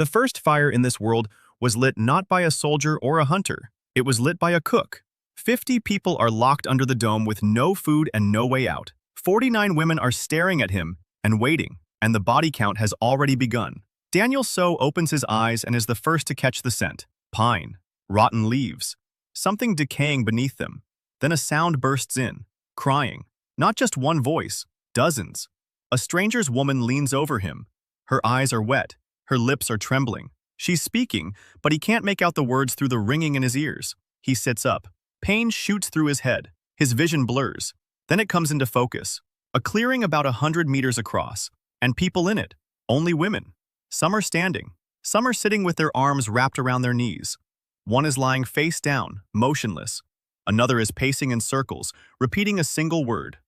The first fire in this world was lit not by a soldier or a hunter. It was lit by a cook. 50 people are locked under the dome with no food and no way out. 49 women are staring at him and waiting, and the body count has already begun. Daniel So opens his eyes and is the first to catch the scent. Pine, rotten leaves, something decaying beneath them. Then a sound bursts in, crying. Not just one voice, dozens. A stranger's woman leans over him. Her eyes are wet, her lips are trembling. She's speaking, but he can't make out the words through the ringing in his ears. He sits up. Pain shoots through his head. His vision blurs. Then it comes into focus. A clearing about 100 meters across, and people in it, only women. Some are standing. Some are sitting with their arms wrapped around their knees. One is lying face down, motionless. Another is pacing in circles, repeating a single word.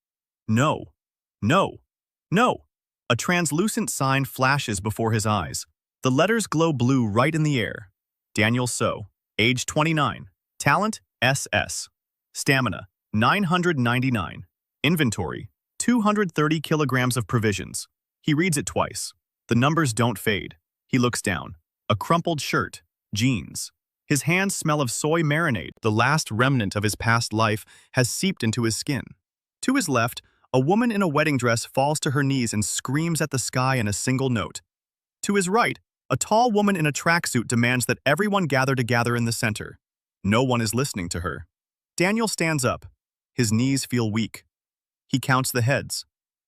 No. No. No. A translucent sign flashes before his eyes. The letters glow blue right in the air. Daniel So, age 29. Talent, SS. Stamina, 999. Inventory, 230 kilograms of provisions. He reads it twice. The numbers don't fade. He looks down. A crumpled shirt, jeans. His hands smell of soy marinade. The last remnant of his past life has seeped into his skin. To his left, a woman in a wedding dress falls to her knees and screams at the sky in a single note. To his right, a tall woman in a tracksuit demands that everyone gather in the center. No one is listening to her. Daniel stands up. His knees feel weak. He counts the heads.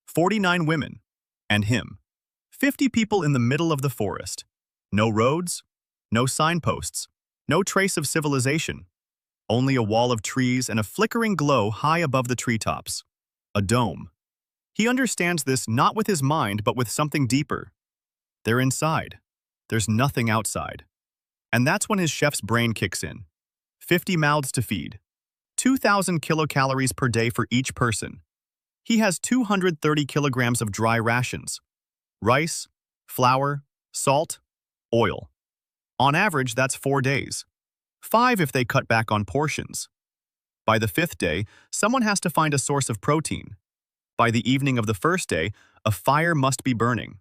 49 women. And him. 50 people in the middle of the forest. No roads, no signposts, no trace of civilization. Only a wall of trees and a flickering glow high above the treetops. A dome. He understands this not with his mind but with something deeper. They're inside. There's nothing outside. And that's when his chef's brain kicks in. 50 mouths to feed. 2,000 kilocalories per day for each person. He has 230 kilograms of dry rations. Rice, flour, salt, oil. On average, that's 4 days. 5 if they cut back on portions. By the 5th day, someone has to find a source of protein. By the evening of the 1st day, a fire must be burning.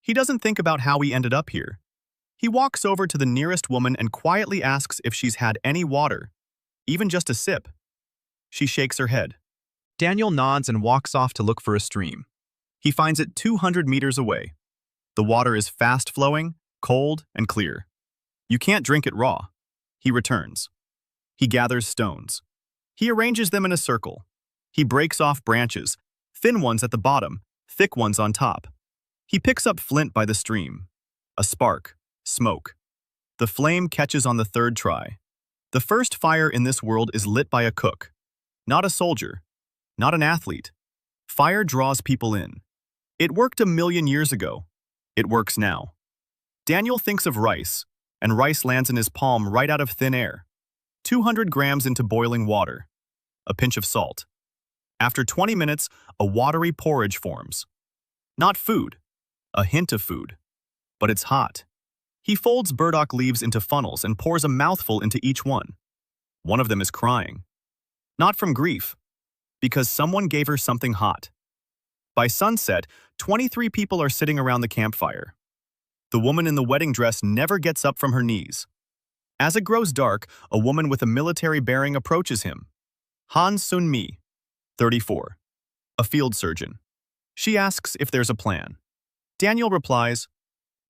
He doesn't think about how he ended up here. He walks over to the nearest woman and quietly asks if she's had any water, even just a sip. She shakes her head. Daniel nods and walks off to look for a stream. He finds it 200 meters away. The water is fast-flowing, cold, and clear. You can't drink it raw. He returns. He gathers stones. He arranges them in a circle. He breaks off branches, thin ones at the bottom, thick ones on top. He picks up flint by the stream. A spark, smoke. The flame catches on the 3rd try. The first fire in this world is lit by a cook. Not a soldier. Not an athlete. Fire draws people in. It worked 1,000,000 years ago. It works now. Daniel thinks of rice, and rice lands in his palm right out of thin air. 200 grams into boiling water. A pinch of salt. After 20 minutes, a watery porridge forms. Not food. A hint of food. But it's hot. He folds burdock leaves into funnels and pours a mouthful into each one. One of them is crying. Not from grief, because someone gave her something hot. By sunset, 23 people are sitting around the campfire. The woman in the wedding dress never gets up from her knees. As it grows dark, a woman with a military bearing approaches him. Han Sun-mi, 34, a field surgeon. She asks if there's a plan. Daniel replies,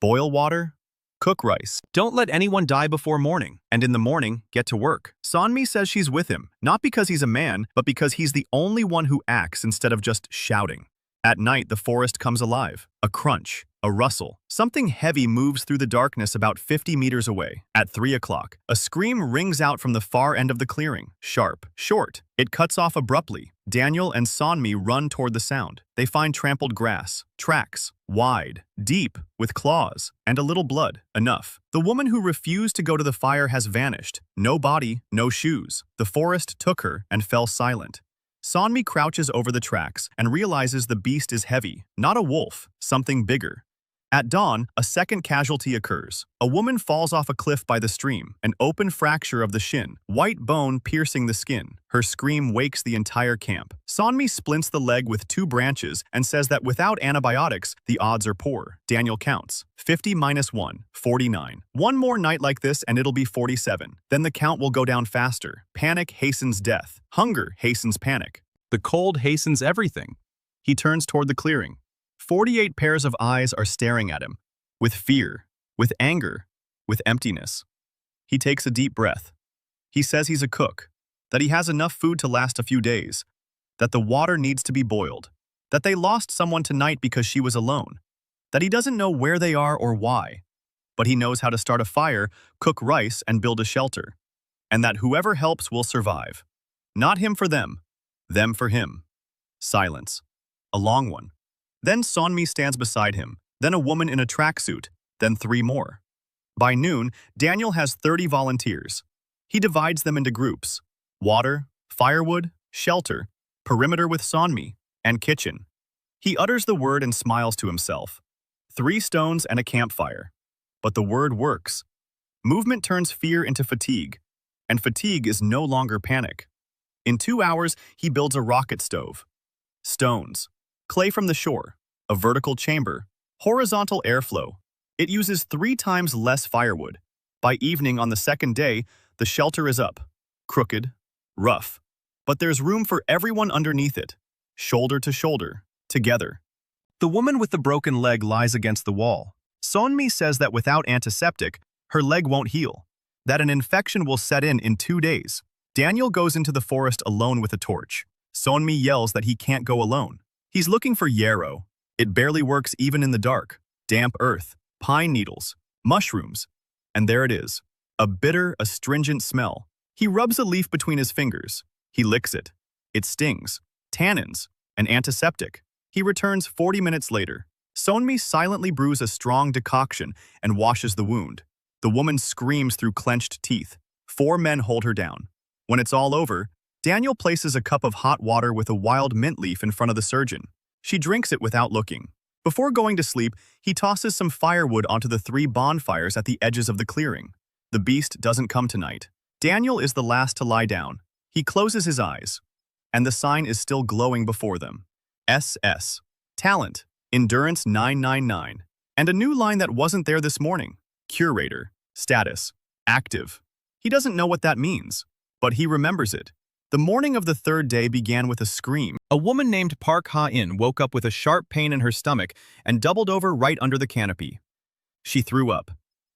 boil water, cook rice. Don't let anyone die before morning, and in the morning, get to work. Sun-mi says she's with him, not because he's a man, but because he's the only one who acts instead of just shouting. At night, the forest comes alive. A crunch, a rustle. Something heavy moves through the darkness about 50 meters away. At 3 o'clock, a scream rings out from the far end of the clearing. Sharp, short. It cuts off abruptly. Daniel and Sun-mi run toward the sound. They find trampled grass, tracks, wide, deep, with claws, and a little blood. Enough. The woman who refused to go to the fire has vanished. No body, no shoes. The forest took her and fell silent. Sun-mi crouches over the tracks and realizes the beast is heavy, not a wolf, something bigger. At dawn, a second casualty occurs. A woman falls off a cliff by the stream, an open fracture of the shin, white bone piercing the skin. Her scream wakes the entire camp. Sonmi splints the leg with 2 branches and says that without antibiotics, the odds are poor. Daniel counts. 50 minus 1, 49. One more night like this and it'll be 47. Then the count will go down faster. Panic hastens death. Hunger hastens panic. The cold hastens everything. He turns toward the clearing. 48 pairs of eyes are staring at him, with fear, with anger, with emptiness. He takes a deep breath. He says he's a cook, that he has enough food to last a few days, that the water needs to be boiled, that they lost someone tonight because she was alone, that he doesn't know where they are or why, but he knows how to start a fire, cook rice, and build a shelter, and that whoever helps will survive. Not him for them for him. Silence. A long one. Then Sonmi stands beside him, then a woman in a tracksuit, then 3 more. By noon, Daniel has 30 volunteers. He divides them into groups: water, firewood, shelter, perimeter with Sonmi, and kitchen. He utters the word and smiles to himself. 3 stones and a campfire. But the word works. Movement turns fear into fatigue, and fatigue is no longer panic. In 2 hours, he builds a rocket stove. Stones. Clay from the shore, a vertical chamber, horizontal airflow. It uses 3 times less firewood. By evening on the 2nd day, the shelter is up, crooked, rough. But there's room for everyone underneath it, shoulder to shoulder, together. The woman with the broken leg lies against the wall. Sonmi says that without antiseptic, her leg won't heal, that an infection will set in 2 days. Daniel goes into the forest alone with a torch. Sonmi yells that he can't go alone. He's looking for yarrow. It barely works even in the dark. Damp earth, pine needles, mushrooms. And there it is. A bitter, astringent smell. He rubs a leaf between his fingers. He licks it. It stings. Tannins. An antiseptic. He returns 40 minutes later. Sonmi silently brews a strong decoction and washes the wound. The woman screams through clenched teeth. 4 men hold her down. When it's all over, Daniel places a cup of hot water with a wild mint leaf in front of the surgeon. She drinks it without looking. Before going to sleep, he tosses some firewood onto the 3 bonfires at the edges of the clearing. The beast doesn't come tonight. Daniel is the last to lie down. He closes his eyes, and the sign is still glowing before them. SS. Talent. Endurance 999. And a new line that wasn't there this morning. Curator. Status. Active. He doesn't know what that means, but he remembers it. The morning of the 3rd day began with a scream. A woman named Park Ha-in woke up with a sharp pain in her stomach and doubled over right under the canopy. She threw up.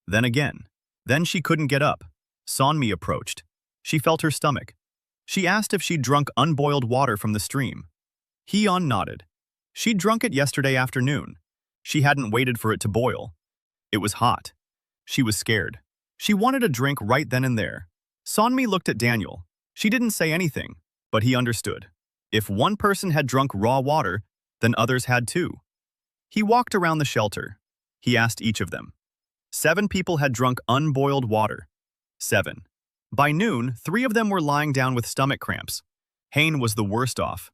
Then again. Then she couldn't get up. Sonmi approached. She felt her stomach. She asked if she'd drunk unboiled water from the stream. Hyun nodded. She'd drunk it yesterday afternoon. She hadn't waited for it to boil. It was hot. She was scared. She wanted a drink right then and there. Sonmi looked at Daniel. She didn't say anything, but he understood. If one person had drunk raw water, then others had too. He walked around the shelter. He asked each of them. 7 people had drunk unboiled water. 7. By noon, 3 of them were lying down with stomach cramps. Hain was the worst off.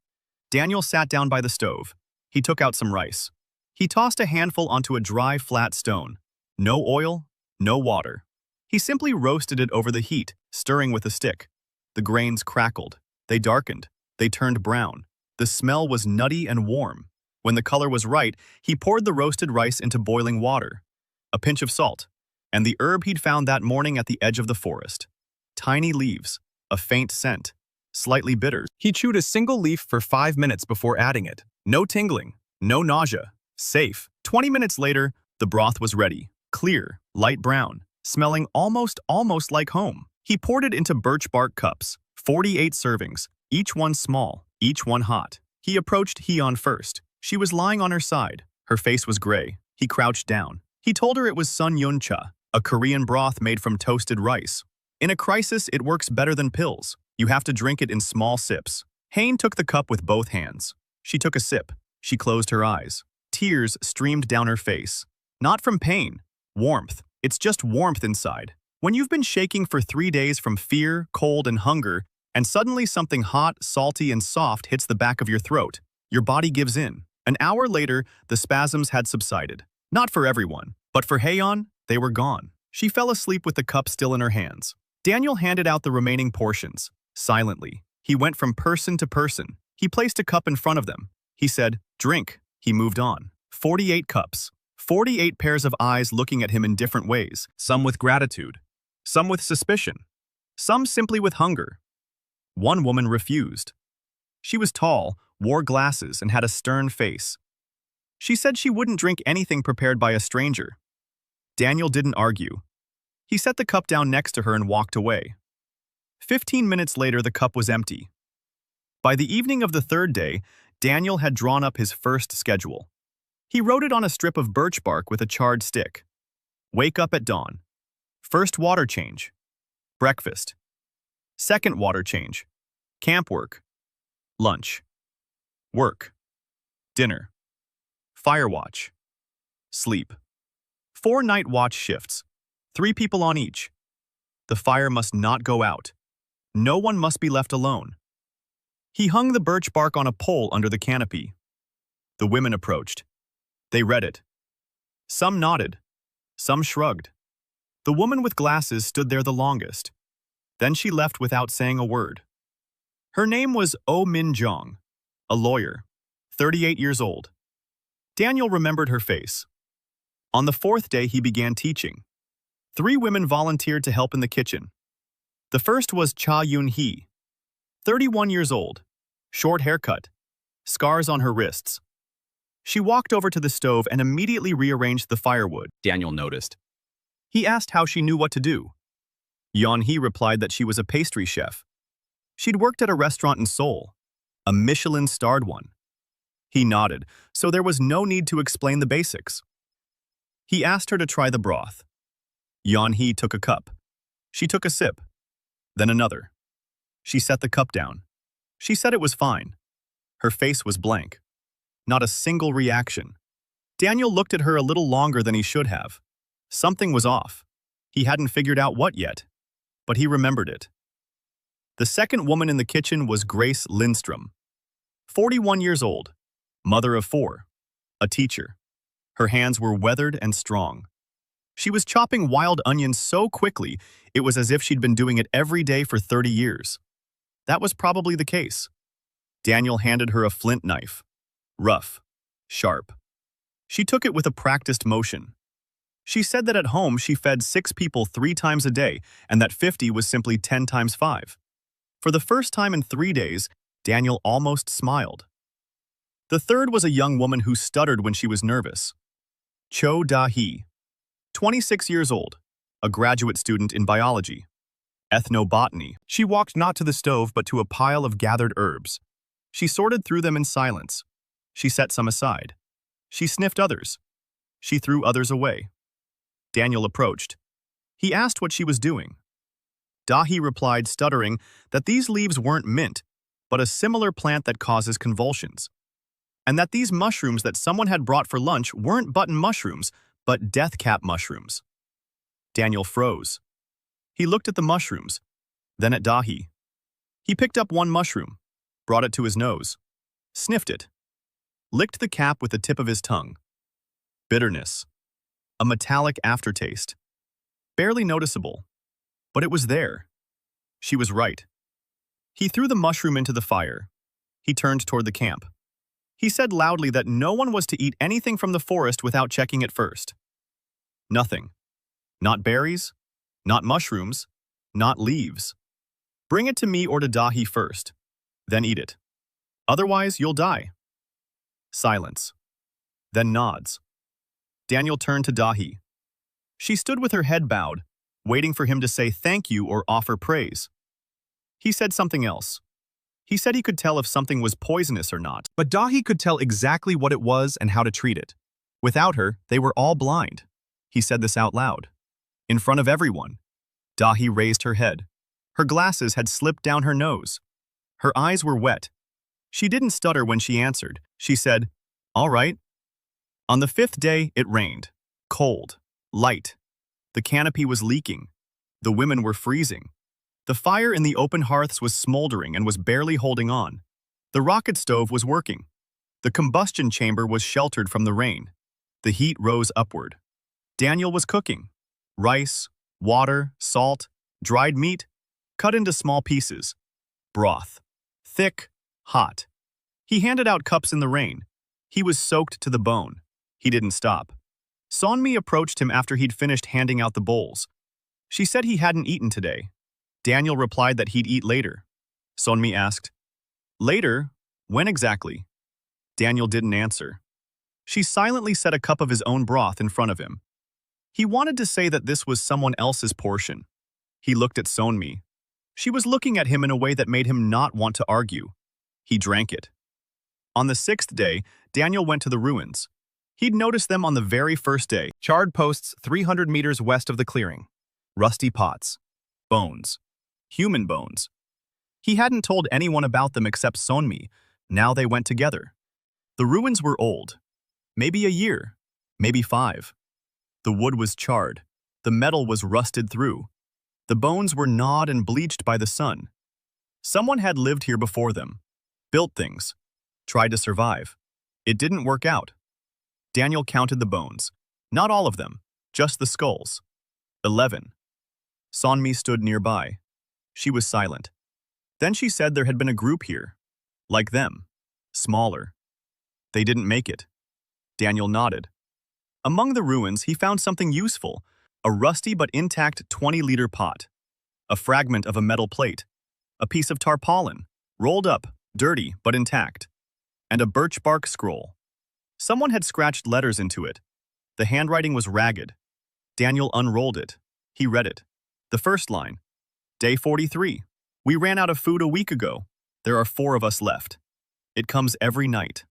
Daniel sat down by the stove. He took out some rice. He tossed a handful onto a dry, flat stone. No oil, no water. He simply roasted it over the heat, stirring with a stick. The grains crackled. They darkened. They turned brown. The smell was nutty and warm. When the color was right, he poured the roasted rice into boiling water. A pinch of salt, and the herb he'd found that morning at the edge of the forest. Tiny leaves, a faint scent, slightly bitter. He chewed a single leaf for 5 minutes before adding it. No tingling, no nausea. Safe. 20 minutes later, the broth was ready. Clear, light brown, smelling almost like home. He poured it into birch bark cups, 48 servings, each one small, each one hot. He approached Hyun first. She was lying on her side. Her face was gray. He crouched down. He told her it was Sun Yun Cha, a Korean broth made from toasted rice. In a crisis, it works better than pills. You have to drink it in small sips. Hain took the cup with both hands. She took a sip. She closed her eyes. Tears streamed down her face. Not from pain. Warmth. It's just warmth inside. When you've been shaking for 3 days from fear, cold, and hunger, and suddenly something hot, salty, and soft hits the back of your throat, your body gives in. An hour later, the spasms had subsided. Not for everyone, but for Heian, they were gone. She fell asleep with the cup still in her hands. Daniel handed out the remaining portions. Silently, he went from person to person. He placed a cup in front of them. He said, "Drink." He moved on. 48 cups. 48 pairs of eyes looking at him in different ways. Some with gratitude. Some with suspicion. Some simply with hunger. One woman refused. She was tall, wore glasses, and had a stern face. She said she wouldn't drink anything prepared by a stranger. Daniel didn't argue. He set the cup down next to her and walked away. 15 minutes later, the cup was empty. By the evening of the third day, Daniel had drawn up his first schedule. He wrote it on a strip of birch bark with a charred stick. Wake up at dawn. First water change. Breakfast. Second water change. Camp work. Lunch. Work. Dinner. Fire watch. Sleep. 4 night watch shifts. 3 people on each. The fire must not go out. No one must be left alone. He hung the birch bark on a pole under the canopy. The women approached. They read it. Some nodded. Some shrugged. The woman with glasses stood there the longest. Then she left without saying a word. Her name was Oh Min Jong, a lawyer, 38 years old. Daniel remembered her face. On the 4th day, he began teaching. 3 women volunteered to help in the kitchen. The first was Cha Yun-hee, 31 years old, short haircut, scars on her wrists. She walked over to the stove and immediately rearranged the firewood. Daniel noticed. He asked how she knew what to do. Yeon-hee replied that she was a pastry chef. She'd worked at a restaurant in Seoul, a Michelin-starred one. He nodded, so there was no need to explain the basics. He asked her to try the broth. Yeon-hee took a cup. She took a sip, then another. She set the cup down. She said it was fine. Her face was blank. Not a single reaction. Daniel looked at her a little longer than he should have. Something was off. He hadn't figured out what yet, but he remembered it. The second woman in the kitchen was Grace Lindstrom, 41 years old, mother of 4, a teacher. Her hands were weathered and strong. She was chopping wild onions so quickly, it was as if she'd been doing it every day for 30 years. That was probably the case. Daniel handed her a flint knife. Rough, sharp. She took it with a practiced motion. She said that at home she fed 6 people 3 times a day, and that 50 was simply 10 times 5. For the first time in 3 days, Daniel almost smiled. The third was a young woman who stuttered when she was nervous. Cho Da-hee, 26 years old, a graduate student in biology, ethnobotany. She walked not to the stove but to a pile of gathered herbs. She sorted through them in silence. She set some aside. She sniffed others. She threw others away. Daniel approached. He asked what she was doing. Da-hee replied, stuttering, that these leaves weren't mint, but a similar plant that causes convulsions, and that these mushrooms that someone had brought for lunch weren't button mushrooms, but death-cap mushrooms. Daniel froze. He looked at the mushrooms, then at Da-hee. He picked up one mushroom, brought it to his nose, sniffed it, licked the cap with the tip of his tongue. Bitterness. A metallic aftertaste. Barely noticeable. But it was there. She was right. He threw the mushroom into the fire. He turned toward the camp. He said loudly that no one was to eat anything from the forest without checking it first. Nothing. Not berries, not mushrooms, not leaves. Bring it to me or to Da-hee first, then eat it. Otherwise, you'll die. Silence. Then nods. Daniel turned to Da-hee. She stood with her head bowed, waiting for him to say thank you or offer praise. He said something else. He said he could tell if something was poisonous or not, but Da-hee could tell exactly what it was and how to treat it. Without her, they were all blind. He said this out loud. In front of everyone. Da-hee raised her head. Her glasses had slipped down her nose. Her eyes were wet. She didn't stutter when she answered. She said, "All right." On the 5th day, it rained. Cold. Light. The canopy was leaking. The women were freezing. The fire in the open hearths was smoldering and was barely holding on. The rocket stove was working. The combustion chamber was sheltered from the rain. The heat rose upward. Daniel was cooking. Rice, water, salt, dried meat, cut into small pieces. Broth. Thick, hot. He handed out cups in the rain. He was soaked to the bone. He didn't stop. Sonmi approached him after he'd finished handing out the bowls. She said he hadn't eaten today. Daniel replied that he'd eat later. Sonmi asked, "Later? When exactly?" Daniel didn't answer. She silently set a cup of his own broth in front of him. He wanted to say that this was someone else's portion. He looked at Sonmi. She was looking at him in a way that made him not want to argue. He drank it. On the 6th day, Daniel went to the ruins. He'd noticed them on the very first day. Charred posts 300 meters west of the clearing. Rusty pots. Bones. Human bones. He hadn't told anyone about them except Sonmi. Now they went together. The ruins were old. Maybe a year. Maybe 5. The wood was charred. The metal was rusted through. The bones were gnawed and bleached by the sun. Someone had lived here before them. Built things. Tried to survive. It didn't work out. Daniel counted the bones. Not all of them. Just the skulls. 11. Sonmi stood nearby. She was silent. Then she said there had been a group here. Like them. Smaller. They didn't make it. Daniel nodded. Among the ruins, he found something useful. A rusty but intact 20-liter pot. A fragment of a metal plate. A piece of tarpaulin. Rolled up, dirty but intact. And a birch bark scroll. Someone had scratched letters into it. The handwriting was ragged. Daniel unrolled it. He read it. The first line. Day 43. We ran out of food a week ago. There are 4 of us left. It comes every night.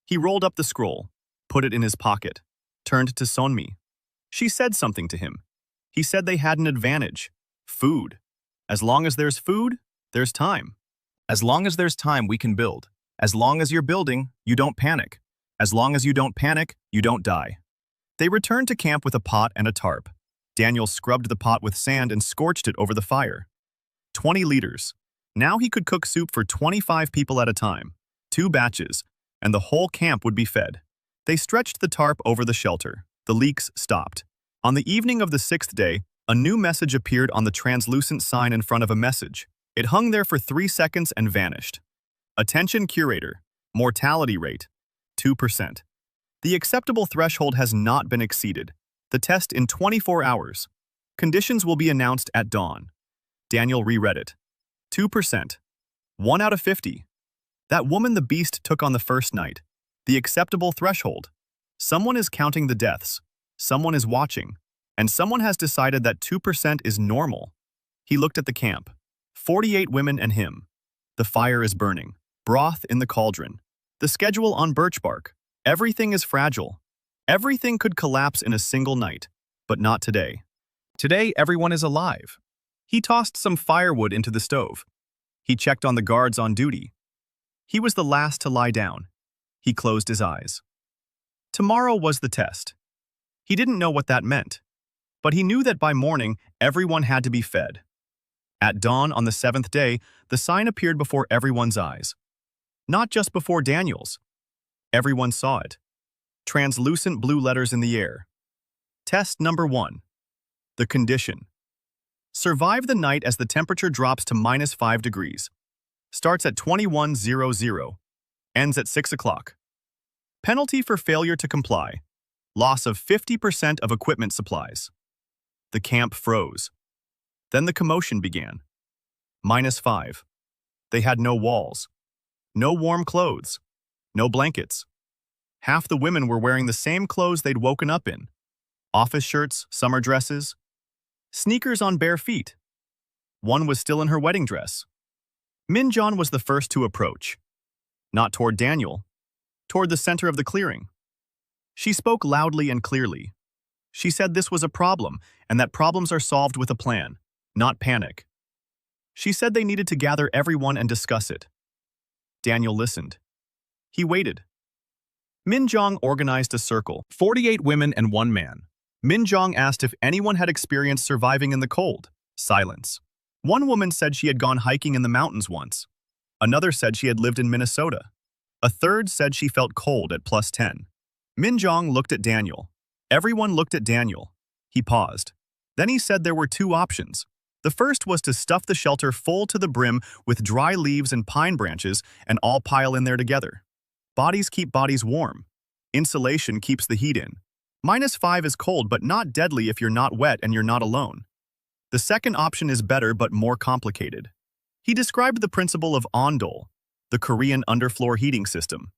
He rolled up the scroll, put it in his pocket, turned to Sonmi. She said something to him. He said they had an advantage. Food. As long as there's food, there's time. As long as there's time, we can build. As long as you're building, you don't panic. As long as you don't panic, you don't die. They returned to camp with a pot and a tarp. Daniel scrubbed the pot with sand and scorched it over the fire. 20 liters. Now he could cook soup for 25 people at a time. 2 batches, and the whole camp would be fed. They stretched the tarp over the shelter. The leaks stopped. On the evening of the 6th day, a new message appeared on the translucent sign in front of a message. It hung there for 3 seconds and vanished. Attention curator. Mortality rate. 2%. The acceptable threshold has not been exceeded. The test in 24 hours. Conditions will be announced at dawn. Daniel reread it. 2%. 1 out of 50. That woman the beast took on the first night. The acceptable threshold. Someone is counting the deaths. Someone is watching. And someone has decided that 2% is normal. He looked at the camp. 48 women and him. The fire is burning. Broth in the cauldron. The schedule on birch bark. Everything is fragile. Everything could collapse in a single night, but not today. Today, everyone is alive. He tossed some firewood into the stove. He checked on the guards on duty. He was the last to lie down. He closed his eyes. Tomorrow was the test. He didn't know what that meant, but he knew that by morning, everyone had to be fed. At dawn on the 7th day, the sign appeared before everyone's eyes. Not just before Daniel's. Everyone saw it. Translucent blue letters in the air. Test number 1. The condition. Survive the night as the temperature drops to -5 degrees. Starts at 21:00. Ends at 6 o'clock. Penalty for failure to comply. Loss of 50% of equipment supplies. The camp froze. Then the commotion began. -5. They had no walls. No warm clothes. No blankets. Half the women were wearing the same clothes they'd woken up in. Office shirts, summer dresses. Sneakers on bare feet. One was still in her wedding dress. Minjong was the first to approach. Not toward Daniel. Toward the center of the clearing. She spoke loudly and clearly. She said this was a problem, and that problems are solved with a plan, not panic. She said they needed to gather everyone and discuss it. Daniel listened. He waited. Minjong organized a circle, 48 women and 1 man. Minjong asked if anyone had experienced surviving in the cold. Silence. One woman said she had gone hiking in the mountains once. Another said she had lived in Minnesota. A third said she felt cold at +10. Minjong looked at Daniel. Everyone looked at Daniel. He paused. Then he said there were two options. The first was to stuff the shelter full to the brim with dry leaves and pine branches and all pile in there together. Bodies keep bodies warm. Insulation keeps the heat in. -5 is cold but not deadly if you're not wet and you're not alone. The second option is better but more complicated. He described the principle of ondol, the Korean underfloor heating system.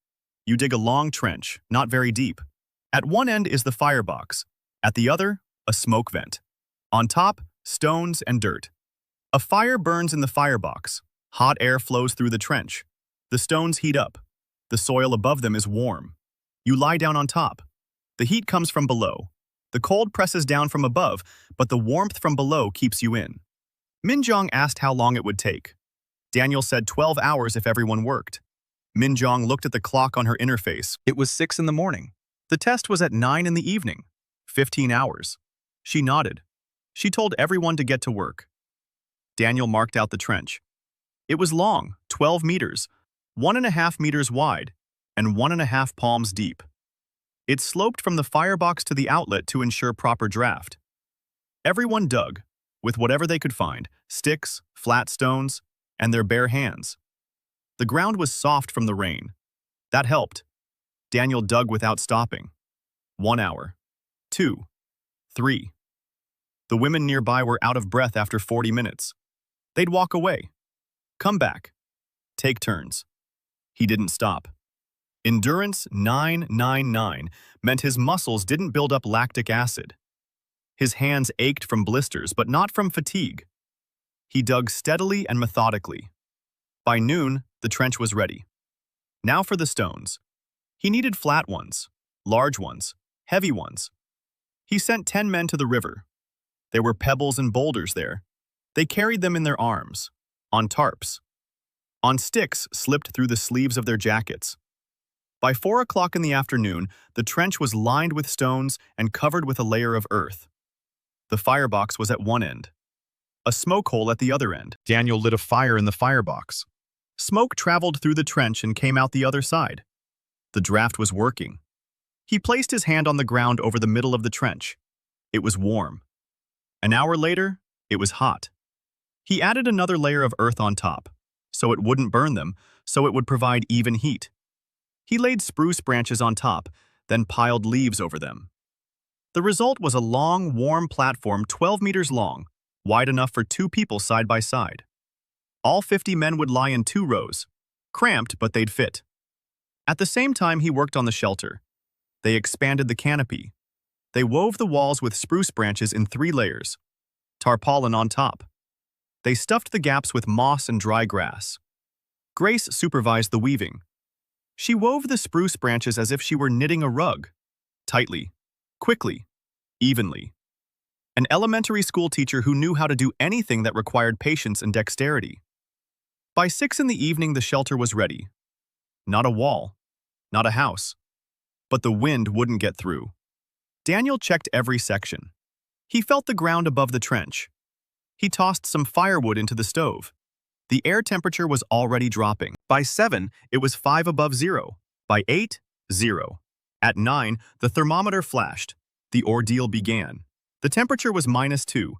You dig a long trench, not very deep. At one end is the firebox. At the other, a smoke vent. On top, stones and dirt. A fire burns in the firebox. Hot air flows through the trench. The stones heat up. The soil above them is warm. You lie down on top. The heat comes from below. The cold presses down from above, but the warmth from below keeps you in. Minjong asked how long it would take. Daniel said 12 hours if everyone worked. Minjong looked at the clock on her interface. It was 6 in the morning. The test was at 9 in the evening. 15 hours. She nodded. She told everyone to get to work. Daniel marked out the trench. It was long, 12 meters, 1.5 meters wide, and 1.5 palms deep. It sloped from the firebox to the outlet to ensure proper draft. Everyone dug, with whatever they could find, sticks, flat stones, and their bare hands. The ground was soft from the rain. That helped. Daniel dug without stopping. 1 hour. 2. 3. The women nearby were out of breath after 40 minutes. They'd walk away. Come back. Take turns. He didn't stop. Endurance 999 meant his muscles didn't build up lactic acid. His hands ached from blisters, but not from fatigue. He dug steadily and methodically. By noon, the trench was ready. Now for the stones. He needed flat ones, large ones, heavy ones. He sent 10 men to the river. There were pebbles and boulders there. They carried them in their arms, on tarps, on sticks slipped through the sleeves of their jackets. By 4 o'clock in the afternoon, the trench was lined with stones and covered with a layer of earth. The firebox was at one end. A smoke hole at the other end. Daniel lit a fire in the firebox. Smoke traveled through the trench and came out the other side. The draft was working. He placed his hand on the ground over the middle of the trench. It was warm. An hour later, it was hot. He added another layer of earth on top, so it wouldn't burn them, so it would provide even heat. He laid spruce branches on top, then piled leaves over them. The result was a long, warm platform 12 meters long, wide enough for 2 people side by side. All 50 men would lie in 2 rows, cramped but they'd fit. At the same time he worked on the shelter. They expanded the canopy. They wove the walls with spruce branches in 3 layers, tarpaulin on top. They stuffed the gaps with moss and dry grass. Grace supervised the weaving. She wove the spruce branches as if she were knitting a rug, tightly, quickly, evenly. An elementary school teacher who knew how to do anything that required patience and dexterity. By 6 in the evening, the shelter was ready. Not a wall, not a house. But the wind wouldn't get through. Daniel checked every section. He felt the ground above the trench. He tossed some firewood into the stove. The air temperature was already dropping. By 7, it was 5 above zero. By 8, 0. At 9, the thermometer flashed. The ordeal began. The temperature was -2.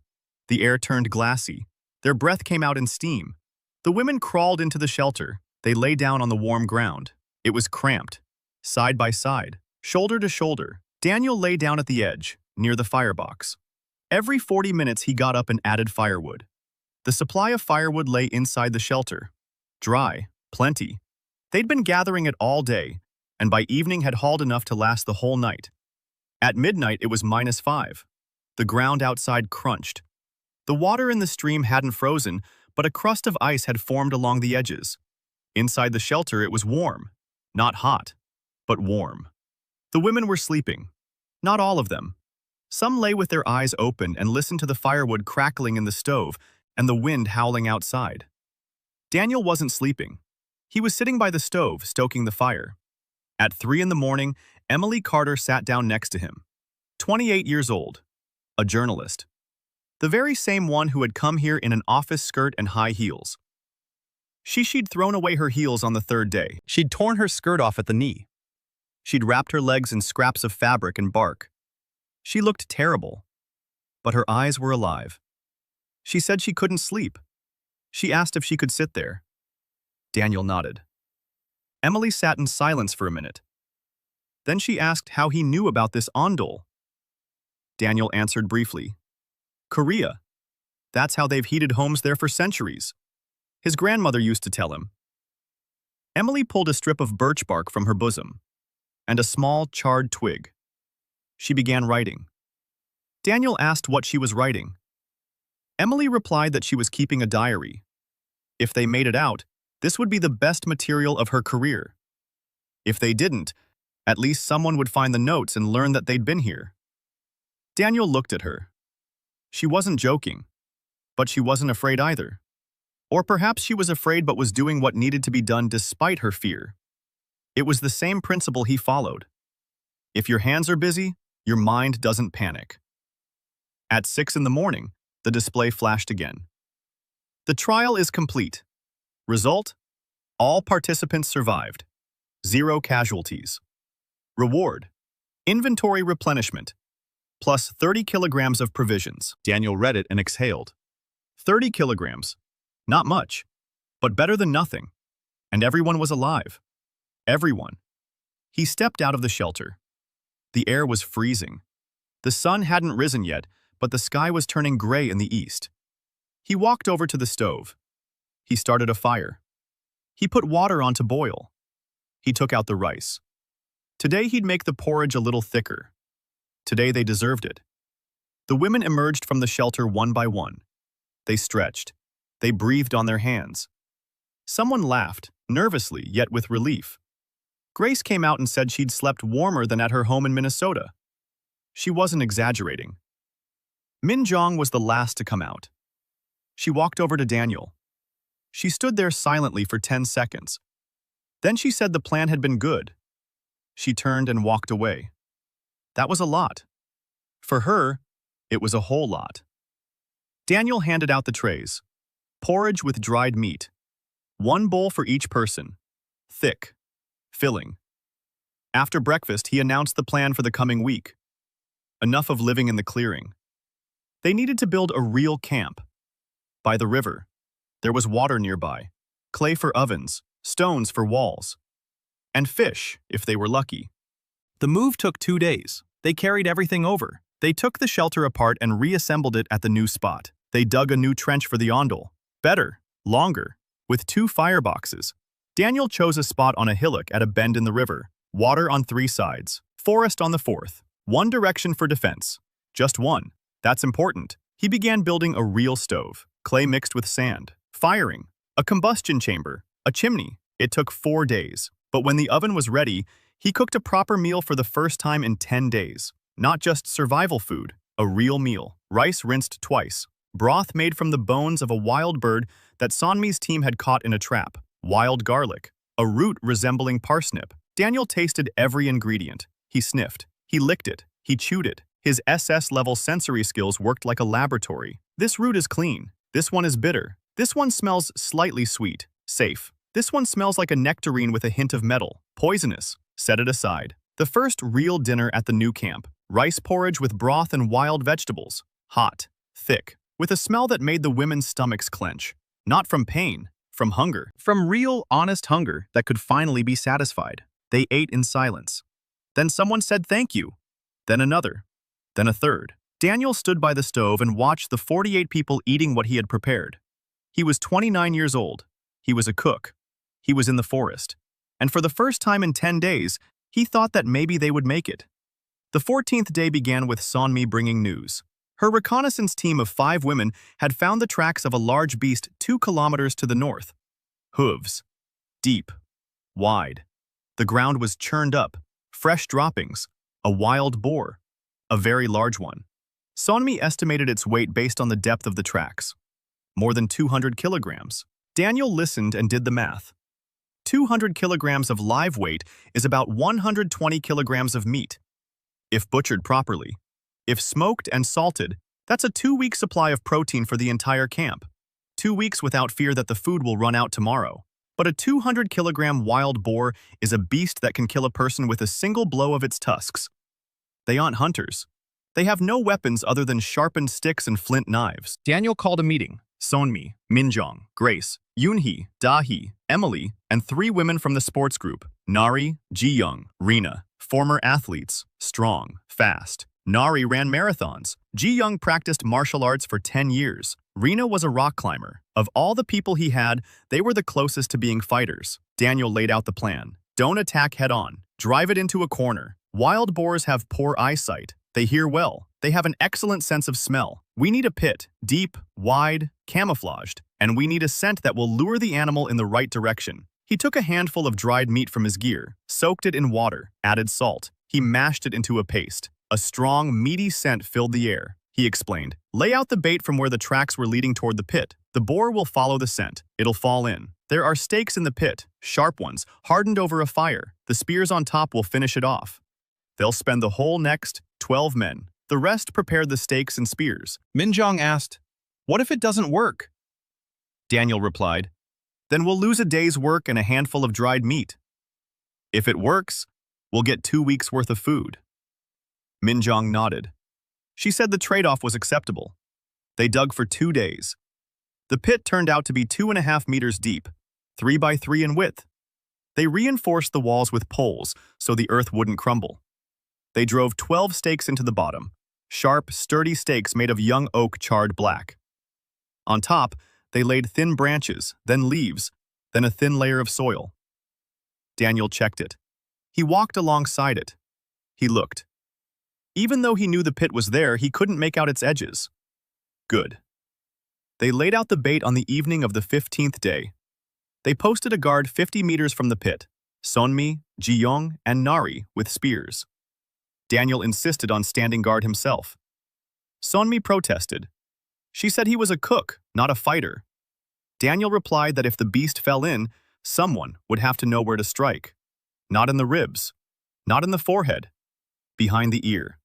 The air turned glassy. Their breath came out in steam. The women crawled into the shelter. They lay down on the warm ground. It was cramped. Side by side, shoulder to shoulder, Daniel lay down at the edge, near the firebox. Every 40 minutes he got up and added firewood. The supply of firewood lay inside the shelter. Dry, plenty. They'd been gathering it all day, and by evening had hauled enough to last the whole night. At midnight it was -5. The ground outside crunched. The water in the stream hadn't frozen, but a crust of ice had formed along the edges. Inside the shelter it was warm, not hot, but warm. The women were sleeping. Not all of them. Some lay with their eyes open and listened to the firewood crackling in the stove and the wind howling outside. Daniel wasn't sleeping. He was sitting by the stove, stoking the fire. At 3 in the morning, Emily Carter sat down next to him. 28 years old. A journalist. The very same one who had come here in an office skirt and high heels. She'd thrown away her heels on the 3rd day. She'd torn her skirt off at the knee. She'd wrapped her legs in scraps of fabric and bark. She looked terrible, but her eyes were alive. She said she couldn't sleep. She asked if she could sit there. Daniel nodded. Emily sat in silence for a minute. Then she asked how he knew about this ondol. Daniel answered briefly. Korea. That's how they've heated homes there for centuries. His grandmother used to tell him. Emily pulled a strip of birch bark from her bosom and a small, charred twig. She began writing. Daniel asked what she was writing. Emily replied that she was keeping a diary. If they made it out, this would be the best material of her career. If they didn't, at least someone would find the notes and learn that they'd been here. Daniel looked at her. She wasn't joking, but she wasn't afraid either. Or perhaps she was afraid but was doing what needed to be done despite her fear. It was the same principle he followed. If your hands are busy, your mind doesn't panic. At 6 in the morning, the display flashed again. The trial is complete. Result? All participants survived. 0 casualties. Reward: inventory replenishment, plus 30 kilograms of provisions. Daniel read it and exhaled. 30 kilograms. Not much, but better than nothing. And everyone was alive. Everyone. He stepped out of the shelter. The air was freezing. The sun hadn't risen yet, but the sky was turning gray in the east. He walked over to the stove. He started a fire. He put water on to boil. He took out the rice. Today he'd make the porridge a little thicker. Today they deserved it. The women emerged from the shelter one by one. They stretched. They breathed on their hands. Someone laughed, nervously yet with relief. Grace came out and said she'd slept warmer than at her home in Minnesota. She wasn't exaggerating. Min Jong was the last to come out. She walked over to Daniel. She stood there silently for 10 seconds. Then she said the plan had been good. She turned and walked away. That was a lot. For her, it was a whole lot. Daniel handed out the trays. Porridge with dried meat. 1 bowl for each person. Thick. Filling. After breakfast, he announced the plan for the coming week. Enough of living in the clearing. They needed to build a real camp. By the river. There was water nearby. Clay for ovens. Stones for walls. And fish, if they were lucky. The move took 2 days. They carried everything over. They took the shelter apart and reassembled it at the new spot. They dug a new trench for the ondol. Better, longer, with 2 fireboxes. Daniel chose a spot on a hillock at a bend in the river. Water on 3 sides. Forest on the 4th. 1 direction for defense. Just 1. That's important. He began building a real stove. Clay mixed with sand. Firing. A combustion chamber. A chimney. It took 4 days. But when the oven was ready, he cooked a proper meal for the first time in 10 days. Not just survival food, a real meal. Rice rinsed twice. Broth made from the bones of a wild bird that Sonmi's team had caught in a trap. Wild garlic. A root resembling parsnip. Daniel tasted every ingredient. He sniffed. He licked it. He chewed it. His SS-level sensory skills worked like a laboratory. This root is clean. This one is bitter. This one smells slightly sweet. Safe. This one smells like a nectarine with a hint of metal. Poisonous. Set it aside. The first real dinner at the new camp. Rice porridge with broth and wild vegetables. Hot. Thick. With a smell that made the women's stomachs clench. Not from pain. From hunger. From real, honest hunger that could finally be satisfied. They ate in silence. Then someone said thank you. Then another. Then a third. Daniel stood by the stove and watched the 48 people eating what he had prepared. He was 29 years old. He was a cook. He was in the forest. And for the first time in 10 days, he thought that maybe they would make it. The 14th day began with Sonmi bringing news. Her reconnaissance team of 5 women had found the tracks of a large beast 2 kilometers to the north. Hooves. Deep. Wide. The ground was churned up. Fresh droppings. A wild boar. A very large one. Sonmi estimated its weight based on the depth of the tracks. More than 200 kilograms. Daniel listened and did the math. 200 kilograms of live weight is about 120 kilograms of meat. If butchered properly. If smoked and salted, that's a 2-week supply of protein for the entire camp. 2 weeks without fear that the food will run out tomorrow. But a 200-kilogram wild boar is a beast that can kill a person with a single blow of its tusks. They aren't hunters. They have no weapons other than sharpened sticks and flint knives. Daniel called a meeting. Sonmi, Minjong, Grace, Yoonhee, Dahee, Emily, and 3 women from the sports group, Nari, Ji-young, Rina, former athletes, strong, fast. Nari ran marathons. Ji-young practiced martial arts for 10 years. Rina was a rock climber. Of all the people he had, they were the closest to being fighters. Daniel laid out the plan. Don't attack head-on. Drive it into a corner. Wild boars have poor eyesight. They hear well. They have an excellent sense of smell. We need a pit, deep, wide, camouflaged, and we need a scent that will lure the animal in the right direction. He took a handful of dried meat from his gear, soaked it in water, added salt. He mashed it into a paste. A strong, meaty scent filled the air. He explained, lay out the bait from where the tracks were leading toward the pit. The boar will follow the scent. It'll fall in. There are stakes in the pit, sharp ones, hardened over a fire. The spears on top will finish it off. They'll spend the whole next 12 men. The rest prepared the stakes and spears. Minjong asked, what if it doesn't work? Daniel replied, then we'll lose a day's work and a handful of dried meat. If it works, we'll get 2 weeks' worth of food. Minjong nodded. She said the trade-off was acceptable. They dug for 2 days. The pit turned out to be 2.5 meters deep, 3 by 3 in width. They reinforced the walls with poles so the earth wouldn't crumble. They drove 12 stakes into the bottom, sharp, sturdy stakes made of young oak charred black. On top, they laid thin branches, then leaves, then a thin layer of soil. Daniel checked it. He walked alongside it. He looked. Even though he knew the pit was there, he couldn't make out its edges. Good. They laid out the bait on the evening of the 15th day. They posted a guard 50 meters from the pit, Sonmi, Ji-young, and Nari with spears. Daniel insisted on standing guard himself. Sonmi protested. She said he was a cook, not a fighter. Daniel replied that if the beast fell in, someone would have to know where to strike. Not in the ribs, not in the forehead, behind the ear.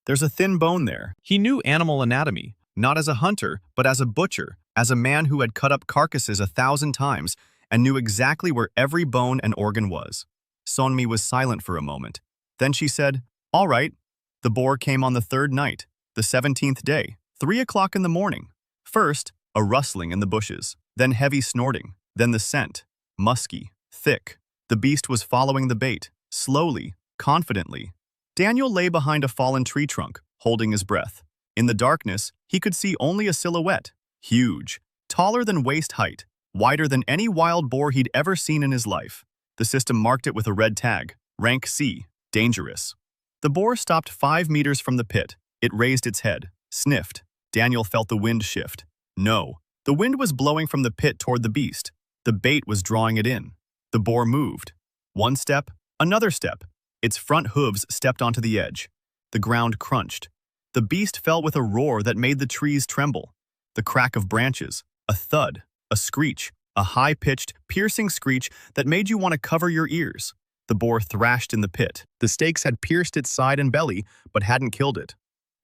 There's a thin bone there. He knew animal anatomy, not as a hunter, but as a butcher, as a man who had cut up carcasses 1,000 times and knew exactly where every bone and organ was. Sonmi was silent for a moment. Then she said, all right. The boar came on the 3rd night, the 17th day, 3 o'clock in the morning. First, a rustling in the bushes, then heavy snorting, then the scent, musky, thick. The beast was following the bait, slowly, confidently. Daniel lay behind a fallen tree trunk, holding his breath. In the darkness, he could see only a silhouette, huge, taller than waist height, wider than any wild boar he'd ever seen in his life. The system marked it with a red tag, rank C, dangerous. The boar stopped 5 meters from the pit. It raised its head, sniffed. Daniel felt the wind shift. No, the wind was blowing from the pit toward the beast. The bait was drawing it in. The boar moved. 1 step, another step. Its front hooves stepped onto the edge. The ground crunched. The beast fell with a roar that made the trees tremble. The crack of branches, a thud, a screech, a high-pitched, piercing screech that made you want to cover your ears. The boar thrashed in the pit. The stakes had pierced its side and belly, but hadn't killed it.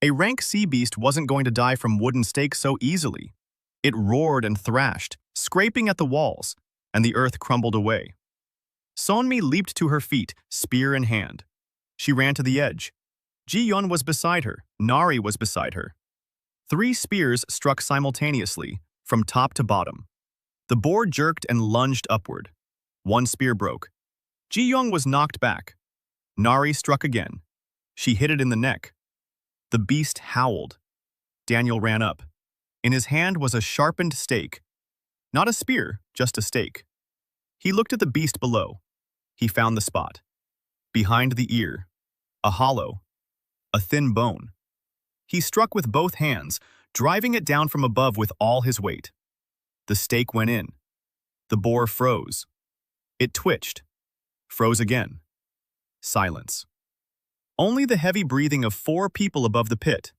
A rank C beast wasn't going to die from wooden stakes so easily. It roared and thrashed, scraping at the walls, and the earth crumbled away. Sonmi leaped to her feet, spear in hand. She ran to the edge. Ji-young was beside her. Nari was beside her. 3 spears struck simultaneously, from top to bottom. The boar jerked and lunged upward. 1 spear broke. Ji-young was knocked back. Nari struck again. She hit it in the neck. The beast howled. Daniel ran up. In his hand was a sharpened stake. Not a spear, just a stake. He looked at the beast below. He found the spot. Behind the ear. A hollow. A thin bone. He struck with both hands, driving it down from above with all his weight. The stake went in. The boar froze. It twitched. Froze again. Silence. Only the heavy breathing of 4 people above the pit.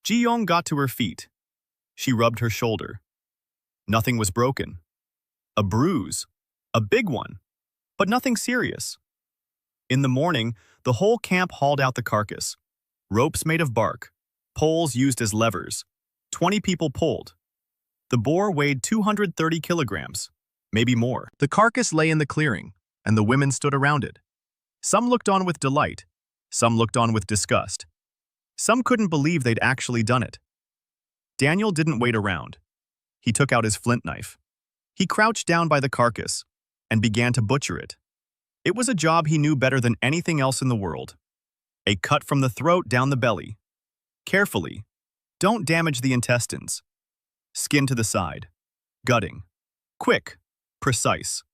Ji-young got to her feet. She rubbed her shoulder. Nothing was broken. A bruise. A big one. But nothing serious. In the morning, the whole camp hauled out the carcass. Ropes made of bark. Poles used as levers. 20 people pulled. The boar weighed 230 kilograms. maybe more. The carcass lay in the clearing, and the women stood around it. Some looked on with delight, some looked on with disgust. Some couldn't believe they'd actually done it. Daniel didn't wait around. He took out his flint knife. He crouched down by the carcass and began to butcher it. It was a job he knew better than anything else in the world. A cut from the throat down the belly. Carefully. Don't damage the intestines. Skin to the side. Gutting. Quick. Precise.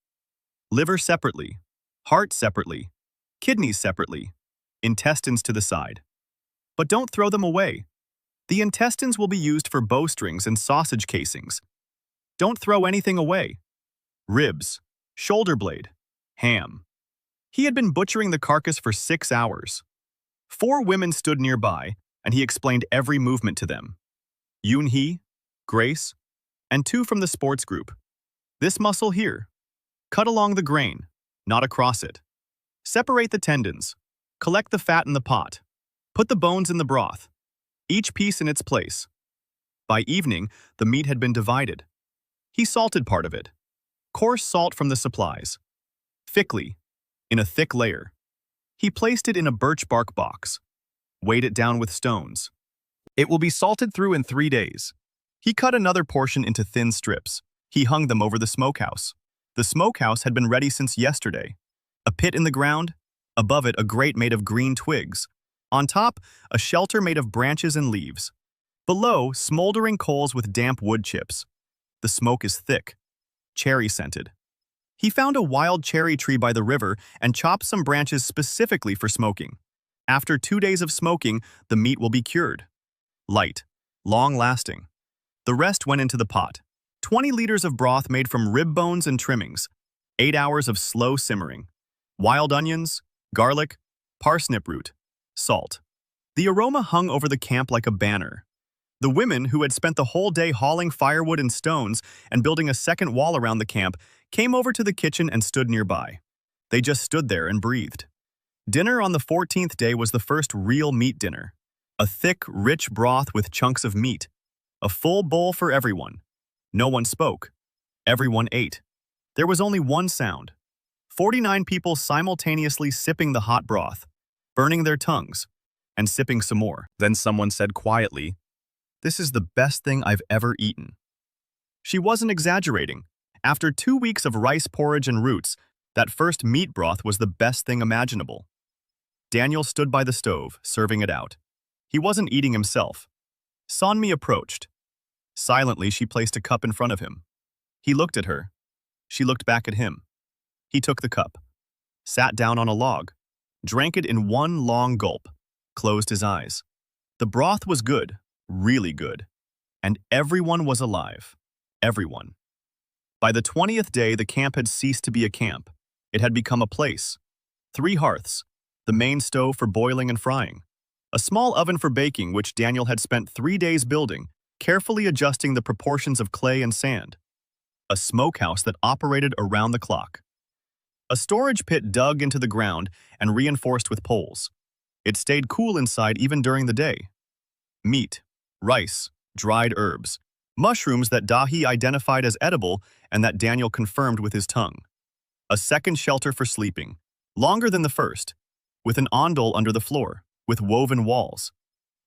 Liver separately. Heart separately. Kidneys separately. Intestines to the side. But don't throw them away. The intestines will be used for bowstrings and sausage casings. Don't throw anything away. Ribs. Shoulder blade. Ham. He had been butchering the carcass for 6 hours. 4 women stood nearby, and he explained every movement to them. Yoon-hee, Grace, and 2 from the sports group. This muscle here. Cut along the grain, not across it. Separate the tendons. Collect the fat in the pot. Put the bones in the broth. Each piece in its place. By evening, the meat had been divided. He salted part of it. Coarse salt from the supplies. Thickly, in a thick layer. He placed it in a birch bark box. Weighed it down with stones. It will be salted through in 3 days. He cut another portion into thin strips. He hung them over the smokehouse. The smokehouse had been ready since yesterday. A pit in the ground. Above it, a grate made of green twigs. On top, a shelter made of branches and leaves. Below, smoldering coals with damp wood chips. The smoke is thick, cherry-scented. He found a wild cherry tree by the river and chopped some branches specifically for smoking. After 2 days of smoking, the meat will be cured. Light, long-lasting. The rest went into the pot. 20 liters of broth made from rib bones and trimmings. 8 hours of slow simmering. Wild onions, garlic, parsnip root, salt. The aroma hung over the camp like a banner. The women, who had spent the whole day hauling firewood and stones and building a second wall around the camp, came over to the kitchen and stood nearby. They just stood there and breathed. Dinner on the 14th day was the first real meat dinner. A thick, rich broth with chunks of meat. A full bowl for everyone. No one spoke. Everyone ate. There was only one sound. 49 people simultaneously sipping the hot broth, burning their tongues, and sipping some more. Then someone said quietly, "This is the best thing I've ever eaten." She wasn't exaggerating. After 2 weeks of rice porridge and roots, that first meat broth was the best thing imaginable. Daniel stood by the stove, serving it out. He wasn't eating himself. Sonmi approached. Silently, she placed a cup in front of him. He looked at her. She looked back at him. He took the cup, sat down on a log, drank it in one long gulp, closed his eyes. The broth was good, really good, and everyone was alive. Everyone. By the 20th day, the camp had ceased to be a camp. It had become a place. 3 hearths, the main stove for boiling and frying, a small oven for baking which Daniel had spent 3 days building, carefully adjusting the proportions of clay and sand, a smokehouse that operated around the clock, a storage pit dug into the ground and reinforced with poles. It stayed cool inside even during the day. Meat, rice, dried herbs, mushrooms that Dahi identified as edible and that Daniel confirmed with his tongue. A second shelter for sleeping, longer than the first, with an ondol under the floor, with woven walls.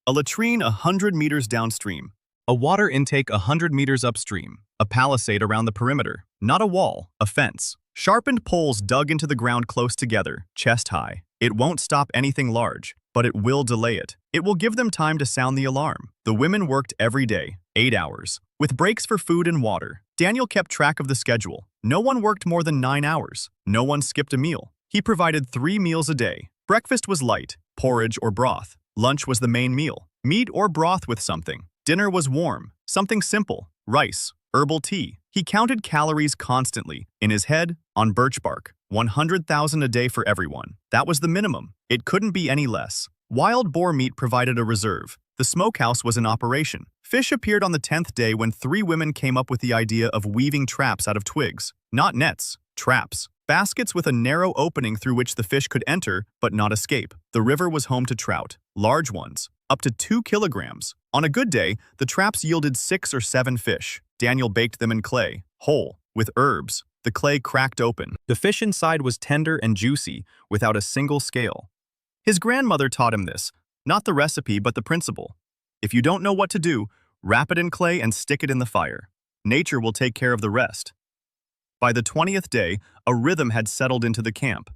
A latrine 100 meters downstream. A water intake 100 meters upstream. A palisade around the perimeter. Not a wall, a fence. Sharpened poles dug into the ground close together, chest high. It won't stop anything large, but it will delay it. It will give them time to sound the alarm. The women worked every day, 8 hours, with breaks for food and water. Daniel kept track of the schedule. No one worked more than 9 hours. No one skipped a meal. He provided 3 meals a day. Breakfast was light, porridge or broth. Lunch was the main meal, meat or broth with something. Dinner was warm, something simple, rice, herbal tea. He counted calories constantly, in his head, on birch bark. 100,000 a day for everyone. That was the minimum. It couldn't be any less. Wild boar meat provided a reserve. The smokehouse was in operation. Fish appeared on the 10th day when 3 women came up with the idea of weaving traps out of twigs. Not nets, traps. Baskets with a narrow opening through which the fish could enter, but not escape. The river was home to trout, large ones, up to 2 kilograms. On a good day, the traps yielded 6 or 7 fish. Daniel baked them in clay, whole, with herbs. The clay cracked open. The fish inside was tender and juicy, without a single scale. His grandmother taught him this, not the recipe but the principle. If you don't know what to do, wrap it in clay and stick it in the fire. Nature will take care of the rest. By the 20th day, a rhythm had settled into the camp.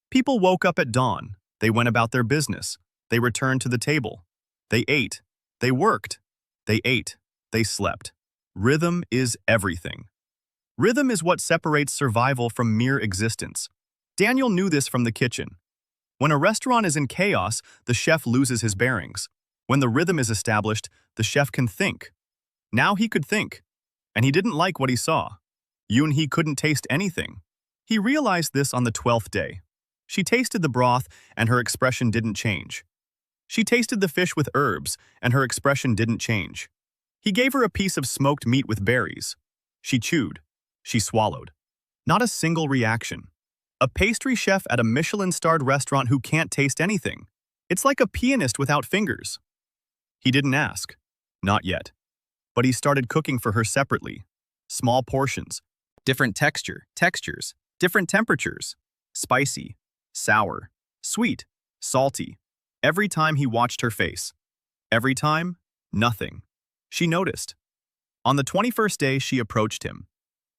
People woke up at dawn. They went about their business. They returned to the table. They ate. They worked. They ate. They slept. Rhythm is everything. Rhythm is what separates survival from mere existence. Daniel knew this from the kitchen. When a restaurant is in chaos, the chef loses his bearings. When the rhythm is established, the chef can think. Now he could think, and he didn't like what he saw. Yoon-hee couldn't taste anything. He realized this on the 12th day. She tasted the broth, and her expression didn't change. She tasted the fish with herbs, and her expression didn't change. He gave her a piece of smoked meat with berries. She chewed. She swallowed. Not a single reaction. A pastry chef at a Michelin-starred restaurant who can't taste anything. It's like a pianist without fingers. He didn't ask. Not yet. But he started cooking for her separately. Small portions. Different textures, different temperatures. Spicy, sour, sweet, salty. Every time he watched her face. Every time, nothing. She noticed. On the 21st day, she approached him.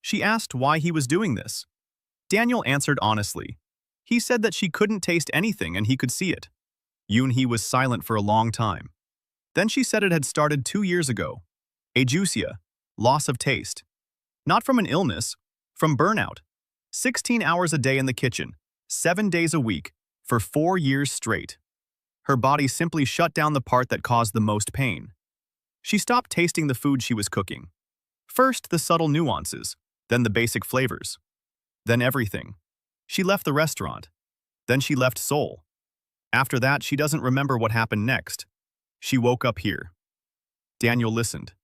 She asked why he was doing this. Daniel answered honestly. He said that she couldn't taste anything and he could see it. Yoon-hee was silent for a long time. Then she said it had started 2 years ago. Ajusia, loss of taste. Not from an illness, from burnout. 16 hours a day in the kitchen, 7 days a week, for 4 years straight. Her body simply shut down the part that caused the most pain. She stopped tasting the food she was cooking. First, the subtle nuances, then the basic flavors. Then everything. She left the restaurant. Then she left Seoul. After that, she doesn't remember what happened next. She woke up here. Daniel listened.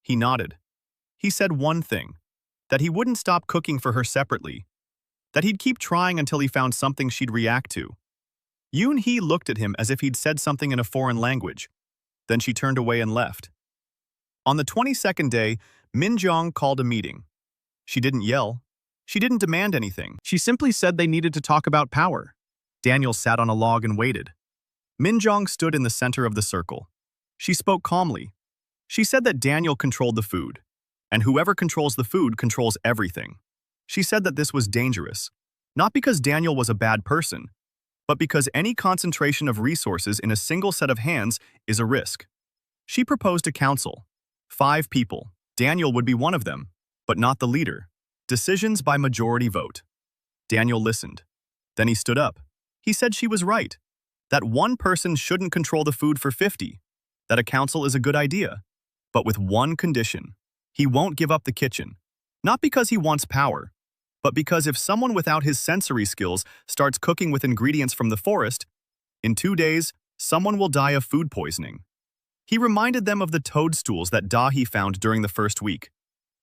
He nodded. He said one thing, that he wouldn't stop cooking for her separately, that he'd keep trying until he found something she'd react to. Yoon-hee looked at him as if he'd said something in a foreign language. Then she turned away and left. On the 22nd day, Min-jong called a meeting. She didn't yell. She didn't demand anything. She simply said they needed to talk about power. Daniel sat on a log and waited. Min-jong stood in the center of the circle. She spoke calmly. She said that Daniel controlled the food, and whoever controls the food controls everything. She said that this was dangerous, not because Daniel was a bad person, but because any concentration of resources in a single set of hands is a risk. She proposed a council. 5 people. Daniel would be one of them, but not the leader. Decisions by majority vote. Daniel listened. Then he stood up. He said she was right, that one person shouldn't control the food for 50, that a council is a good idea, but with one condition. He won't give up the kitchen, not because he wants power, but because if someone without his sensory skills starts cooking with ingredients from the forest, in 2 days, someone will die of food poisoning. He reminded them of the toadstools that Dahi found during the first week.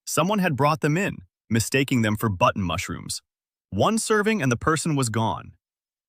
Someone had brought them in, mistaking them for button mushrooms. 1 serving and the person was gone.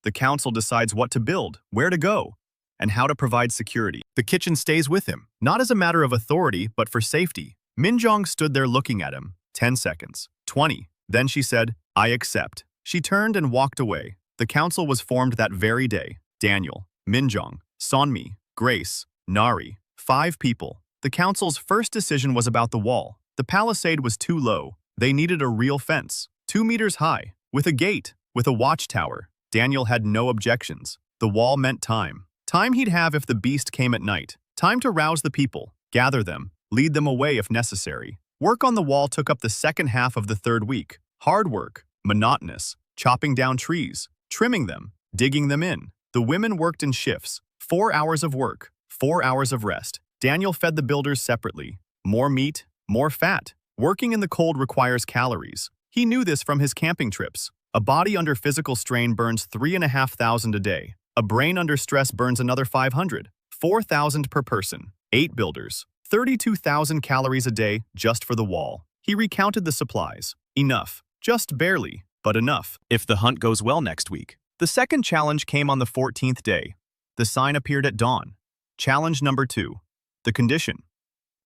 The council decides what to build, where to go, and how to provide security. The kitchen stays with him, not as a matter of authority, but for safety. Min-jong stood there looking at him. 10 seconds. 20. Then she said, "I accept." She turned and walked away. The council was formed that very day. Daniel, Min-jong, Sonmi, Grace, Nari. 5 people. The council's first decision was about the wall. The palisade was too low. They needed a real fence, 2 meters high, with a gate, with a watchtower. Daniel had no objections. The wall meant time. Time he'd have if the beast came at night. Time to rouse the people, gather them, lead them away if necessary. Work on the wall took up the second half of the 3rd week. Hard work, monotonous, chopping down trees, trimming them, digging them in. The women worked in shifts, 4 hours of work, 4 hours of rest. Daniel fed the builders separately. More meat, more fat. Working in the cold requires calories. He knew this from his camping trips. A body under physical strain burns 3,500 a day. A brain under stress burns another 500. 4,000 per person. 8 builders. 32,000 calories a day just for the wall. He recounted the supplies. Enough. Just barely, but enough. If the hunt goes well next week. The second challenge came on the 14th day. The sign appeared at dawn. Challenge number 2. The condition.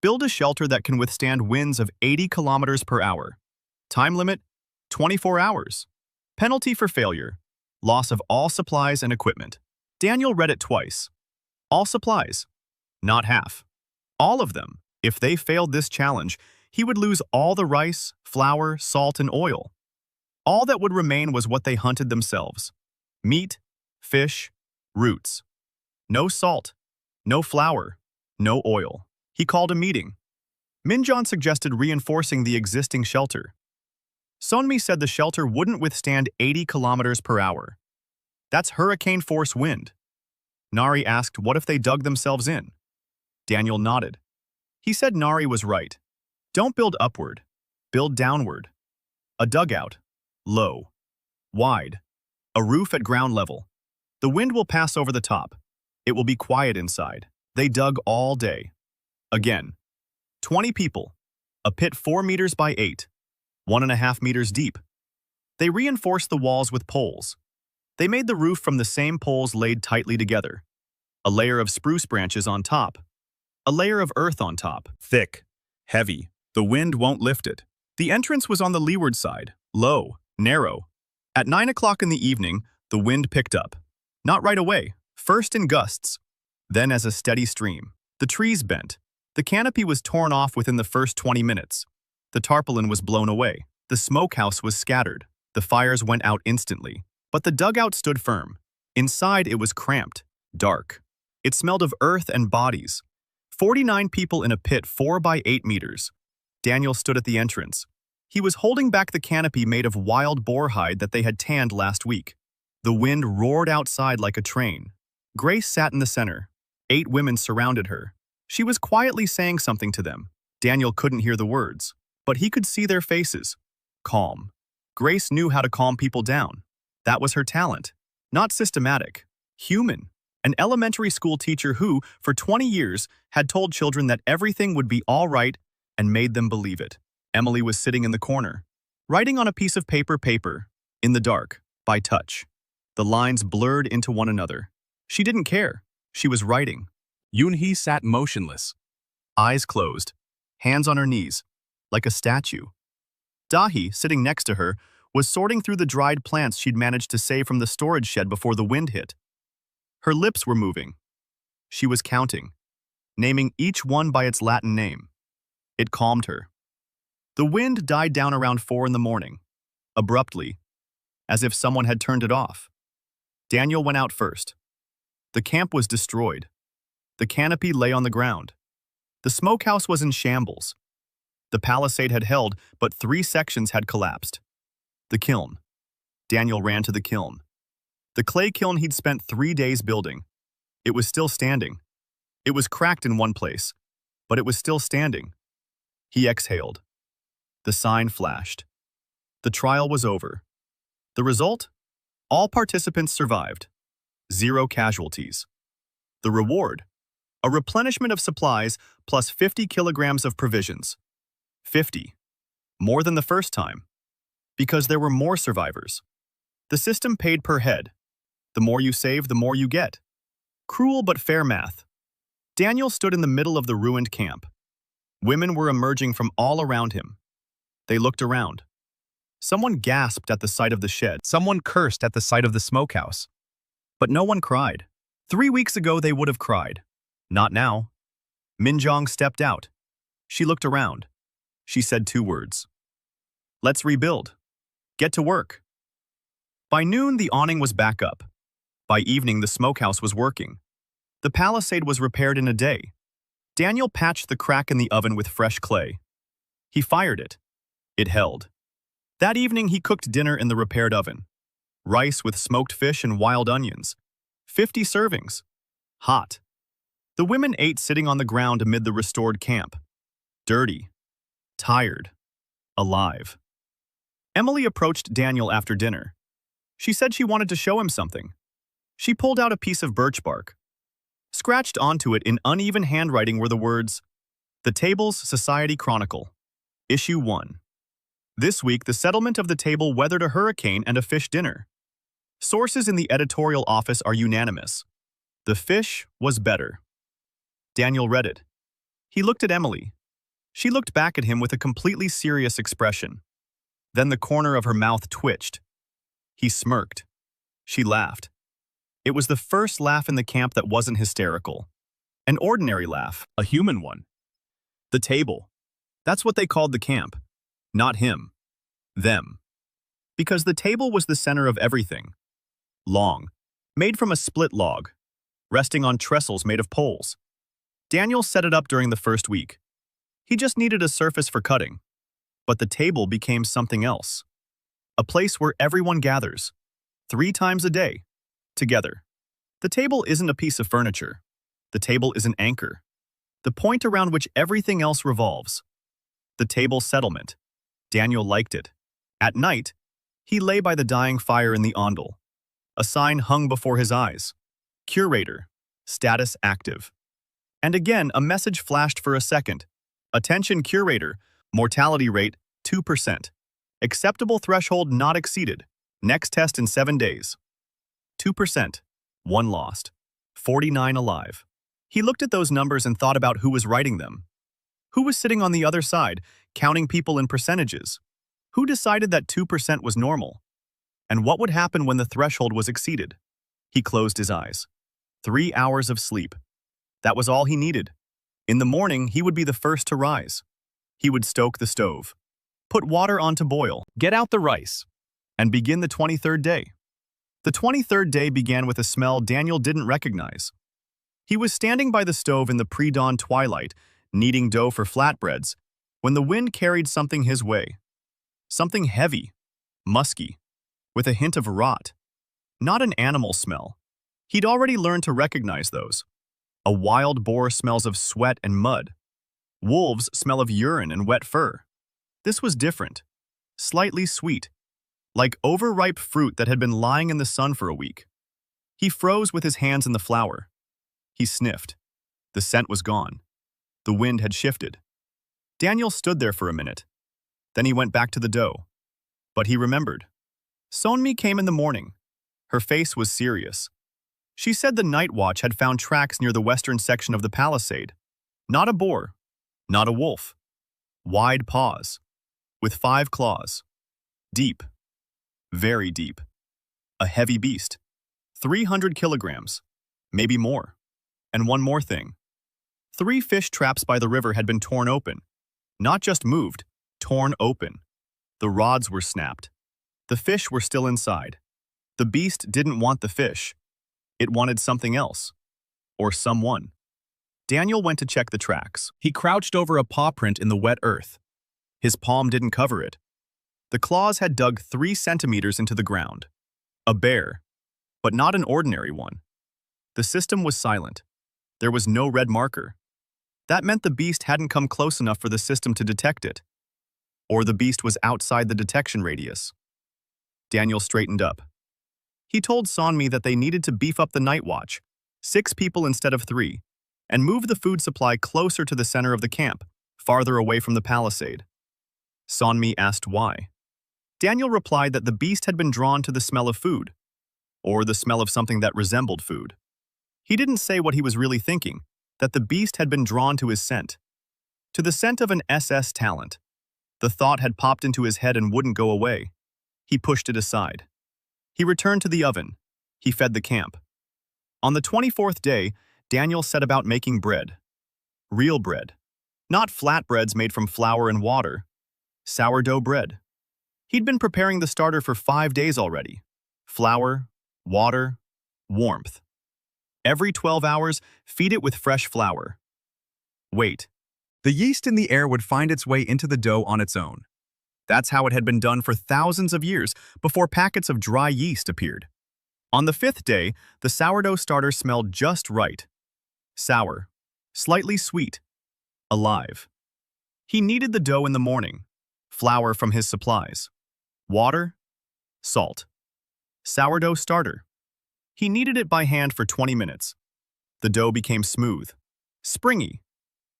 Build a shelter that can withstand winds of 80 kilometers per hour. Time limit, 24 hours. Penalty for failure. Loss of all supplies and equipment. Daniel read it twice. All supplies. Not half. All of them. If they failed this challenge, he would lose all the rice, flour, salt, and oil. All that would remain was what they hunted themselves. Meat, fish, roots. No salt, no flour, no oil. He called a meeting. Minjon suggested reinforcing the existing shelter. Sonmi said the shelter wouldn't withstand 80 kilometers per hour. That's hurricane force wind. Nari asked what if they dug themselves in. Daniel nodded. He said Nari was right. Don't build upward, build downward. A dugout, low, wide, a roof at ground level. The wind will pass over the top. It will be quiet inside. They dug all day. Again, 20 people, a pit 4 meters by 8, 1.5 meters deep. They reinforced the walls with poles. They made the roof from the same poles laid tightly together. A layer of spruce branches on top. A layer of earth on top. Thick, heavy. The wind won't lift it. The entrance was on the leeward side, low, narrow. At 9 o'clock in the evening, the wind picked up. Not right away, first in gusts, then as a steady stream. The trees bent. The canopy was torn off within the first 20 minutes. The tarpaulin was blown away. The smokehouse was scattered. The fires went out instantly. But the dugout stood firm. Inside it was cramped, dark. It smelled of earth and bodies. 49 people in a pit 4 by 8 meters. Daniel stood at the entrance. He was holding back the canopy made of wild boar hide that they had tanned last week. The wind roared outside like a train. Grace sat in the center. 8 women surrounded her. She was quietly saying something to them. Daniel couldn't hear the words, but he could see their faces. Calm. Grace knew how to calm people down. That was her talent. Not systematic. Human. An elementary school teacher who, for 20 years, had told children that everything would be all right and made them believe it. Emily was sitting in the corner, writing on a piece of paper, in the dark, by touch. The lines blurred into one another. She didn't care. She was writing. Yoonhee sat motionless, eyes closed, hands on her knees, like a statue. Dahi, sitting next to her, was sorting through the dried plants she'd managed to save from the storage shed before the wind hit. Her lips were moving. She was counting, naming each one by its Latin name. It calmed her. The wind died down around 4 in the morning, abruptly, as if someone had turned it off. Daniel went out first. The camp was destroyed. The canopy lay on the ground. The smokehouse was in shambles. The palisade had held, but 3 sections had collapsed. The kiln. Daniel ran to the kiln. The clay kiln he'd spent 3 days building. It was still standing. It was cracked in one place, but it was still standing. He exhaled. The sign flashed. The trial was over. The result? All participants survived. 0 casualties. The reward? A replenishment of supplies plus 50 kilograms of provisions. 50. More than the first time. Because there were more survivors. The system paid per head. The more you save, the more you get. Cruel but fair math. Daniel stood in the middle of the ruined camp. Women were emerging from all around him. They looked around. Someone gasped at the sight of the shed. Someone cursed at the sight of the smokehouse. But no one cried. 3 weeks ago they would have cried. Not now. Minjong stepped out. She looked around. She said 2 words. Let's rebuild. Get to work. By noon, the awning was back up. By evening, the smokehouse was working. The palisade was repaired in a day. Daniel patched the crack in the oven with fresh clay. He fired it. It held. That evening, he cooked dinner in the repaired oven. Rice with smoked fish and wild onions. 50 servings. Hot. The women ate sitting on the ground amid the restored camp. Dirty. Tired. Alive. Emily approached Daniel after dinner. She said she wanted to show him something. She pulled out a piece of birch bark. Scratched onto it in uneven handwriting were the words, "The Table's Society Chronicle, Issue 1. This week, the settlement of the table weathered a hurricane and a fish dinner. Sources in the editorial office are unanimous. The fish was better." Daniel read it. He looked at Emily. She looked back at him with a completely serious expression. Then the corner of her mouth twitched. He smirked. She laughed. It was the first laugh in the camp that wasn't hysterical. An ordinary laugh, a human one. The table. That's what they called the camp. Not him. Them. Because the table was the center of everything. Long, made from a split log, resting on trestles made of poles. Daniel set it up during the first week. He just needed a surface for cutting. But the table became something else. A place where everyone gathers, 3 times a day, together. The table isn't a piece of furniture. The table is an anchor. The point around which everything else revolves. The table settlement. Daniel liked it. At night, he lay by the dying fire in the ondel. A sign hung before his eyes. Curator. Status active. And again, a message flashed for a second. Attention curator. Mortality rate, 2%. Acceptable threshold not exceeded. Next test in 7 days. 2%. 1 lost. 49 alive. He looked at those numbers and thought about who was writing them. Who was sitting on the other side, counting people in percentages? Who decided that 2% was normal? And what would happen when the threshold was exceeded? He closed his eyes. 3 hours of sleep. That was all he needed. In the morning, he would be the first to rise. He would stoke the stove, put water on to boil, get out the rice, and begin the 23rd day. The 23rd day began with a smell Daniel didn't recognize. He was standing by the stove in the pre-dawn twilight, kneading dough for flatbreads, when the wind carried something his way. Something heavy, musky, with a hint of rot. Not an animal smell. He'd already learned to recognize those. A wild boar smells of sweat and mud. Wolves smell of urine and wet fur. This was different. Slightly sweet. Like overripe fruit that had been lying in the sun for a week. He froze with his hands in the flour. He sniffed. The scent was gone. The wind had shifted. Daniel stood there for a minute. Then he went back to the dough. But he remembered. Sonmi came in the morning. Her face was serious. She said the night watch had found tracks near the western section of the palisade. Not a boar. Not a wolf. Wide paws. With 5 claws. Deep. Very deep. A heavy beast. 300 kilograms. Maybe more. And one more thing. 3 fish traps by the river had been torn open. Not just moved, torn open. The rods were snapped. The fish were still inside. The beast didn't want the fish. It wanted something else. Or someone. Daniel went to check the tracks. He crouched over a paw print in the wet earth. His palm didn't cover it. The claws had dug 3 centimeters into the ground. A bear, but not an ordinary one. The system was silent. There was no red marker. That meant the beast hadn't come close enough for the system to detect it. Or the beast was outside the detection radius. Daniel straightened up. He told Sonmi that they needed to beef up the night watch, 6 people instead of 3, and move the food supply closer to the center of the camp, farther away from the palisade. Sonmi asked why. Daniel replied that the beast had been drawn to the smell of food, or the smell of something that resembled food. He didn't say what he was really thinking, that the beast had been drawn to his scent. To the scent of an SS talent. The thought had popped into his head and wouldn't go away. He pushed it aside. He returned to the oven. He fed the camp. On the 24th day, Daniel set about making bread. Real bread. Not flatbreads made from flour and water. Sourdough bread. He'd been preparing the starter for 5 days already. Flour, water, warmth. Every 12 hours, feed it with fresh flour. Wait. The yeast in the air would find its way into the dough on its own. That's how it had been done for thousands of years before packets of dry yeast appeared. On the 5th day, the sourdough starter smelled just right. Sour, slightly sweet, alive. He kneaded the dough in the morning, flour from his supplies, water, salt. Sourdough starter. He kneaded it by hand for 20 minutes. The dough became smooth, springy.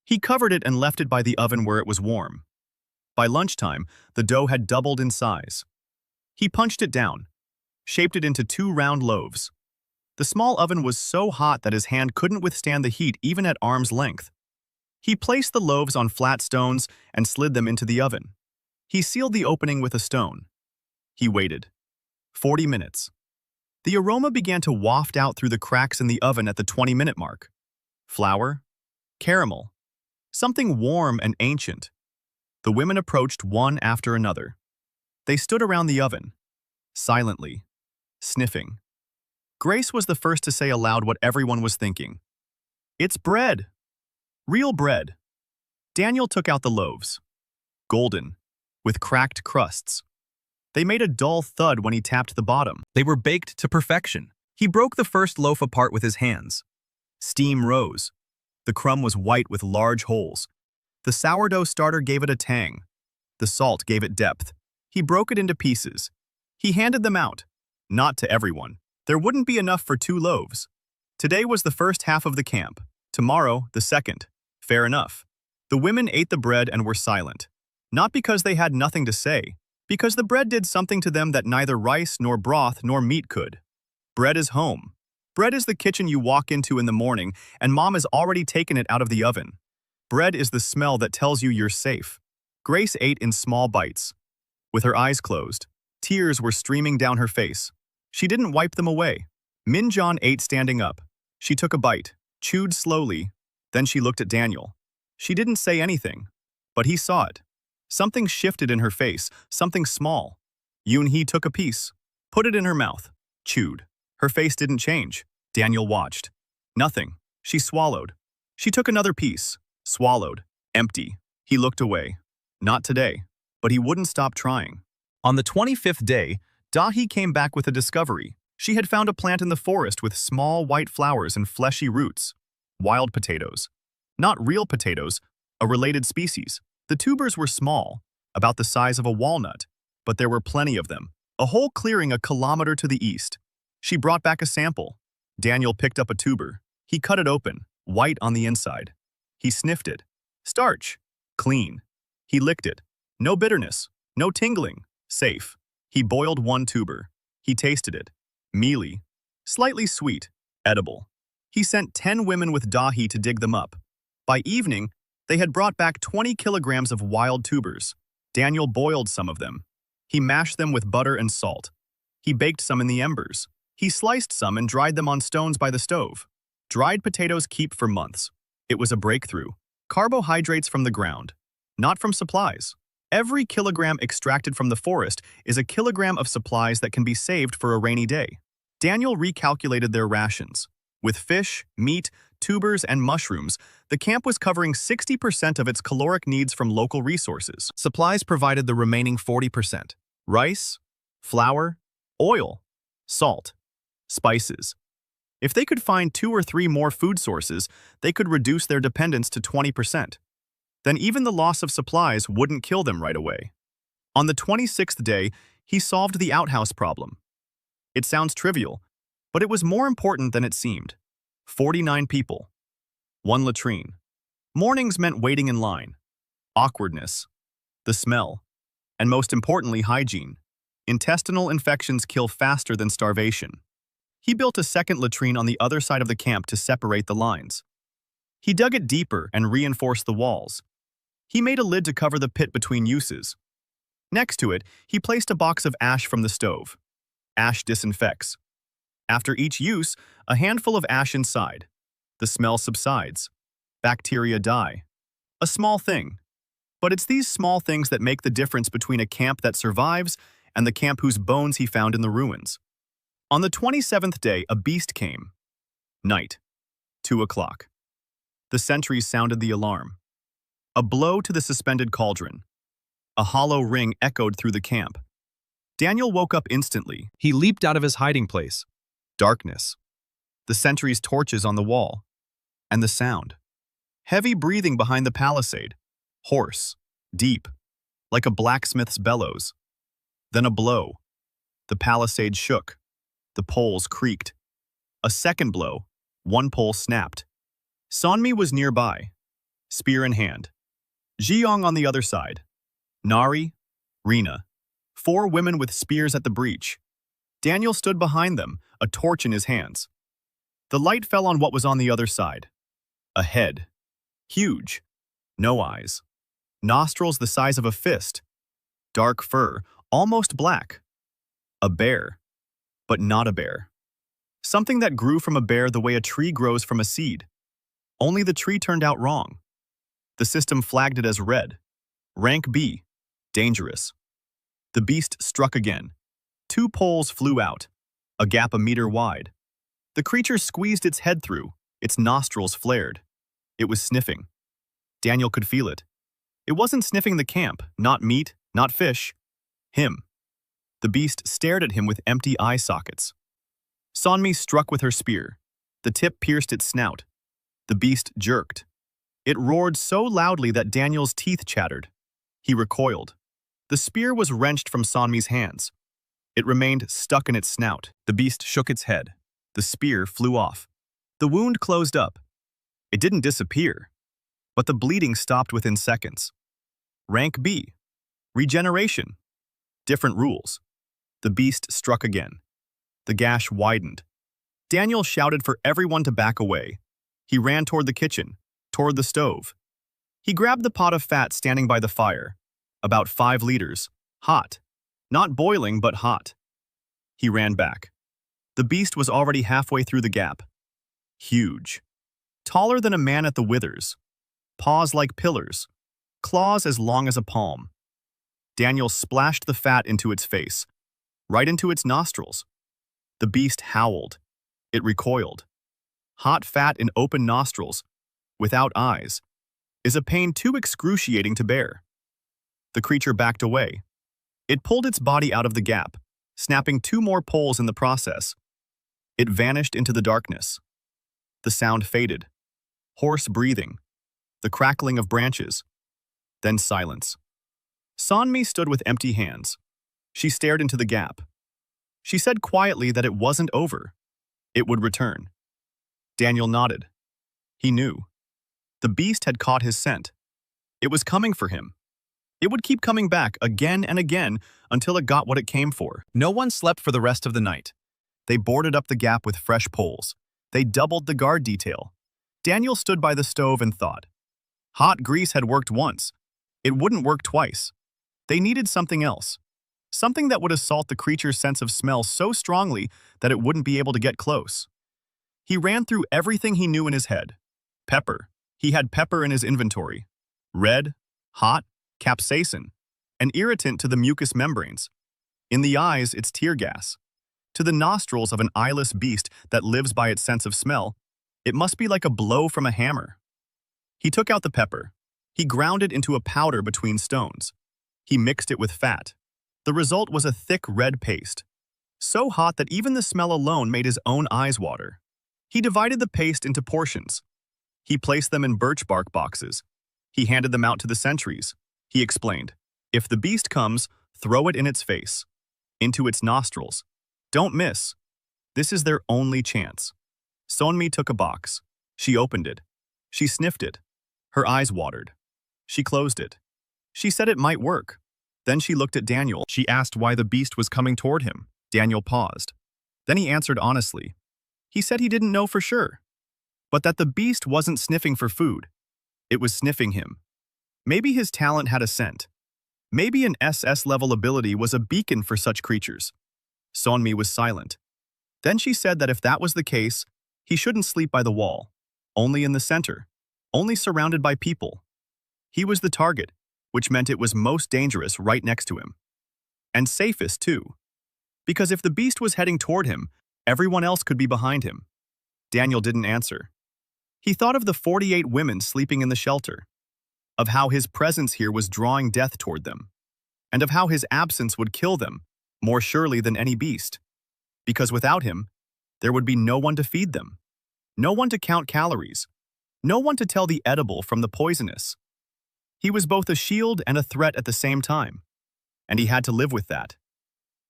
He covered it and left it by the oven where it was warm. By lunchtime, the dough had doubled in size. He punched it down, shaped it into 2 round loaves. The small oven was so hot that his hand couldn't withstand the heat even at arm's length. He placed the loaves on flat stones and slid them into the oven. He sealed the opening with a stone. He waited. 40 minutes. The aroma began to waft out through the cracks in the oven at the 20-minute mark. Flour, caramel, something warm and ancient. The women approached one after another. They stood around the oven, silently, sniffing. Grace was the first to say aloud what everyone was thinking. "It's bread. Real bread." Daniel took out the loaves. Golden, with cracked crusts. They made a dull thud when he tapped the bottom. They were baked to perfection. He broke the first loaf apart with his hands. Steam rose. The crumb was white with large holes. The sourdough starter gave it a tang. The salt gave it depth. He broke it into pieces. He handed them out. Not to everyone. There wouldn't be enough for 2 loaves. Today was the first half of the camp. Tomorrow, the second. Fair enough. The women ate the bread and were silent. Not because they had nothing to say, because the bread did something to them that neither rice nor broth nor meat could. Bread is home. Bread is the kitchen you walk into in the morning, and Mom has already taken it out of the oven. Bread is the smell that tells you you're safe. Grace ate in small bites. With her eyes closed, tears were streaming down her face. She didn't wipe them away. Minjon ate standing up. She took a bite, chewed slowly, then she looked at Daniel. She didn't say anything, but he saw it. Something shifted in her face, something small. Yoon-hee took a piece, put it in her mouth, chewed. Her face didn't change. Daniel watched. Nothing. She swallowed. She took another piece, swallowed, empty. He looked away. Not today, but he wouldn't stop trying. On the 25th day, Dahi came back with a discovery. She had found a plant in the forest with small white flowers and fleshy roots. Wild potatoes. Not real potatoes, a related species. The tubers were small, about the size of a walnut, but there were plenty of them. A whole clearing a kilometer to the east. She brought back a sample. Daniel picked up a tuber. He cut it open, white on the inside. He sniffed it. Starch. Clean. He licked it. No bitterness. No tingling. Safe. He boiled one tuber. He tasted it. Mealy. Slightly sweet. Edible. He sent 10 women with Dahi to dig them up. By evening, they had brought back 20 kilograms of wild tubers. Daniel boiled some of them. He mashed them with butter and salt. He baked some in the embers. He sliced some and dried them on stones by the stove. Dried potatoes keep for months. It was a breakthrough. Carbohydrates from the ground, not from supplies. Every kilogram extracted from the forest is a kilogram of supplies that can be saved for a rainy day. Daniel recalculated their rations. With fish, meat, tubers, and mushrooms, the camp was covering 60% of its caloric needs from local resources. Supplies provided the remaining 40%. Rice, flour, oil, salt, spices. If they could find 2 or 3 more food sources, they could reduce their dependence to 20%. Then even the loss of supplies wouldn't kill them right away. On the 26th day, he solved the outhouse problem. It sounds trivial, but it was more important than it seemed. 49 people. 1 latrine. Mornings meant waiting in line. Awkwardness. The smell. And most importantly, hygiene. Intestinal infections kill faster than starvation. He built a second latrine on the other side of the camp to separate the lines. He dug it deeper and reinforced the walls. He made a lid to cover the pit between uses. Next to it, he placed a box of ash from the stove. Ash disinfects. After each use, a handful of ash inside. The smell subsides. Bacteria die. A small thing. But it's these small things that make the difference between a camp that survives and the camp whose bones he found in the ruins. On the 27th day, a beast came. Night. 2 o'clock. The sentries sounded the alarm. A blow to the suspended cauldron. A hollow ring echoed through the camp. Daniel woke up instantly. He leaped out of his hiding place. Darkness. The sentries' torches on the wall. And the sound. Heavy breathing behind the palisade. Hoarse. Deep. Like a blacksmith's bellows. Then a blow. The palisade shook. The poles creaked. A second blow. 1 pole snapped. Sonmi was nearby, spear in hand. Jiyoung on the other side. Nari, Rina. 4 women with spears at the breach. Daniel stood behind them, a torch in his hands. The light fell on what was on the other side. A head. Huge. No eyes. Nostrils the size of a fist. dark fur, almost black. A bear, but not a bear. Something that grew from a bear the way a tree grows from a seed. Only the tree turned out wrong. The system flagged it as red. Rank B, dangerous. The beast struck again. 2 poles flew out, a gap a meter wide. The creature squeezed its head through, its nostrils flared. It was sniffing. Daniel could feel it. It wasn't sniffing the camp, not meat, not fish. Him. The beast stared at him with empty eye sockets. Sonmi struck with her spear. The tip pierced its snout. The beast jerked. It roared so loudly that Daniel's teeth chattered. He recoiled. The spear was wrenched from Sonmi's hands. It remained stuck in its snout. The beast shook its head. The spear flew off. The wound closed up. It didn't disappear, but the bleeding stopped within seconds. Rank B, regeneration. Different rules. The beast struck again. The gash widened. Daniel shouted for everyone to back away. He ran toward the kitchen, toward the stove. He grabbed the pot of fat standing by the fire, about 5 liters, hot. Not boiling, but hot. He ran back. The beast was already halfway through the gap. Huge. Taller than a man at the withers. Paws like pillars. Claws as long as a palm. Daniel splashed the fat into its face, right into its nostrils. The beast howled. It recoiled. Hot fat in open nostrils, without eyes, is a pain too excruciating to bear. The creature backed away. It pulled its body out of the gap, snapping 2 more poles in the process. It vanished into the darkness. The sound faded. Hoarse breathing. The crackling of branches. Then silence. Sonmi stood with empty hands. She stared into the gap. She said quietly that it wasn't over. It would return. Daniel nodded. He knew. The beast had caught his scent. It was coming for him. It would keep coming back again and again until it got what it came for. No one slept for the rest of the night. They boarded up the gap with fresh poles. They doubled the guard detail. Daniel stood by the stove and thought. Hot grease had worked once. It wouldn't work twice. They needed something else. Something that would assault the creature's sense of smell so strongly that it wouldn't be able to get close. He ran through everything he knew in his head. Pepper. He had pepper in his inventory. Red, hot, capsaicin, an irritant to the mucous membranes. In the eyes, it's tear gas. To the nostrils of an eyeless beast that lives by its sense of smell, it must be like a blow from a hammer. He took out the pepper. He ground it into a powder between stones. He mixed it with fat. The result was a thick red paste, so hot that even the smell alone made his own eyes water. He divided the paste into portions. He placed them in birch bark boxes. He handed them out to the sentries. He explained, if the beast comes, throw it in its face, into its nostrils. Don't miss. This is their only chance. Sonmi took a box. She opened it. She sniffed it. Her eyes watered. She closed it. She said it might work. Then she looked at Daniel. She asked why the beast was coming toward him. Daniel paused. Then he answered honestly. He said he didn't know for sure, but that the beast wasn't sniffing for food. It was sniffing him. Maybe his talent had a scent. Maybe an SS-level ability was a beacon for such creatures. Sonmi was silent. Then she said that if that was the case, he shouldn't sleep by the wall, only in the center, only surrounded by people. He was the target, which meant it was most dangerous right next to him. And safest, too. Because if the beast was heading toward him, everyone else could be behind him. Daniel didn't answer. He thought of the 48 women sleeping in the shelter, of how his presence here was drawing death toward them, and of how his absence would kill them more surely than any beast. Because without him, there would be no one to feed them, no one to count calories, no one to tell the edible from the poisonous. He was both a shield and a threat at the same time, and he had to live with that.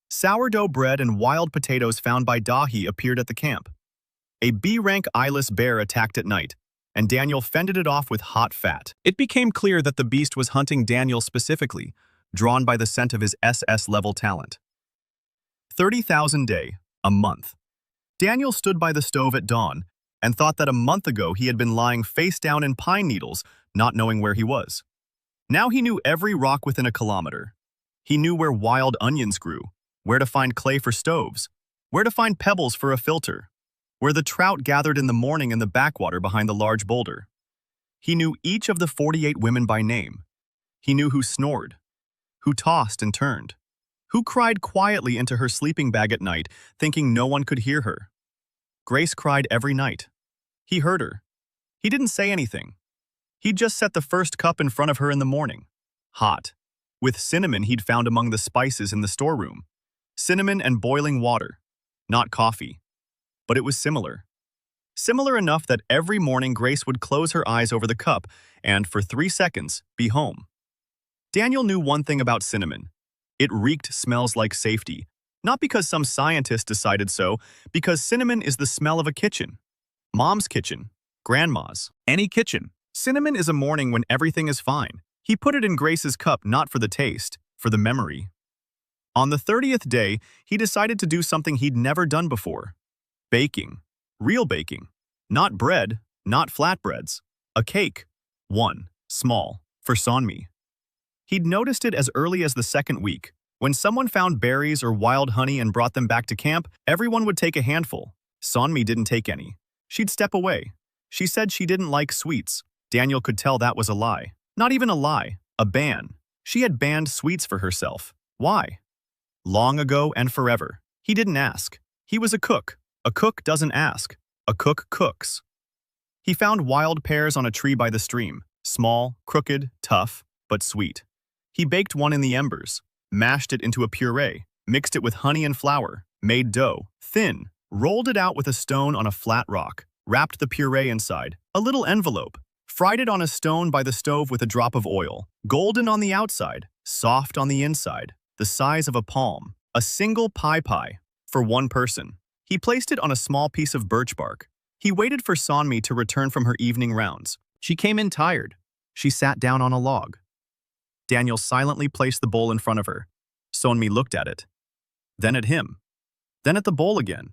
Sourdough bread and wild potatoes found by Dahi appeared at the camp. A B-rank eyeless bear attacked at night, and Daniel fended it off with hot fat. It became clear that the beast was hunting Daniel specifically, drawn by the scent of his SS-level talent. 30,000 day, a month. Daniel stood by the stove at dawn and thought that a month ago he had been lying face down in pine needles, not knowing where he was. Now he knew every rock within a kilometer. He knew where wild onions grew, where to find clay for stoves, where to find pebbles for a filter, where the trout gathered in the morning in the backwater behind the large boulder. He knew each of the 48 women by name. He knew who snored, who tossed and turned, who cried quietly into her sleeping bag at night, thinking no one could hear her. Grace cried every night. He heard her. He didn't say anything. He'd just set the first cup in front of her in the morning. Hot. With cinnamon he'd found among the spices in the storeroom. Cinnamon and boiling water. Not coffee. But it was similar. Similar enough that every morning Grace would close her eyes over the cup and, for 3 seconds, be home. Daniel knew one thing about cinnamon. It reeked smells like safety. Not because some scientist decided so, because cinnamon is the smell of a kitchen. Mom's kitchen. Grandma's. Any kitchen. Cinnamon is a morning when everything is fine. He put it in Grace's cup not for the taste, for the memory. On the 30th day, he decided to do something he'd never done before. Baking. Real baking. Not bread, not flatbreads. A cake. One. Small. For Sonmi. He'd noticed it as early as the second week. When someone found berries or wild honey and brought them back to camp, everyone would take a handful. Sonmi didn't take any. She'd step away. She said she didn't like sweets. Daniel could tell that was a lie. Not even a lie, a ban. She had banned sweets for herself. Why? Long ago and forever. He didn't ask. He was a cook. A cook doesn't ask. A cook cooks. He found wild pears on a tree by the stream. Small, crooked, tough, but sweet. He baked one in the embers, mashed it into a puree, mixed it with honey and flour, made dough, thin, rolled it out with a stone on a flat rock, wrapped the puree inside, a little envelope, fried it on a stone by the stove with a drop of oil, golden on the outside, soft on the inside, the size of a palm, a single pie for one person. He placed it on a small piece of birch bark. He waited for Sonmi to return from her evening rounds. She came in tired. She sat down on a log. Daniel silently placed the bowl in front of her. Sonmi looked at it. Then at him. Then at the bowl again.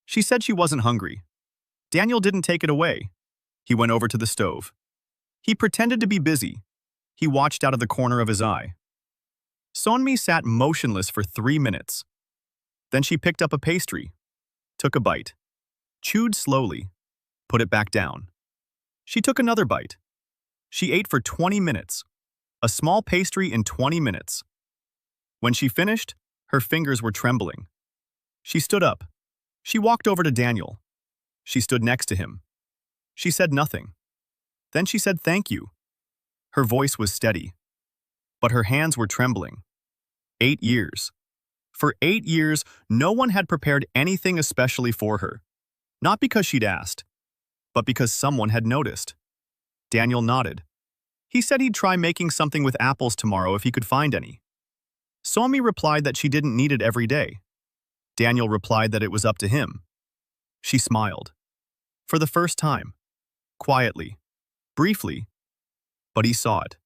She said she wasn't hungry. Daniel didn't take it away. He went over to the stove. He pretended to be busy. He watched out of the corner of his eye. Sonmi sat motionless for 3 minutes. Then she picked up a pastry, took a bite, chewed slowly, put it back down. She took another bite. She ate for 20 minutes. A small pastry in 20 minutes. When she finished, her fingers were trembling. She stood up. She walked over to Daniel. She stood next to him. She said nothing. Then she said thank you. Her voice was steady, but her hands were trembling. 8 years. For 8 years, no one had prepared anything especially for her. Not because she'd asked, but because someone had noticed. Daniel nodded. He said he'd try making something with apples tomorrow if he could find any. Sonmi replied that she didn't need it every day. Daniel replied that it was up to him. She smiled. For the first time. Quietly. Briefly. But he saw it.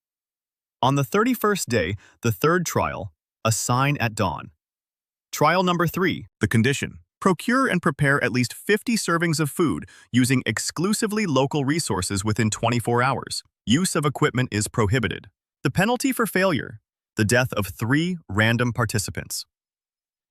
On the 31st day, the third trial, a sign at dawn. Trial number 3, the condition. Procure and prepare at least 50 servings of food using exclusively local resources within 24 hours. Use of equipment is prohibited. The penalty for failure, the death of 3 random participants.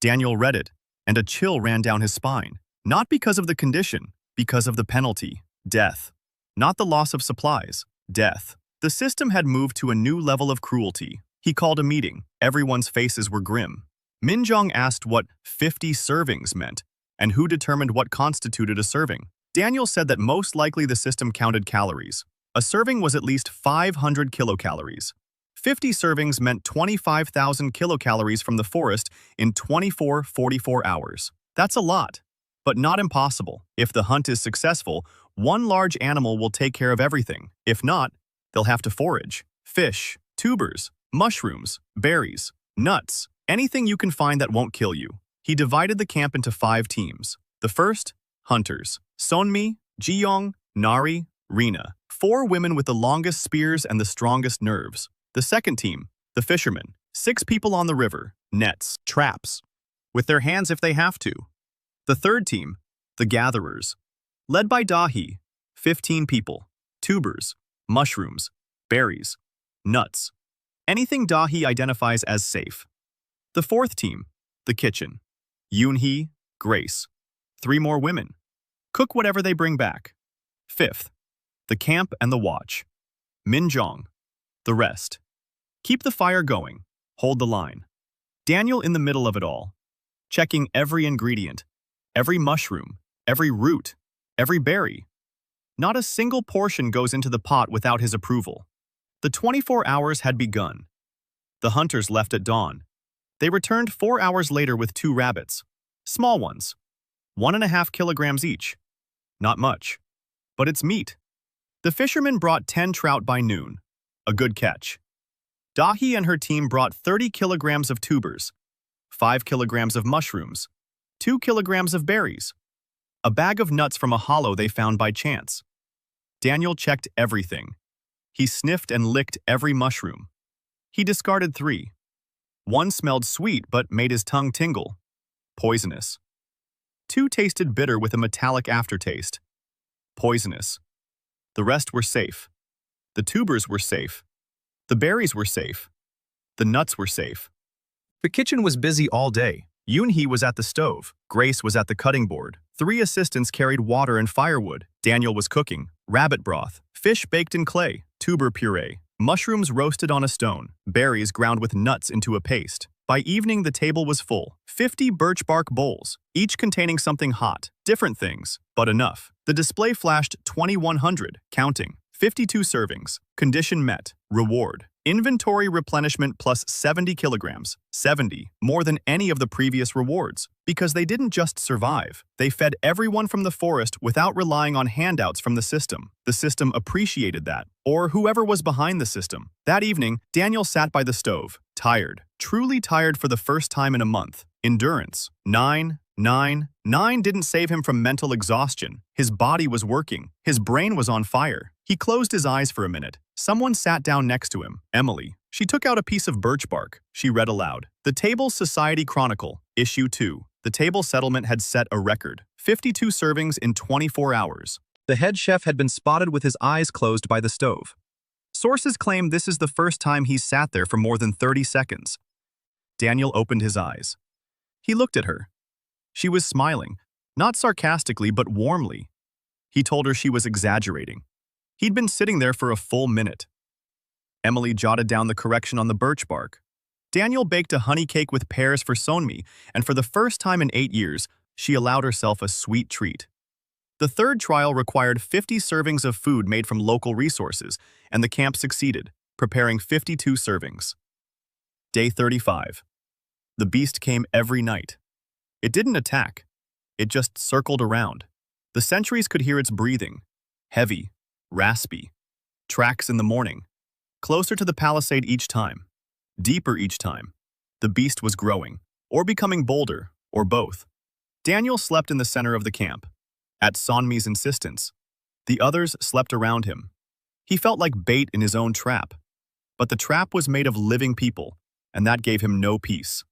Daniel read it, and a chill ran down his spine. Not because of the condition, because of the penalty, death. Not the loss of supplies, death. The system had moved to a new level of cruelty. He called a meeting. Everyone's faces were grim. Minjong asked what 50 servings meant, and who determined what constituted a serving. Daniel said that most likely the system counted calories. A serving was at least 500 kilocalories. 50 servings meant 25,000 kilocalories from the forest in 44 hours. That's a lot, but not impossible. If the hunt is successful, one large animal will take care of everything. If not, they'll have to forage. Fish, tubers, mushrooms, berries, nuts, anything you can find that won't kill you. He divided the camp into 5 teams. The first, hunters. Sonmi, Jiyong, Nari, Rina. 4 women with the longest spears and the strongest nerves. The second team, the fishermen. 6 people on the river, nets, traps, with their hands if they have to. The third team, the gatherers. Led by Dahi, 15 people, tubers, mushrooms, berries, nuts. Anything Dahi identifies as safe. The fourth team, the kitchen. Yoonhee, Grace. 3 more women. Cook whatever they bring back. Fifth, the camp and the watch. Minjong. The rest. Keep the fire going. Hold the line. Daniel in the middle of it all, checking every ingredient, every mushroom, every root, every berry. Not a single portion goes into the pot without his approval. The 24 hours had begun. The hunters left at dawn. They returned 4 hours later with 2 rabbits. Small ones. 1.5 kilograms each. Not much. But it's meat. The fishermen brought 10 trout by noon. A good catch. Dahi and her team brought 30 kilograms of tubers, 5 kilograms of mushrooms, 2 kilograms of berries, a bag of nuts from a hollow they found by chance. Daniel checked everything. He sniffed and licked every mushroom. He discarded 3. One smelled sweet but made his tongue tingle. Poisonous. 2 tasted bitter with a metallic aftertaste. Poisonous. The rest were safe. The tubers were safe. The berries were safe. The nuts were safe. The kitchen was busy all day. Yoonhee was at the stove. Grace was at the cutting board. 3 assistants carried water and firewood. Daniel was cooking. Rabbit broth, fish baked in clay, tuber puree, mushrooms roasted on a stone, berries ground with nuts into a paste. By evening, the table was full. 50 birch bark bowls, each containing something hot. Different things, but enough. The display flashed 2100, counting. 52 servings. Condition met. Reward. Inventory replenishment plus 70 kilograms. 70, more than any of the previous rewards. Because they didn't just survive. They fed everyone from the forest without relying on handouts from the system. The system appreciated that, or whoever was behind the system. That evening, Daniel sat by the stove, tired. Truly tired for the first time in a month. Endurance. 9 didn't save him from mental exhaustion. His body was working. His brain was on fire. He closed his eyes for a minute. Someone sat down next to him. Emily. She took out a piece of birch bark. She read aloud. The Table Society Chronicle, Issue 2. The table settlement had set a record. 52 servings in 24 hours. The head chef had been spotted with his eyes closed by the stove. Sources claim this is the first time he's sat there for more than 30 seconds. Daniel opened his eyes. He looked at her. She was smiling, not sarcastically but warmly. He told her she was exaggerating. He'd been sitting there for a full minute. Emily jotted down the correction on the birch bark. Daniel baked a honey cake with pears for Sonmi, and for the first time in 8 years, she allowed herself a sweet treat. The third trial required 50 servings of food made from local resources, and the camp succeeded, preparing 52 servings. Day 35. The beast came every night. It didn't attack. It just circled around. The sentries could hear its breathing. Heavy, raspy. Tracks in the morning. Closer to the palisade each time. Deeper each time. The beast was growing, or becoming bolder, or both. Daniel slept in the center of the camp. At Sonmi's insistence. The others slept around him. He felt like bait in his own trap. But the trap was made of living people, and that gave him no peace.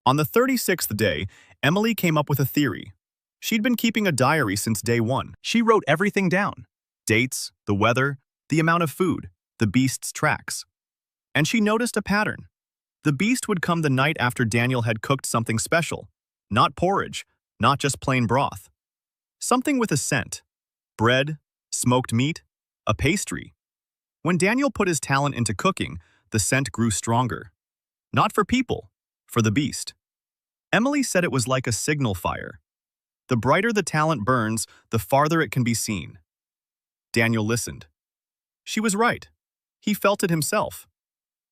On the 36th day, Emily came up with a theory. She'd been keeping a diary since day 1. She wrote everything down. Dates, the weather, the amount of food, the beast's tracks. And she noticed a pattern. The beast would come the night after Daniel had cooked something special. Not porridge, not just plain broth. Something with a scent. Bread, smoked meat, a pastry. When Daniel put his talent into cooking, the scent grew stronger. Not for people, for the beast. Emily said it was like a signal fire. The brighter the talent burns, the farther it can be seen. Daniel listened. She was right. He felt it himself.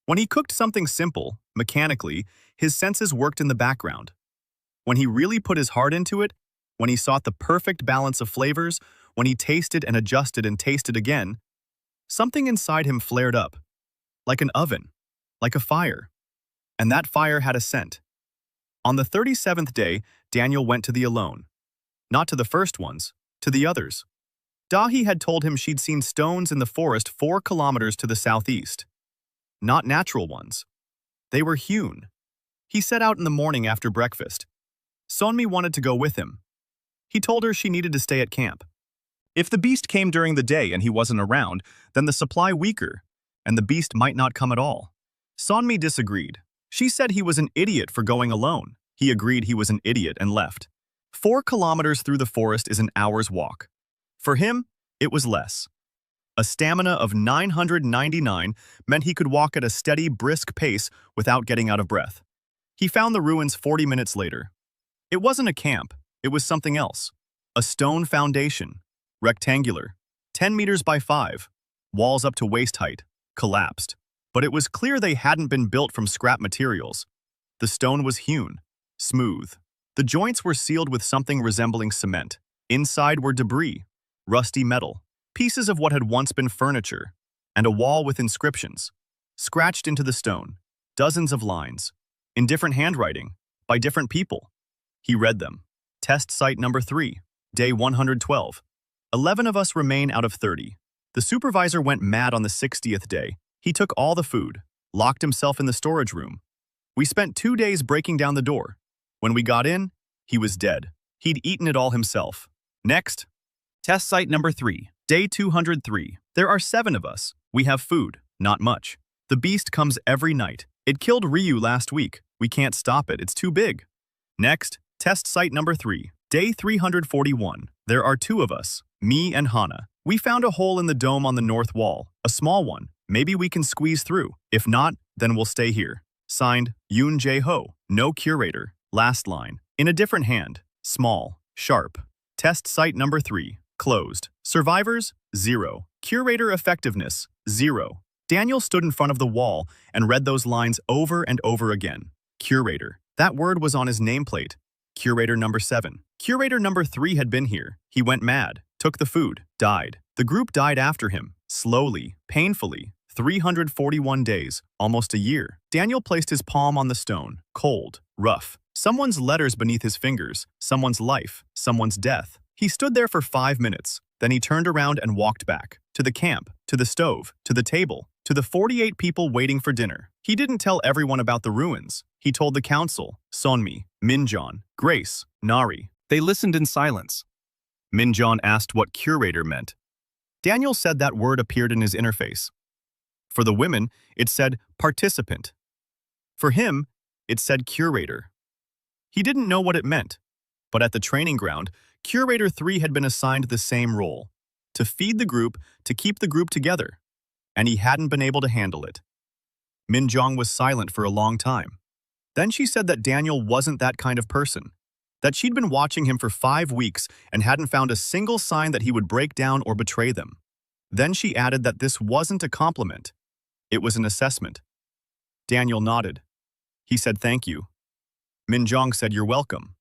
When he cooked something simple, mechanically, his senses worked in the background. When he really put his heart into it, when he sought the perfect balance of flavors, when he tasted and adjusted and tasted again, something inside him flared up, like an oven, like a fire. And that fire had a scent. On the 37th day, Daniel went to the alone. Not to the first ones, to the others. Dahi had told him she'd seen stones in the forest 4 kilometers to the southeast. Not natural ones. They were hewn. He set out in the morning after breakfast. Sonmi wanted to go with him. He told her she needed to stay at camp. If the beast came during the day and he wasn't around, then the supply weaker, and the beast might not come at all. Sonmi disagreed. She said he was an idiot for going alone. He agreed he was an idiot and left. 4 kilometers through the forest is an hour's walk. For him, it was less. A stamina of 999 meant he could walk at a steady, brisk pace without getting out of breath. He found the ruins 40 minutes later. It wasn't a camp, it was something else. A stone foundation, rectangular, 10 meters by 5, walls up to waist height, collapsed. But it was clear they hadn't been built from scrap materials. The stone was hewn, smooth. The joints were sealed with something resembling cement. Inside were debris, rusty metal, pieces of what had once been furniture, and a wall with inscriptions. Scratched into the stone, dozens of lines, in different handwriting, by different people. He read them. Test site number 3, day 112. 11 of us remain out of 30. The supervisor went mad on the 60th day. He took all the food, locked himself in the storage room. We spent 2 days breaking down the door. When we got in, he was dead. He'd eaten it all himself. Next, test site number 3, day 203. There are 7 of us. We have food, not much. The beast comes every night. It killed Ryu last week. We can't stop it, it's too big. Next, test site number 3, day 341. There are 2 of us, me and Hana. We found a hole in the dome on the north wall, a small one. Maybe we can squeeze through. If not, then we'll stay here. Signed, Yoon Jae-ho, no curator. Last line. In a different hand. Small. Sharp. Test site number 3. Closed. Survivors? 0. Curator effectiveness? 0. Daniel stood in front of the wall and read those lines over and over again. Curator. That word was on his nameplate. Curator number 7. Curator number 3 had been here. He went mad, took the food, died. The group died after him. Slowly, painfully. 341 days, almost a year. Daniel placed his palm on the stone, cold, rough. Someone's letters beneath his fingers, someone's life, someone's death. He stood there for 5 minutes, then he turned around and walked back. To the camp, to the stove, to the table, to the 48 people waiting for dinner. He didn't tell everyone about the ruins. He told the council, Sonmi, Minjeon, Grace, Nari. They listened in silence. Minjeon asked what curator meant. Daniel said that word appeared in his interface. For the women, it said participant. For him, it said curator. He didn't know what it meant, but at the training ground, Curator 3 had been assigned the same role, to feed the group, to keep the group together, and he hadn't been able to handle it. Minjeong was silent for a long time. Then she said that Daniel wasn't that kind of person, that she'd been watching him for 5 weeks and hadn't found a single sign that he would break down or betray them. Then she added that this wasn't a compliment. It was an assessment. Daniel nodded. He said thank you. Minjeong said you're welcome.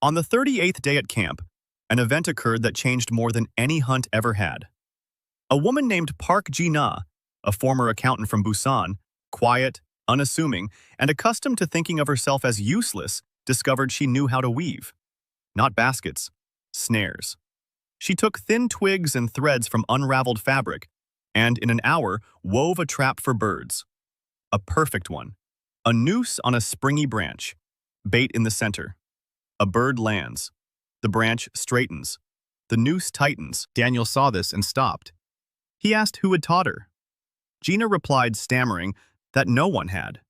On the 38th day at camp, an event occurred that changed more than any hunt ever had. A woman named Park Ji-na, a former accountant from Busan, quiet, unassuming, and accustomed to thinking of herself as useless, discovered she knew how to weave. Not baskets, snares. She took thin twigs and threads from unraveled fabric, and in an hour wove a trap for birds. A perfect one. A noose on a springy branch. Bait in the center. A bird lands. The branch straightens. The noose tightens. Daniel saw this and stopped. He asked who had taught her. Gina replied, stammering, that no one had.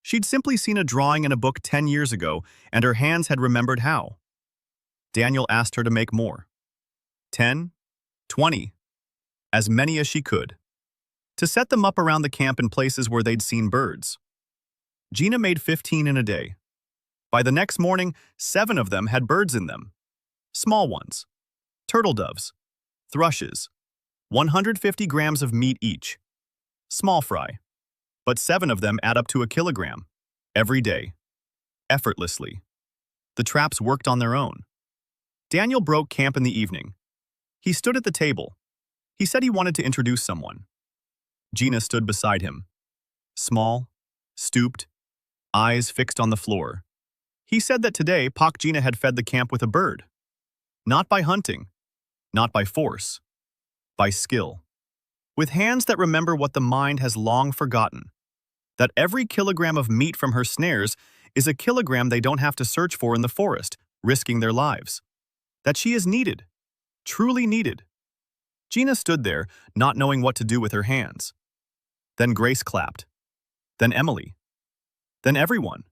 She'd simply seen a drawing in a book 10 years ago, and her hands had remembered how. Daniel asked her to make more. 10, 20, as many as she could, to set them up around the camp in places where they'd seen birds. Gina made 15 in a day. By the next morning, 7 of them had birds in them. Small ones. Turtle doves. Thrushes. 150 grams of meat each. Small fry. But 7 of them add up to a kilogram. Every day. Effortlessly. The traps worked on their own. Daniel broke camp in the evening. He stood at the table. He said he wanted to introduce someone. Gina stood beside him. Small, stooped, eyes fixed on the floor. He said that today Pak Gina had fed the camp with a bird. Not by hunting, not by force, by skill. With hands that remember what the mind has long forgotten. That every kilogram of meat from her snares is a kilogram they don't have to search for in the forest, risking their lives. That she is needed, truly needed. Gina stood there, not knowing what to do with her hands. Then Grace clapped. then Emily, then everyone.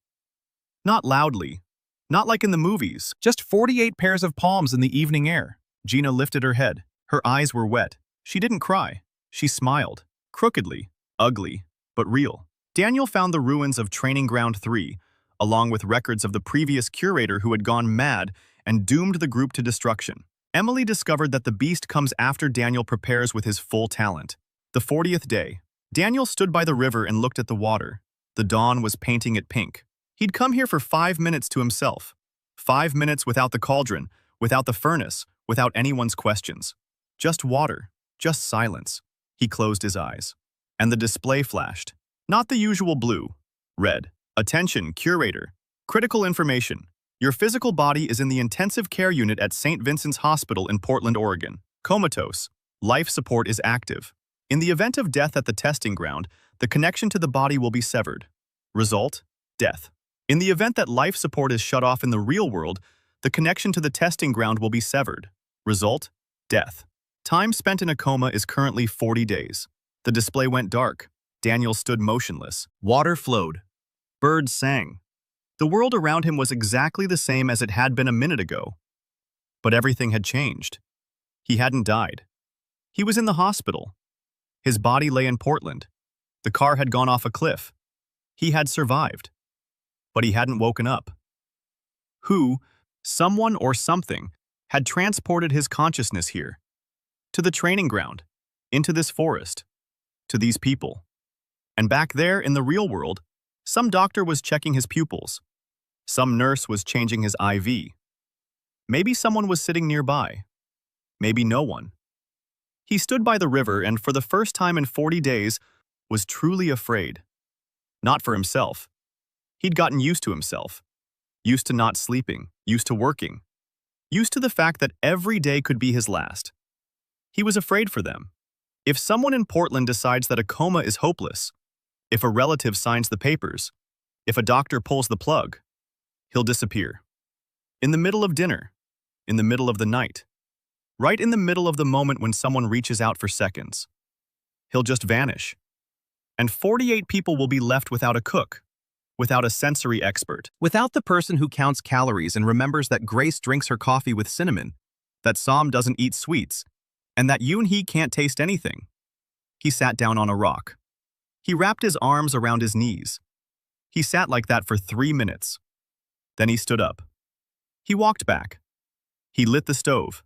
Not loudly, not like in the movies, just 48 pairs of palms in the evening air. Gina lifted her head. Her eyes were wet. She didn't cry. She smiled, crookedly, ugly, but real. Daniel found the ruins of Training Ground 3, along with records of the previous curator who had gone mad and doomed the group to destruction. Emily discovered that the beast comes after Daniel prepares with his full talent. The 40th day. Daniel stood by the river and looked at the water. The dawn was painting it pink. He'd come here for 5 minutes to himself. 5 minutes without the cauldron, without the furnace, without anyone's questions. Just water, just silence. He closed his eyes. And the display flashed. Not the usual blue. Red. Attention, curator. Critical information. Your physical body is in the intensive care unit at St. Vincent's Hospital in Portland, Oregon. Comatose. Life support is active. In the event of death at the testing ground, the connection to the body will be severed. Result? Death. In the event that life support is shut off in the real world, the connection to the testing ground will be severed. Result? Death. Time spent in a coma is currently 40 days. The display went dark. Daniel stood motionless. Water flowed. Birds sang. The world around him was exactly the same as it had been a minute ago. But everything had changed. He hadn't died. He was in the hospital. His body lay in Portland. The car had gone off a cliff. He had survived. But he hadn't woken up. Who, someone or something, had transported his consciousness here? To the training ground, into this forest, to these people. And back there in the real world, some doctor was checking his pupils. Some nurse was changing his IV. Maybe someone was sitting nearby. Maybe no one. He stood by the river and for the first time in 40 days was truly afraid. Not for himself. He'd gotten used to himself. Used to not sleeping, used to working. Used to the fact that every day could be his last. He was afraid for them. If someone in Portland decides that a coma is hopeless, if a relative signs the papers, if a doctor pulls the plug, he'll disappear. In the middle of dinner, in the middle of the night, right in the middle of the moment when someone reaches out for seconds. He'll just vanish. And 48 people will be left without a cook, without a sensory expert, without the person who counts calories and remembers that Grace drinks her coffee with cinnamon, that Sam doesn't eat sweets, and that Yoon-hee can't taste anything. He sat down on a rock. He wrapped his arms around his knees. He sat like that for 3 minutes. Then he stood up. He walked back. He lit the stove,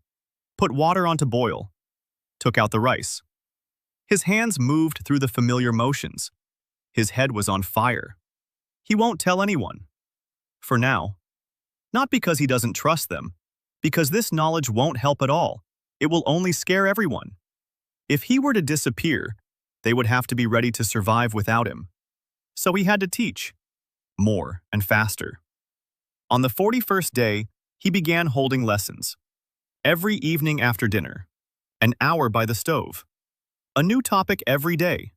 put water on to boil, took out the rice. His hands moved through the familiar motions. His head was on fire. He won't tell anyone. For now. Not because he doesn't trust them, because this knowledge won't help at all. It will only scare everyone. If he were to disappear, they would have to be ready to survive without him. So he had to teach. More and faster. On the 41st day, he began holding lessons. Every evening after dinner. An hour by the stove. A new topic every day.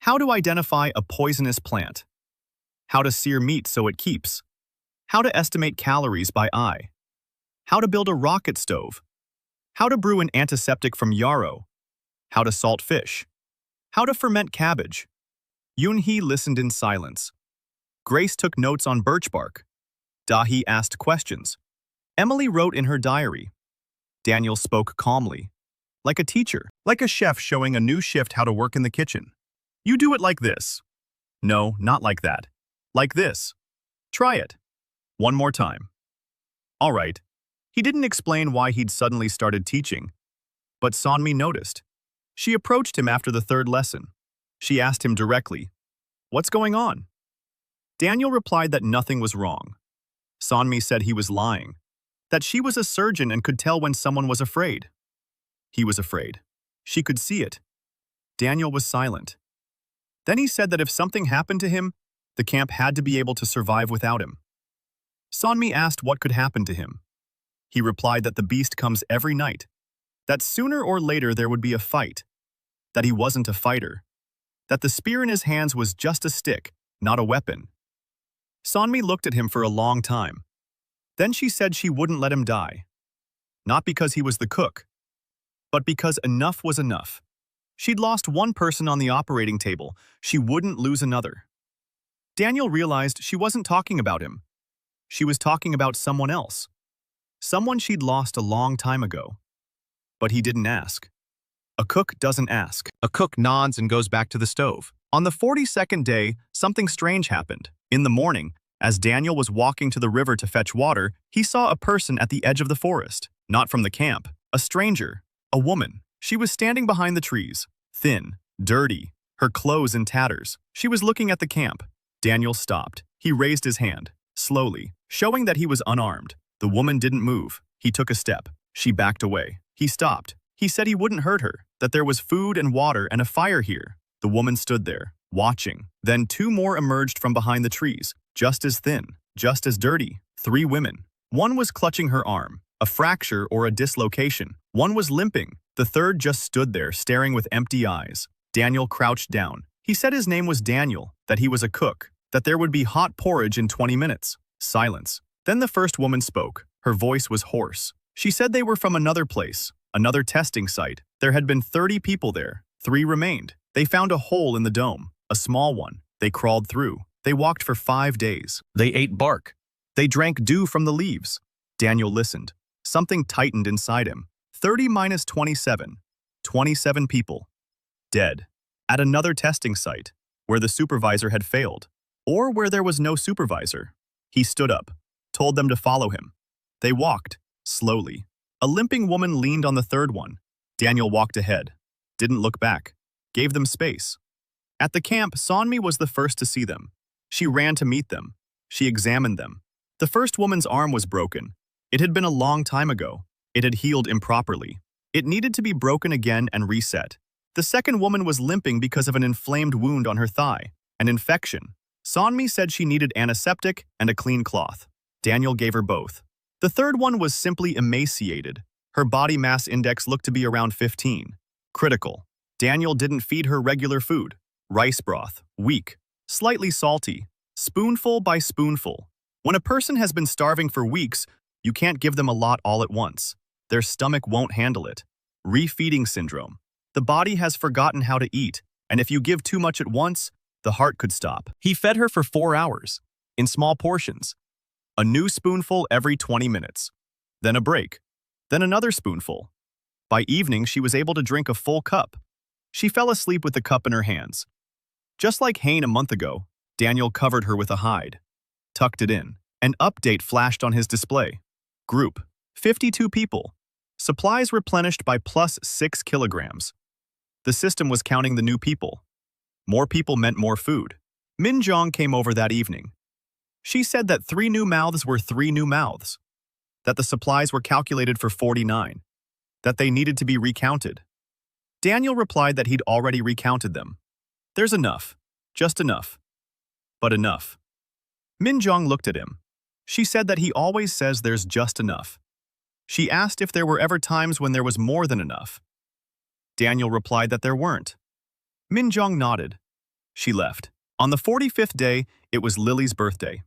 How to identify a poisonous plant. How to sear meat so it keeps. How to estimate calories by eye. How to build a rocket stove. How to brew an antiseptic from yarrow. How to salt fish. How to ferment cabbage. Yoon-hee listened in silence. Grace took notes on birch bark. Dahi asked questions. Emily wrote in her diary. Daniel spoke calmly. Like a teacher, like a chef showing a new shift how to work in the kitchen. You do it like this. No, not like that. Like this. Try it. One more time. All right. He didn't explain why he'd suddenly started teaching. But Sonmi noticed. She approached him after the 3rd lesson. She asked him directly, "What's going on?" Daniel replied that nothing was wrong. Sonmi said he was lying, that she was a surgeon and could tell when someone was afraid. He was afraid. She could see it. Daniel was silent. Then he said that if something happened to him, the camp had to be able to survive without him. Sonmi asked what could happen to him. He replied that the beast comes every night, that sooner or later there would be a fight, that he wasn't a fighter, that the spear in his hands was just a stick, not a weapon. Sonmi looked at him for a long time. Then she said she wouldn't let him die. Not because he was the cook, but because enough was enough. She'd lost one person on the operating table. She wouldn't lose another. Daniel realized she wasn't talking about him. She was talking about someone else. Someone she'd lost a long time ago. But he didn't ask. A cook doesn't ask. A cook nods and goes back to the stove. On the 42nd day, something strange happened. In the morning, as Daniel was walking to the river to fetch water, he saw a person at the edge of the forest. Not from the camp. A stranger. A woman. She was standing behind the trees. Thin. Dirty. Her clothes in tatters. She was looking at the camp. Daniel stopped. He raised his hand. Slowly. Showing that he was unarmed. The woman didn't move. He took a step. She backed away. He stopped. He said he wouldn't hurt her, that there was food and water and a fire here. The woman stood there, watching. Then two more emerged from behind the trees, just as thin, just as dirty. 3 women. One was clutching her arm, a fracture or a dislocation. One was limping. The third just stood there, staring with empty eyes. Daniel crouched down. He said his name was Daniel, that he was a cook, that there would be hot porridge in 20 minutes. Silence. Then the first woman spoke. Her voice was hoarse. She said they were from another place. Another testing site. There had been 30 people there. 3 remained. They found a hole in the dome, a small one. They crawled through. They walked for 5 days. They ate bark. They drank dew from the leaves. Daniel listened. Something tightened inside him. 30 minus 27. 27 people. Dead. At another testing site, where the supervisor had failed. Or where there was no supervisor. He stood up, told them to follow him. They walked, slowly. A limping woman leaned on the third one. Daniel walked ahead, didn't look back, gave them space. At the camp, Sonmi was the first to see them. She ran to meet them. She examined them. The first woman's arm was broken. It had been a long time ago. It had healed improperly. It needed to be broken again and reset. The second woman was limping because of an inflamed wound on her thigh, an infection. Sonmi said she needed antiseptic and a clean cloth. Daniel gave her both. The third one was simply emaciated. Her body mass index looked to be around 15. Critical. Daniel didn't feed her regular food. Rice broth, weak, slightly salty, spoonful by spoonful. When a person has been starving for weeks, you can't give them a lot all at once. Their stomach won't handle it. Refeeding syndrome. The body has forgotten how to eat, and if you give too much at once, the heart could stop. He fed her for 4 hours, in small portions. A new spoonful every 20 minutes. Then a break. Then another spoonful. By evening, she was able to drink a full cup. She fell asleep with the cup in her hands. Just like Hain a month ago, Daniel covered her with a hide. Tucked it in. An update flashed on his display. Group. 52 people. Supplies replenished by plus 6 kilograms. The system was counting the new people. More people meant more food. Min Jong came over that evening. She said that 3 new mouths were 3 new mouths. That the supplies were calculated for 49. That they needed to be recounted. Daniel replied that he'd already recounted them. There's enough. Just enough. But enough. Min Jong looked at him. She said that he always says there's just enough. She asked if there were ever times when there was more than enough. Daniel replied that there weren't. Min Jong nodded. She left. On the 45th day, it was Lily's birthday.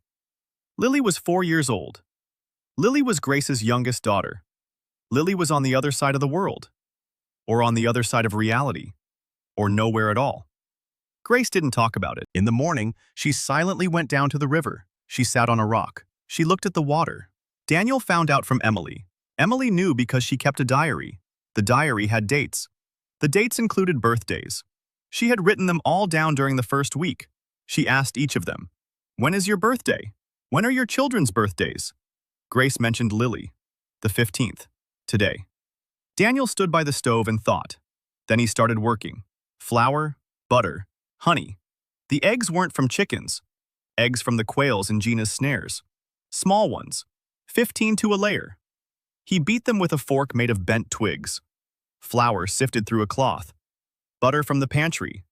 Lily was 4 years old. Lily was Grace's youngest daughter. Lily was on the other side of the world. Or on the other side of reality. Or nowhere at all. Grace didn't talk about it. In the morning, she silently went down to the river. She sat on a rock. She looked at the water. Daniel found out from Emily. Emily knew because she kept a diary. The diary had dates. The dates included birthdays. She had written them all down during the first week. She asked each of them, "When is your birthday? When are your children's birthdays?" Grace mentioned Lily. The 15th. Today. Daniel stood by the stove and thought. Then he started working. Flour, butter, honey. The eggs weren't from chickens. Eggs from the quails in Gina's snares. Small ones. 15 to a layer. He beat them with a fork made of bent twigs. Flour sifted through a cloth. Butter from the pantry.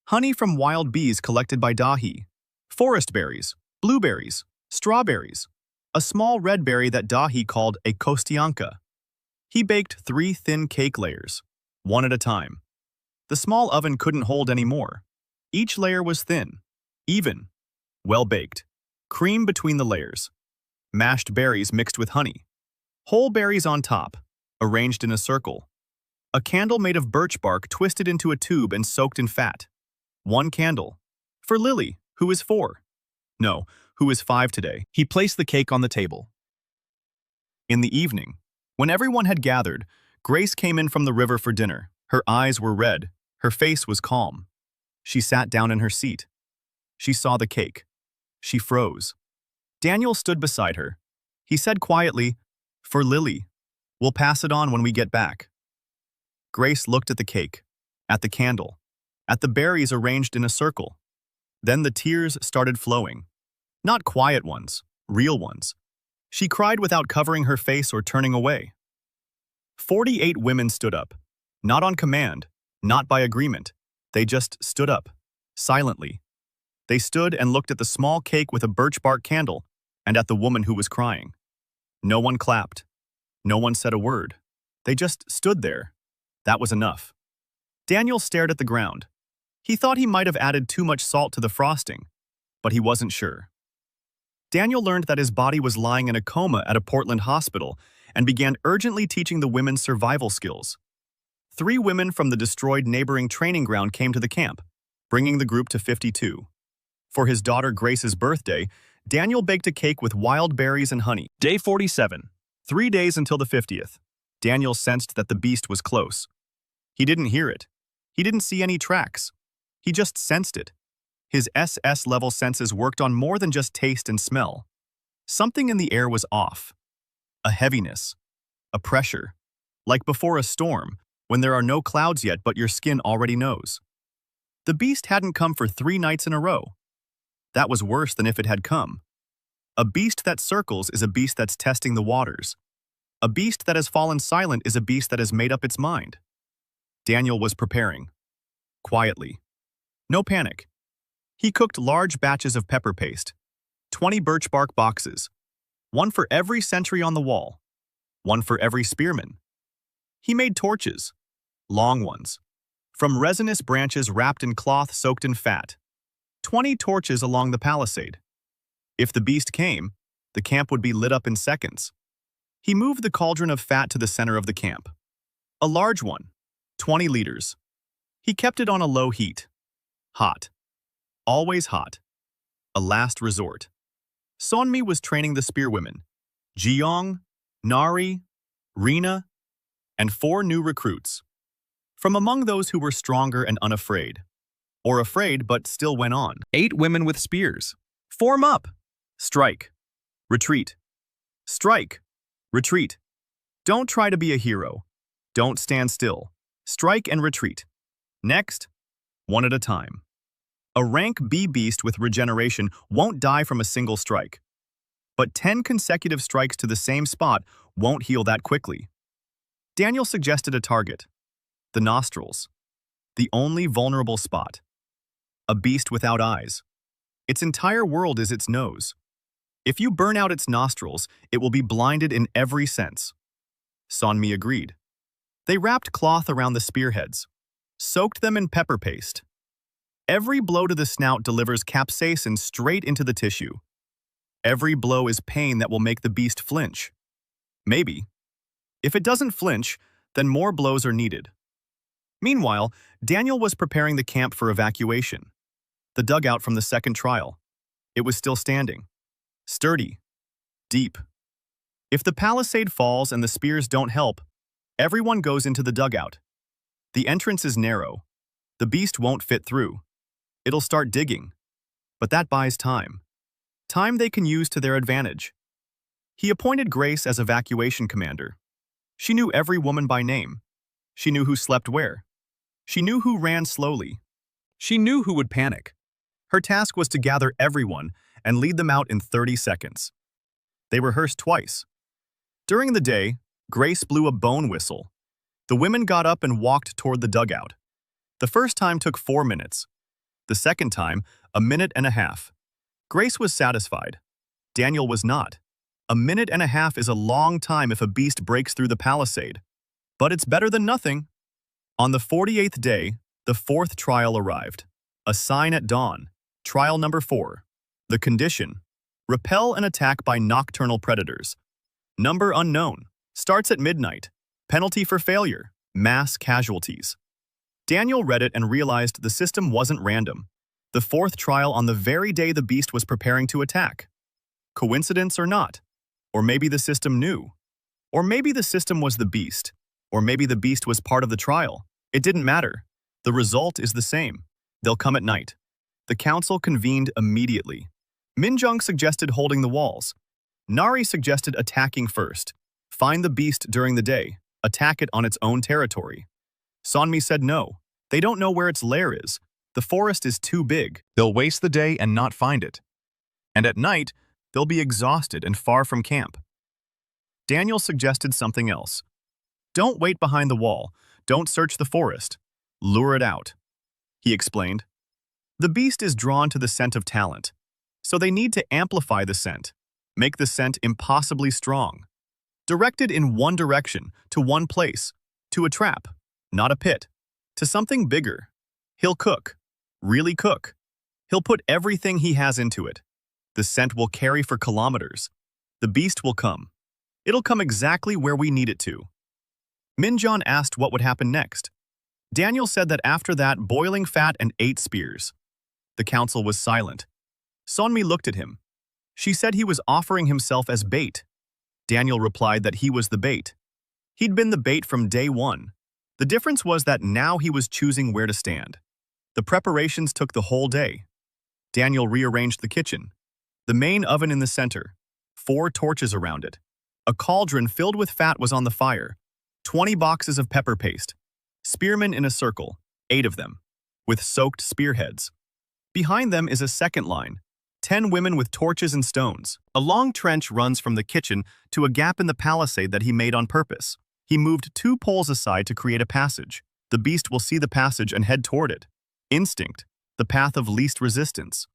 Honey from wild bees collected by Dahi. Forest berries, blueberries, strawberries. A small red berry that Dahi called a kostianka. He baked 3 thin cake layers, one at a time. The small oven couldn't hold any more. Each layer was thin, even, well-baked. Cream between the layers. Mashed berries mixed with honey. Whole berries on top, arranged in a circle. A candle made of birch bark twisted into a tube and soaked in fat. 1 candle. For Lily, who is 4. No, who is 5 today? He placed the cake on the table. In the evening, when everyone had gathered, Grace came in from the river for dinner. Her eyes were red. Her face was calm. She sat down in her seat. She saw the cake. She froze. Daniel stood beside her. He said quietly, "For Lily. We'll pass it on when we get back." Grace looked at the cake, at the candle, at the berries arranged in a circle. Then the tears started flowing. Not quiet ones, real ones. She cried without covering her face or turning away. 48 women stood up. Not on command, not by agreement. They just stood up, silently. They stood and looked at the small cake with a birch bark candle and at the woman who was crying. No one clapped. No one said a word. They just stood there. That was enough. Daniel stared at the ground. He thought he might have added too much salt to the frosting, but he wasn't sure. Daniel learned that his body was lying in a coma at a Portland hospital and began urgently teaching the women survival skills. 3 women from the destroyed neighboring training ground came to the camp, bringing the group to 52. For his daughter Grace's birthday, Daniel baked a cake with wild berries and honey. Day 47. 3 days until the 50th. Daniel sensed that the beast was close. He didn't hear it. He didn't see any tracks. He just sensed it. His SS-level senses worked on more than just taste and smell. Something in the air was off. A heaviness. A pressure. Like before a storm, when there are no clouds yet but your skin already knows. The beast hadn't come for 3 nights in a row. That was worse than if it had come. A beast that circles is a beast that's testing the waters. A beast that has fallen silent is a beast that has made up its mind. Daniel was preparing. Quietly. No panic. He cooked large batches of pepper paste. 20 birch bark boxes. 1 for every sentry on the wall. 1 for every spearman. He made torches. Long ones. From resinous branches wrapped in cloth soaked in fat. 20 torches along the palisade. If the beast came, the camp would be lit up in seconds. He moved the cauldron of fat to the center of the camp. A large one, 20 liters. He kept it on a low heat. Hot. Always hot. A last resort. Sonmi was training the spearwomen. Jiyoung, Nari, Rina, and 4 new recruits. From among those who were stronger and unafraid. Or afraid but still went on. 8 women with spears. Form up. Strike. Retreat. Strike. Retreat. Don't try to be a hero. Don't stand still. Strike and retreat. Next, 1 at a time. A rank B beast with regeneration won't die from a single strike. But 10 consecutive strikes to the same spot won't heal that quickly. Daniel suggested a target. The nostrils. The only vulnerable spot. A beast without eyes. Its entire world is its nose. If you burn out its nostrils, it will be blinded in every sense. Sonmi agreed. They wrapped cloth around the spearheads, soaked them in pepper paste. Every blow to the snout delivers capsaicin straight into the tissue. Every blow is pain that will make the beast flinch. Maybe. If it doesn't flinch, then more blows are needed. Meanwhile, Daniel was preparing the camp for evacuation. The dugout from the second trial. It was still standing. Sturdy. Deep. If the palisade falls and the spears don't help, everyone goes into the dugout. The entrance is narrow. The beast won't fit through. It'll start digging. But that buys time. Time they can use to their advantage. He appointed Grace as evacuation commander. She knew every woman by name. She knew who slept where. She knew who ran slowly. She knew who would panic. Her task was to gather everyone and lead them out in 30 seconds. They rehearsed twice. During the day, Grace blew a bone whistle. The women got up and walked toward the dugout. The first time took 4 minutes. The second time, 1.5 minutes. Grace was satisfied. Daniel was not. 1.5 minutes is a long time if a beast breaks through the palisade. But it's better than nothing. On the 48th day, the 4th trial arrived. A sign at dawn. Trial number 4. The condition. Repel an attack by nocturnal predators. Number unknown. Starts at midnight. Penalty for failure. Mass casualties. Daniel read it and realized the system wasn't random. The fourth trial on the very day the beast was preparing to attack. Coincidence or not? Or maybe the system knew? Or maybe the system was the beast? Or maybe the beast was part of the trial? It didn't matter. The result is the same. They'll come at night. The council convened immediately. Minjung suggested holding the walls. Nari suggested attacking first. Find the beast during the day. Attack it on its own territory. Sonmi said no. They don't know where its lair is. The forest is too big. They'll waste the day and not find it. And at night, they'll be exhausted and far from camp. Daniel suggested something else. Don't wait behind the wall. Don't search the forest. Lure it out. He explained. The beast is drawn to the scent of talent. So they need to amplify the scent. Make the scent impossibly strong. Directed in one direction, to one place. To a trap, not a pit. To something bigger. He'll cook. Really cook. He'll put everything he has into it. The scent will carry for kilometers. The beast will come. It'll come exactly where we need it to. Minjong asked what would happen next. Daniel said that after that, boiling fat and 8 spears. The council was silent. Sonmi looked at him. She said he was offering himself as bait. Daniel replied that he was the bait. He'd been the bait from day one. The difference was that now he was choosing where to stand. The preparations took the whole day. Daniel rearranged the kitchen. The main oven in the center. 4 torches around it. A cauldron filled with fat was on the fire. 20 boxes of pepper paste. Spearmen in a circle, 8 of them, with soaked spearheads. Behind them is a second line. 10 women with torches and stones. A long trench runs from the kitchen to a gap in the palisade that he made on purpose. He moved 2 poles aside to create a passage. The beast will see the passage and head toward it. Instinct, the path of least resistance.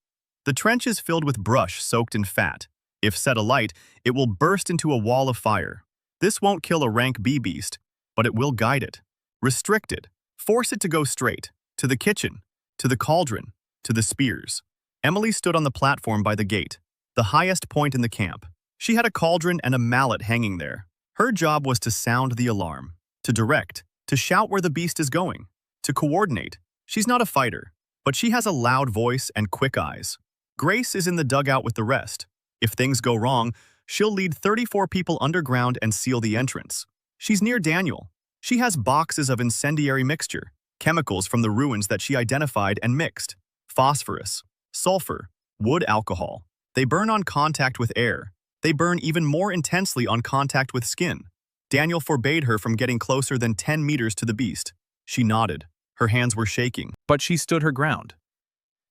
The trench is filled with brush soaked in fat. If set alight, it will burst into a wall of fire. This won't kill a rank B beast, but it will guide it, restrict it, force it to go straight, to the kitchen, to the cauldron, to the spears. Emily stood on the platform by the gate, the highest point in the camp. She had a cauldron and a mallet hanging there. Her job was to sound the alarm, to direct, to shout where the beast is going, to coordinate. She's not a fighter, but she has a loud voice and quick eyes. Grace is in the dugout with the rest. If things go wrong, she'll lead 34 people underground and seal the entrance. She's near Daniel. She has boxes of incendiary mixture, chemicals from the ruins that she identified and mixed. Phosphorus, sulfur, wood alcohol. They burn on contact with air. They burn even more intensely on contact with skin. Daniel forbade her from getting closer than 10 meters to the beast. She nodded. Her hands were shaking, but she stood her ground.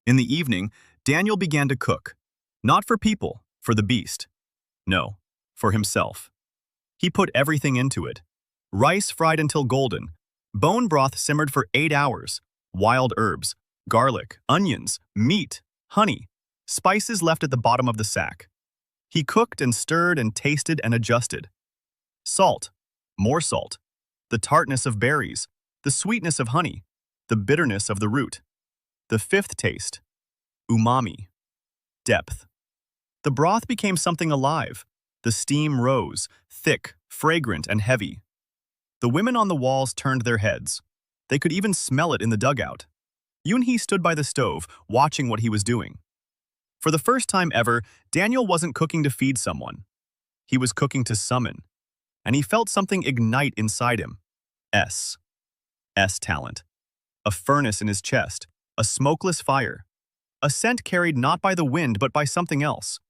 In the evening, Daniel began to cook. Not for people, for the beast. No, for himself. He put everything into it. Rice fried until golden. Bone broth simmered for 8 hours. Wild herbs, garlic, onions, meat, honey. Spices left at the bottom of the sack. He cooked and stirred and tasted and adjusted. Salt, more salt. The tartness of berries, the sweetness of honey, the bitterness of the root. The 5th taste, umami, depth. The broth became something alive. The steam rose, thick, fragrant, and heavy. The women on the walls turned their heads. They could even smell it in the dugout. Yoonhee stood by the stove, watching what he was doing. For the first time ever, Daniel wasn't cooking to feed someone. He was cooking to summon. And he felt something ignite inside him. S talent. A furnace in his chest, a smokeless fire. A scent carried not by the wind but by something else.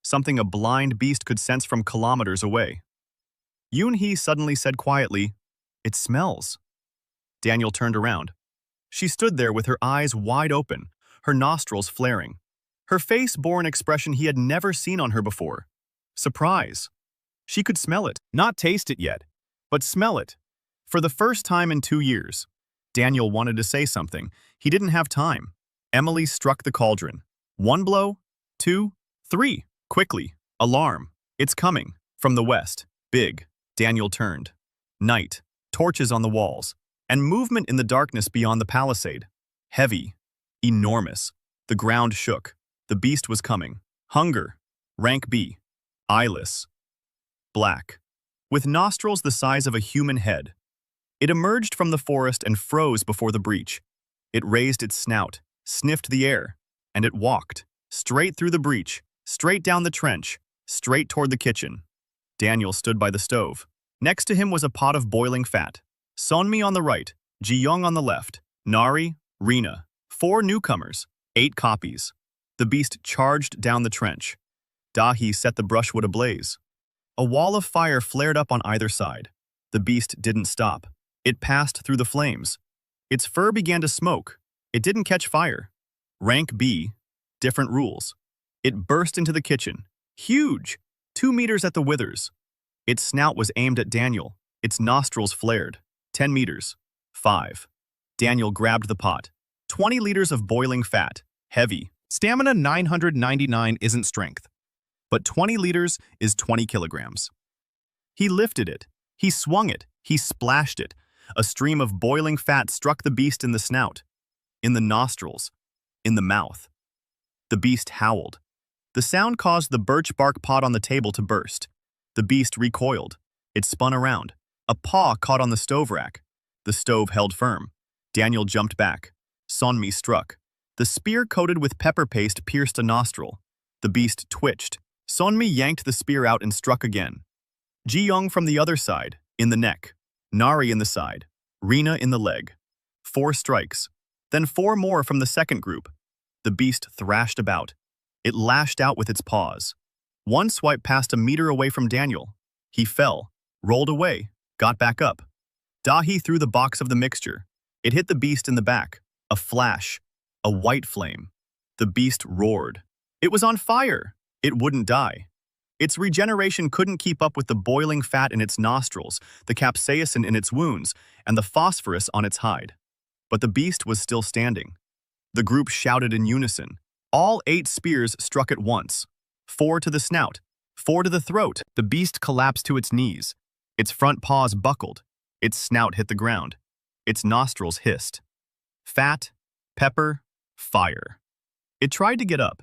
Something a blind beast could sense from kilometers away. Yoonhee suddenly said quietly, "It smells." Daniel turned around. She stood there with her eyes wide open, her nostrils flaring. Her face bore an expression he had never seen on her before. Surprise. She could smell it, not taste it yet, but smell it. For the first time in 2 years. Daniel wanted to say something. He didn't have time. Emily struck the cauldron. 1 blow, 2, 3. Quickly. Alarm. It's coming. From the west. Big. Daniel turned. Night. Torches on the walls. And movement in the darkness beyond the palisade. Heavy. Enormous. The ground shook. The beast was coming. Hunger. Rank B. Eyeless. Black. With nostrils the size of a human head. It emerged from the forest and froze before the breach. It raised its snout, sniffed the air, and it walked. Straight through the breach, straight down the trench, straight toward the kitchen. Daniel stood by the stove. Next to him was a pot of boiling fat. Sonmi on the right, Ji-young on the left, Nari, Rina. 4 newcomers, 8 copies. The beast charged down the trench. Dahi set the brushwood ablaze. A wall of fire flared up on either side. The beast didn't stop. It passed through the flames. Its fur began to smoke. It didn't catch fire. Rank B, different rules. It burst into the kitchen. Huge, 2 meters at the withers. Its snout was aimed at Daniel. Its nostrils flared. 10 meters. 5. Daniel grabbed the pot. 20 liters of boiling fat. Heavy. Stamina 999 isn't strength. But 20 liters is 20 kilograms. He lifted it. He swung it. He splashed it. A stream of boiling fat struck the beast in the snout, in the nostrils, in the mouth. The beast howled. The sound caused the birch bark pot on the table to burst. The beast recoiled. It spun around. A paw caught on the stove rack. The stove held firm. Daniel jumped back. Sonmi struck. The spear coated with pepper paste pierced a nostril. The beast twitched. Sonmi yanked the spear out and struck again. Ji-young from the other side, in the neck. Nari in the side. Rina in the leg. 4 strikes. Then 4 more from the second group. The beast thrashed about. It lashed out with its paws. One swipe passed a meter away from Daniel. He fell, rolled away, got back up. Dahi threw the box of the mixture. It hit the beast in the back. A flash. A white flame. The beast roared. It was on fire. It wouldn't die. Its regeneration couldn't keep up with the boiling fat in its nostrils, the capsaicin in its wounds, and the phosphorus on its hide. But the beast was still standing. The group shouted in unison. All 8 spears struck at once. 4 to the snout, 4 to the throat. The beast collapsed to its knees. Its front paws buckled. Its snout hit the ground. Its nostrils hissed. Fat, pepper, fire. It tried to get up.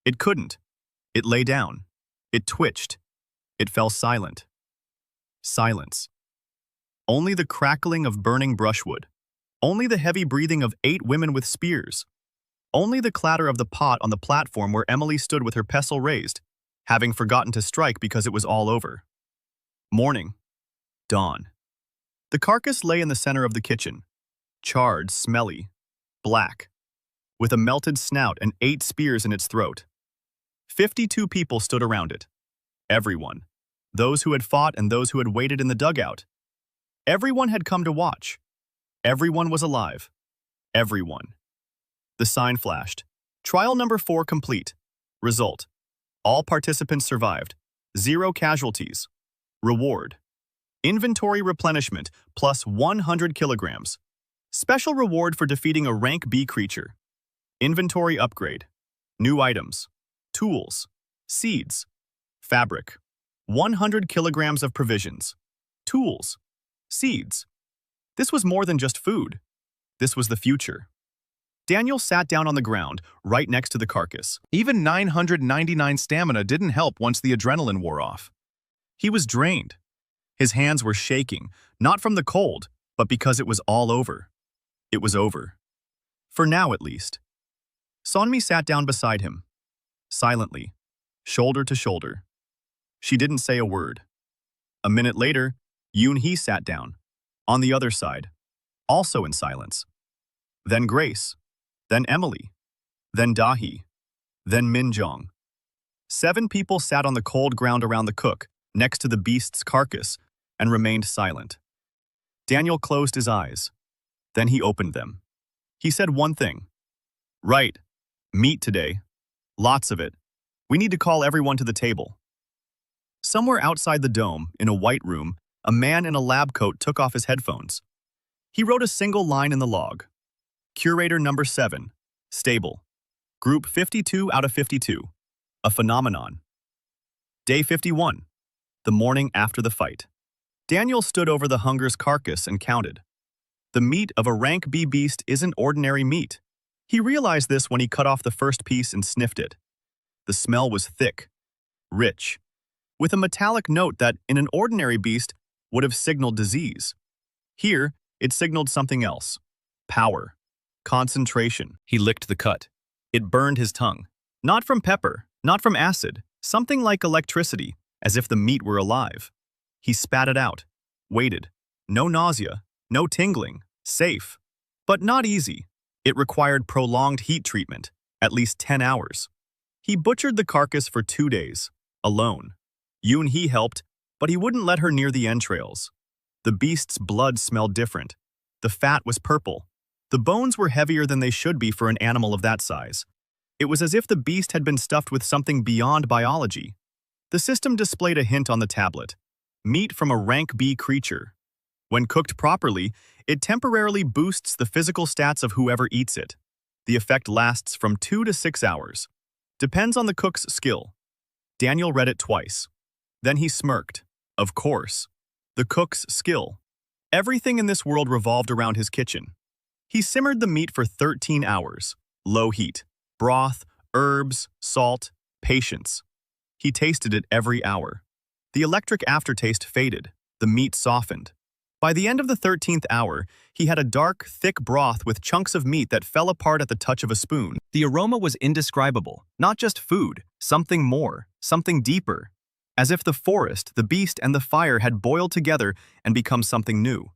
It couldn't. It lay down. It twitched. It fell silent. Silence. Only the crackling of burning brushwood. Only the heavy breathing of 8 women with spears. Only the clatter of the pot on the platform where Emily stood with her pestle raised, having forgotten to strike because it was all over. Morning. Dawn. The carcass lay in the center of the kitchen, charred, smelly, black, with a melted snout and 8 spears in its throat. 52 people stood around it. Everyone. Those who had fought and those who had waited in the dugout. Everyone had come to watch. Everyone was alive. Everyone. The sign flashed. Trial number 4 complete. Result. All participants survived. 0 casualties. Reward. Inventory replenishment plus 100 kilograms. Special reward for defeating a rank B creature. Inventory upgrade. New items. Tools. Seeds. Fabric. 100 kilograms of provisions. Tools. Seeds. This was more than just food. This was the future. Daniel sat down on the ground, right next to the carcass. Even 999 stamina didn't help once the adrenaline wore off. He was drained. His hands were shaking, not from the cold, but because it was all over. It was over. For now, at least. Sonmi sat down beside him, silently, shoulder to shoulder. She didn't say a word. A minute later, Yoon-hee sat down, on the other side, also in silence. Then Grace. Then Emily, then Dahi, then Min-jong. 7 people sat on the cold ground around the cook, next to the beast's carcass, and remained silent. Daniel closed his eyes. Then he opened them. He said one thing. Right, meat today. Lots of it. We need to call everyone to the table. Somewhere outside the dome, in a white room, a man in a lab coat took off his headphones. He wrote a single line in the log. Curator number 7. Stable. Group 52 out of 52. A phenomenon. Day 51. The morning after the fight. Daniel stood over the hunger's carcass and counted. The meat of a rank B beast isn't ordinary meat. He realized this when he cut off the first piece and sniffed it. The smell was thick, rich, with a metallic note that, in an ordinary beast, would have signaled disease. Here, it signaled something else. Power. Concentration. He licked the cut. It burned his tongue. Not from pepper, not from acid, something like electricity, as if the meat were alive. He spat it out, waited. No nausea, no tingling, safe. But not easy. It required prolonged heat treatment, at least 10 hours. He butchered the carcass for 2 days, alone. Yoon-hee helped, but he wouldn't let her near the entrails. The beast's blood smelled different. The fat was purple. The bones were heavier than they should be for an animal of that size. It was as if the beast had been stuffed with something beyond biology. The system displayed a hint on the tablet. Meat from a rank B creature. When cooked properly, it temporarily boosts the physical stats of whoever eats it. The effect lasts from 2 to 6 hours. Depends on the cook's skill. Daniel read it twice. Then he smirked. Of course. The cook's skill. Everything in this world revolved around his kitchen. He simmered the meat for 13 hours. Low heat. Broth, herbs, salt, patience. He tasted it every hour. The electric aftertaste faded. The meat softened. By the end of the 13th hour, he had a dark, thick broth with chunks of meat that fell apart at the touch of a spoon. The aroma was indescribable. Not just food, something more, something deeper. As if the forest, the beast, and the fire had boiled together and become something new.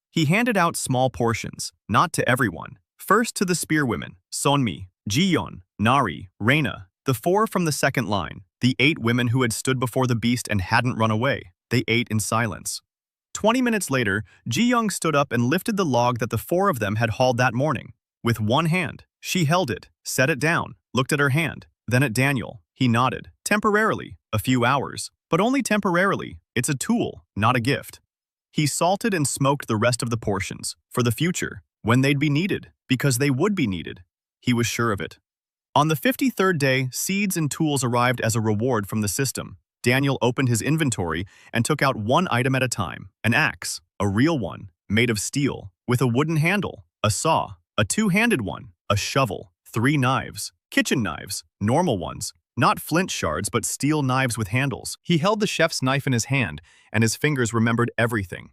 He handed out small portions, not to everyone. First to the spearwomen, Sonmi, Jiyeon, Nari, Reina, the 4 from the second line, the 8 women who had stood before the beast and hadn't run away. They ate in silence. 20 minutes later, Ji-young stood up and lifted the log that the 4 of them had hauled that morning. With one hand, she held it, set it down, looked at her hand, then at Daniel. He nodded. Temporarily, a few hours, but only temporarily. It's a tool, not a gift. He salted and smoked the rest of the portions, for the future, when they'd be needed, because they would be needed. He was sure of it. On the 53rd day, seeds and tools arrived as a reward from the system. Daniel opened his inventory and took out one item at a time. An axe, a real one, made of steel, with a wooden handle, a saw, a 2-handed one, a shovel, 3 knives, kitchen knives, normal ones, not flint shards but steel knives with handles. He held the chef's knife in his hand, and his fingers remembered everything.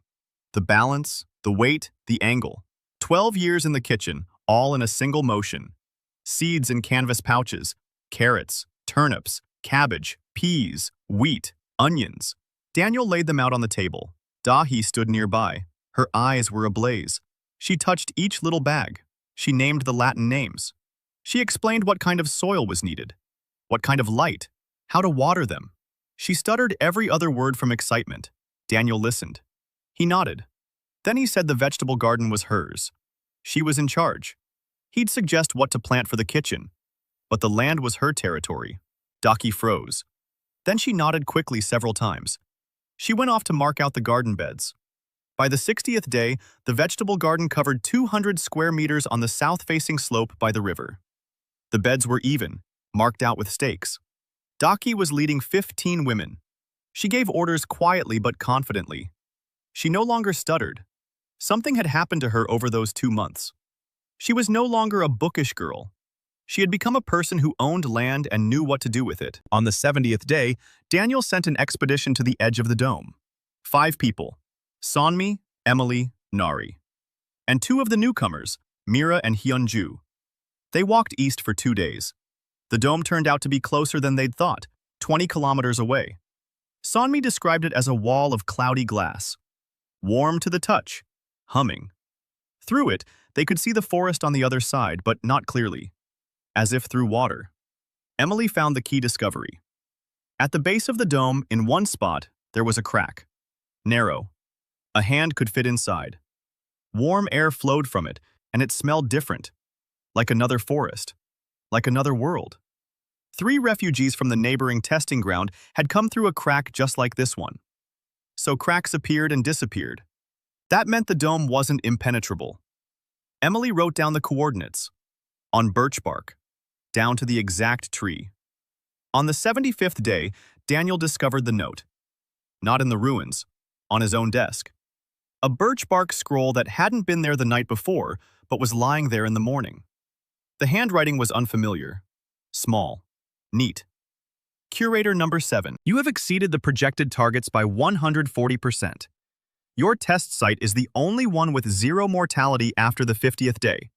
The balance, the weight, the angle. 12 years in the kitchen, all in a single motion. Seeds in canvas pouches, carrots, turnips, cabbage, peas, wheat, onions. Daniel laid them out on the table. Dahi stood nearby. Her eyes were ablaze. She touched each little bag. She named the Latin names. She explained what kind of soil was needed, what kind of light, how to water them. She stuttered every other word from excitement. Daniel listened. He nodded. Then he said the vegetable garden was hers. She was in charge. He'd suggest what to plant for the kitchen, but the land was her territory. Daki froze. Then she nodded quickly several times. She went off to mark out the garden beds. By the 60th day, the vegetable garden covered 200 square meters on the south-facing slope by the river. The beds were even, marked out with stakes. Daki was leading 15 women. She gave orders quietly but confidently. She no longer stuttered. Something had happened to her over those 2 months. She was no longer a bookish girl. She had become a person who owned land and knew what to do with it. On the 70th day, Daniel sent an expedition to the edge of the dome. 5 people, Sonmi, Emily, Nari, and 2 of the newcomers, Mira and Hyunju. They walked east for 2 days. The dome turned out to be closer than they'd thought, 20 kilometers away. Sonmi described it as a wall of cloudy glass. Warm to the touch, humming. Through it, they could see the forest on the other side, but not clearly. As if through water. Emily found the key discovery. At the base of the dome, in one spot, there was a crack. Narrow. A hand could fit inside. Warm air flowed from it, and it smelled different. Like another forest. Like another world. 3 refugees from the neighboring testing ground had come through a crack just like this one. So cracks appeared and disappeared. That meant the dome wasn't impenetrable. Emily wrote down the coordinates. On birch bark. Down to the exact tree. On the 75th day, Daniel discovered the note. Not in the ruins, on his own desk. A birch bark scroll that hadn't been there the night before, but was lying there in the morning. The handwriting was unfamiliar. Small. Neat. Curator number 7. You have exceeded the projected targets by 140%. Your test site is the only one with 0 mortality after the 50th day.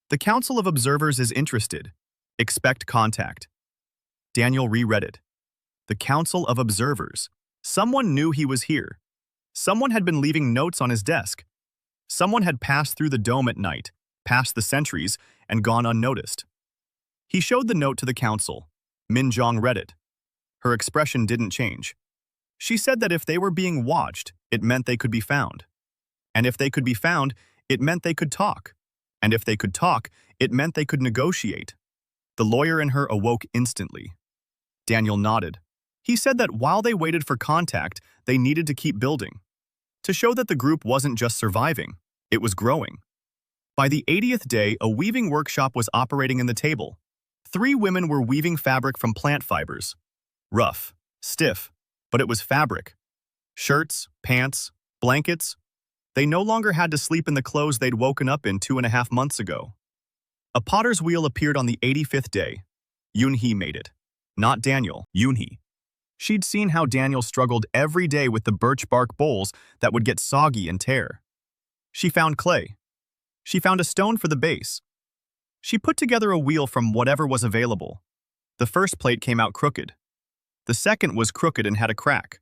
The Council of Observers is interested. Expect contact. Daniel reread it. The Council of Observers. Someone knew he was here. Someone had been leaving notes on his desk. Someone had passed through the dome at night, passed the sentries, and gone unnoticed. He showed the note to the council. Min Jong read it. Her expression didn't change. She said that if they were being watched, it meant they could be found. And if they could be found, it meant they could talk. And if they could talk, it meant they could negotiate. The lawyer in her awoke instantly. Daniel nodded. He said that while they waited for contact, they needed to keep building. To show that the group wasn't just surviving, it was growing. By the 80th day, a weaving workshop was operating in the table. 3 women were weaving fabric from plant fibers. Rough, stiff, but it was fabric. Shirts, pants, blankets. They no longer had to sleep in the clothes they'd woken up in 2.5 months ago. A potter's wheel appeared on the 85th day. Yoon-hee made it. Not Daniel, Yoon-hee. She'd seen how Daniel struggled every day with the birch bark bowls that would get soggy and tear. She found clay. She found a stone for the base. She put together a wheel from whatever was available. The first plate came out crooked. The second was crooked and had a crack.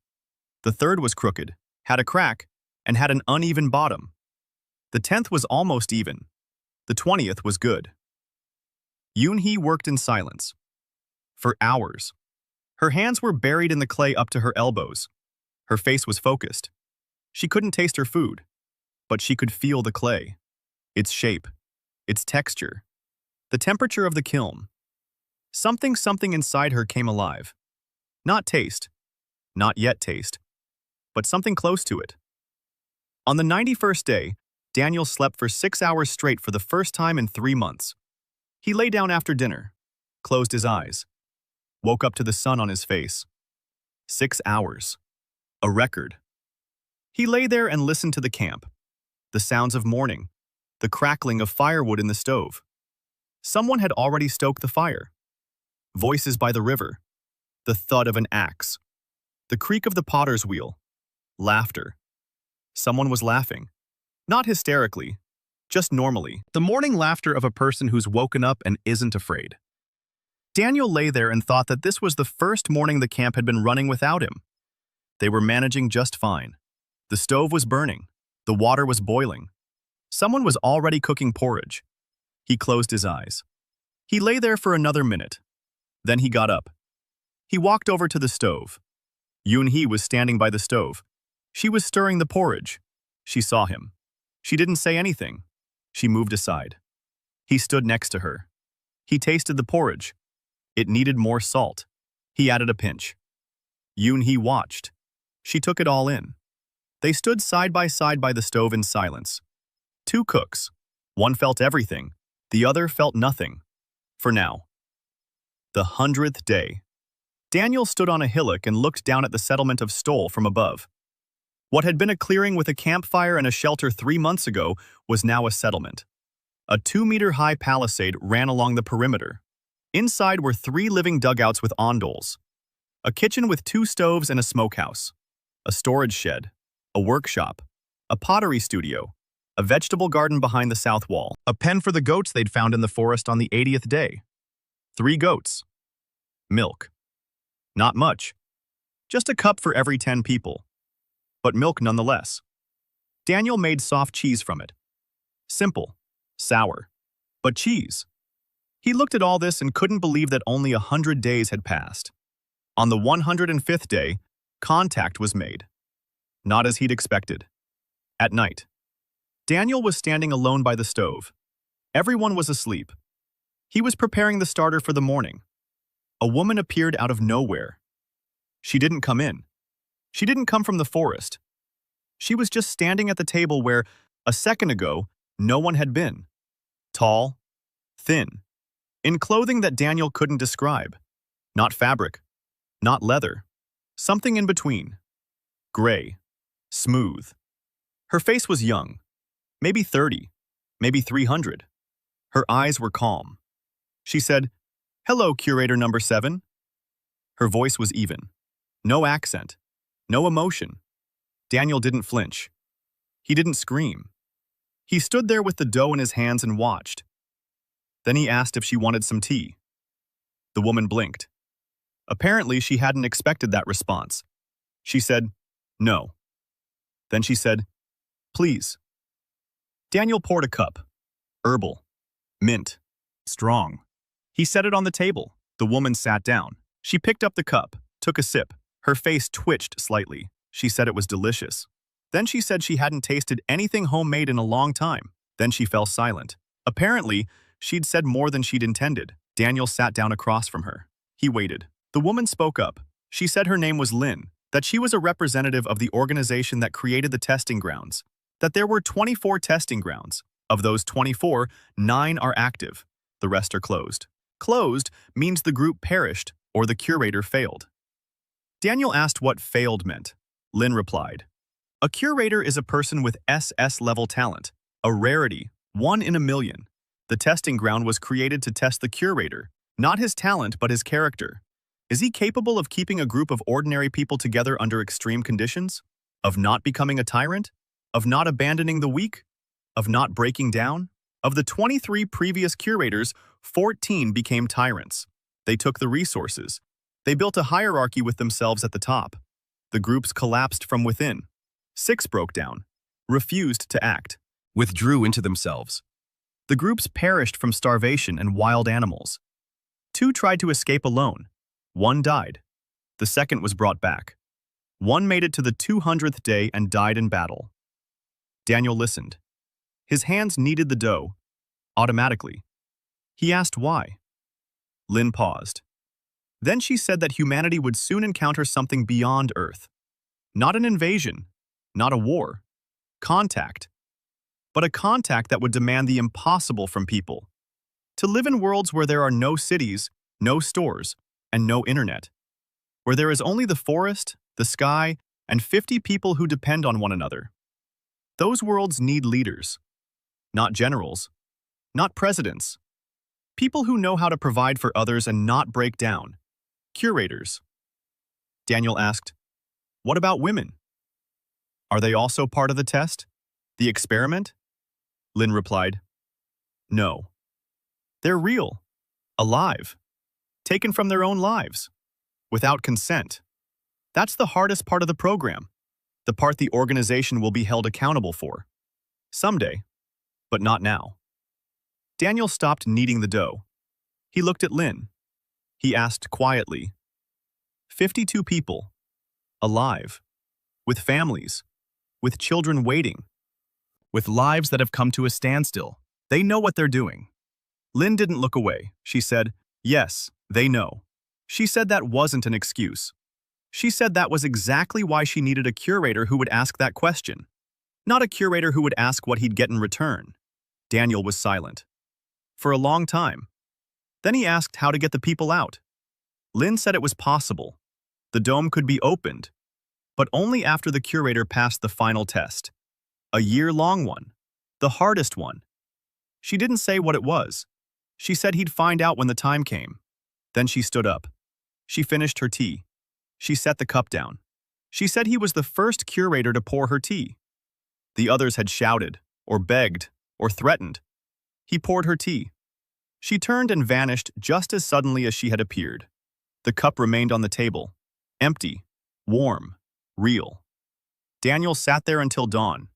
The third was crooked, had a crack, and had an uneven bottom. The 10th was almost even. The 20th was good. Yoon-hee worked in silence. For hours. Her hands were buried in the clay up to her elbows. Her face was focused. She couldn't taste her food, but she could feel the clay, its shape, its texture, the temperature of the kiln. Something inside her came alive. Not taste, not yet taste, but something close to it. On the 91st day, Daniel slept for 6 hours straight for the first time in 3 months. He lay down after dinner, closed his eyes, woke up to the sun on his face. 6 hours. A record. He lay there and listened to the camp. The sounds of morning. The crackling of firewood in the stove. Someone had already stoked the fire. Voices by the river. The thud of an axe. The creak of the potter's wheel. Laughter. Someone was laughing. Not hysterically, just normally. The morning laughter of a person who's woken up and isn't afraid. Daniel lay there and thought that this was the first morning the camp had been running without him. They were managing just fine. The stove was burning. The water was boiling. Someone was already cooking porridge. He closed his eyes. He lay there for another minute. Then he got up. He walked over to the stove. Yoon-hee was standing by the stove. She was stirring the porridge. She saw him. She didn't say anything. She moved aside. He stood next to her. He tasted the porridge. It needed more salt. He added a pinch. Yoon-hee watched. She took it all in. They stood side by the stove in silence. 2 cooks. One felt everything. The other felt nothing. For now. The 100th day. Daniel stood on a hillock and looked down at the settlement of Stole from above. What had been a clearing with a campfire and a shelter 3 months ago was now a settlement. A 2-meter-high palisade ran along the perimeter. Inside were 3 living dugouts with ondols, a kitchen with 2 stoves and a smokehouse, a storage shed, a workshop, a pottery studio, a vegetable garden behind the south wall, a pen for the goats they'd found in the forest on the 80th day. 3 goats. Milk. Not much. Just a cup for every 10 people. But milk nonetheless. Daniel made soft cheese from it. Simple. Sour. But cheese. He looked at all this and couldn't believe that only 100 days had passed. On the 105th day, contact was made. Not as he'd expected. At night. Daniel was standing alone by the stove. Everyone was asleep. He was preparing the starter for the morning. A woman appeared out of nowhere. She didn't come in. She didn't come from the forest. She was just standing at the table where, a second ago, no one had been. Tall, thin, in clothing that Daniel couldn't describe. Not fabric, not leather, something in between. Gray, smooth. Her face was young, maybe 30, maybe 300. Her eyes were calm. She said, "Hello, curator number 7." Her voice was even. No accent, no emotion. Daniel didn't flinch. He didn't scream. He stood there with the dough in his hands and watched. Then he asked if she wanted some tea. The woman blinked. Apparently, she hadn't expected that response. She said, "No." Then she said, "Please." Daniel poured a cup. Herbal. Mint. Strong. He set it on the table. The woman sat down. She picked up the cup, took a sip. Her face twitched slightly. She said it was delicious. Then she said she hadn't tasted anything homemade in a long time. Then she fell silent. Apparently, she'd said more than she'd intended. Daniel sat down across from her. He waited. The woman spoke up. She said her name was Lynn, that she was a representative of the organization that created the testing grounds, that there were 24 testing grounds. Of those 24, 9 are active. The rest are closed. Closed means the group perished or the curator failed. Daniel asked what failed meant. Lynn replied, "A curator is a person with SS-level talent, a rarity, 1 in a million. The testing ground was created to test the curator, not his talent but his character. Is he capable of keeping a group of ordinary people together under extreme conditions? Of not becoming a tyrant? Of not abandoning the weak? Of not breaking down?" Of the 23 previous curators, 14 became tyrants. They took the resources. They built a hierarchy with themselves at the top. The groups collapsed from within. 6 broke down, refused to act, withdrew into themselves. The groups perished from starvation and wild animals. 2 tried to escape alone. 1 died. The second was brought back. 1 made it to the 200th day and died in battle. Daniel listened. His hands kneaded the dough, automatically. He asked why. Lynn paused. Then she said that humanity would soon encounter something beyond Earth. Not an invasion, not a war, contact. But a contact that would demand the impossible from people. To live in worlds where there are no cities, no stores, and no internet. Where there is only the forest, the sky, and 50 people who depend on one another. Those worlds need leaders. Not generals. Not presidents. People who know how to provide for others and not break down. Curators. Daniel asked, "What about women? Are they also part of the test? The experiment?" Lynn replied, "No. They're real. Alive. Taken from their own lives. Without consent. That's the hardest part of the program. The part the organization will be held accountable for. Someday. But not now." Daniel stopped kneading the dough. He looked at Lynn. He asked quietly, 52 people. Alive. With families. With children waiting. With lives that have come to a standstill. They know what they're doing. Lynn didn't look away. She said, "Yes, they know." She said that wasn't an excuse. She said that was exactly why she needed a curator who would ask that question. Not a curator who would ask what he'd get in return. Daniel was silent. For a long time. Then he asked how to get the people out. Lynn said it was possible. The dome could be opened. But only after the curator passed the final test. A year-long one. The hardest one. She didn't say what it was. She said he'd find out when the time came. Then she stood up. She finished her tea. She set the cup down. She said he was the first curator to pour her tea. The others had shouted, or begged, or threatened. He poured her tea. She turned and vanished just as suddenly as she had appeared. The cup remained on the table, empty, warm, real. Daniel sat there until dawn.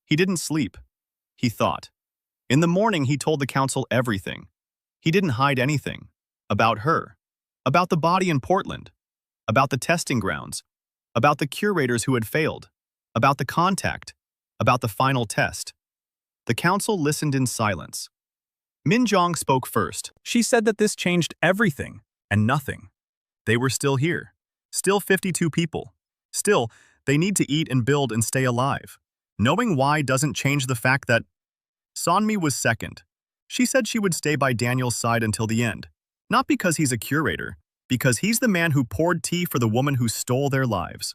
He didn't sleep. He thought. In the morning, he told the council everything. He didn't hide anything. About her. About the body in Portland. About the testing grounds. About the curators who had failed. About the contact. About the final test. The council listened in silence. Min Jong spoke first. She said that this changed everything and nothing. They were still here. Still 52 people. Still, they need to eat and build and stay alive. Knowing why doesn't change the fact that Sonmi was second. She said she would stay by Daniel's side until the end. Not because he's a curator, because he's the man who poured tea for the woman who stole their lives.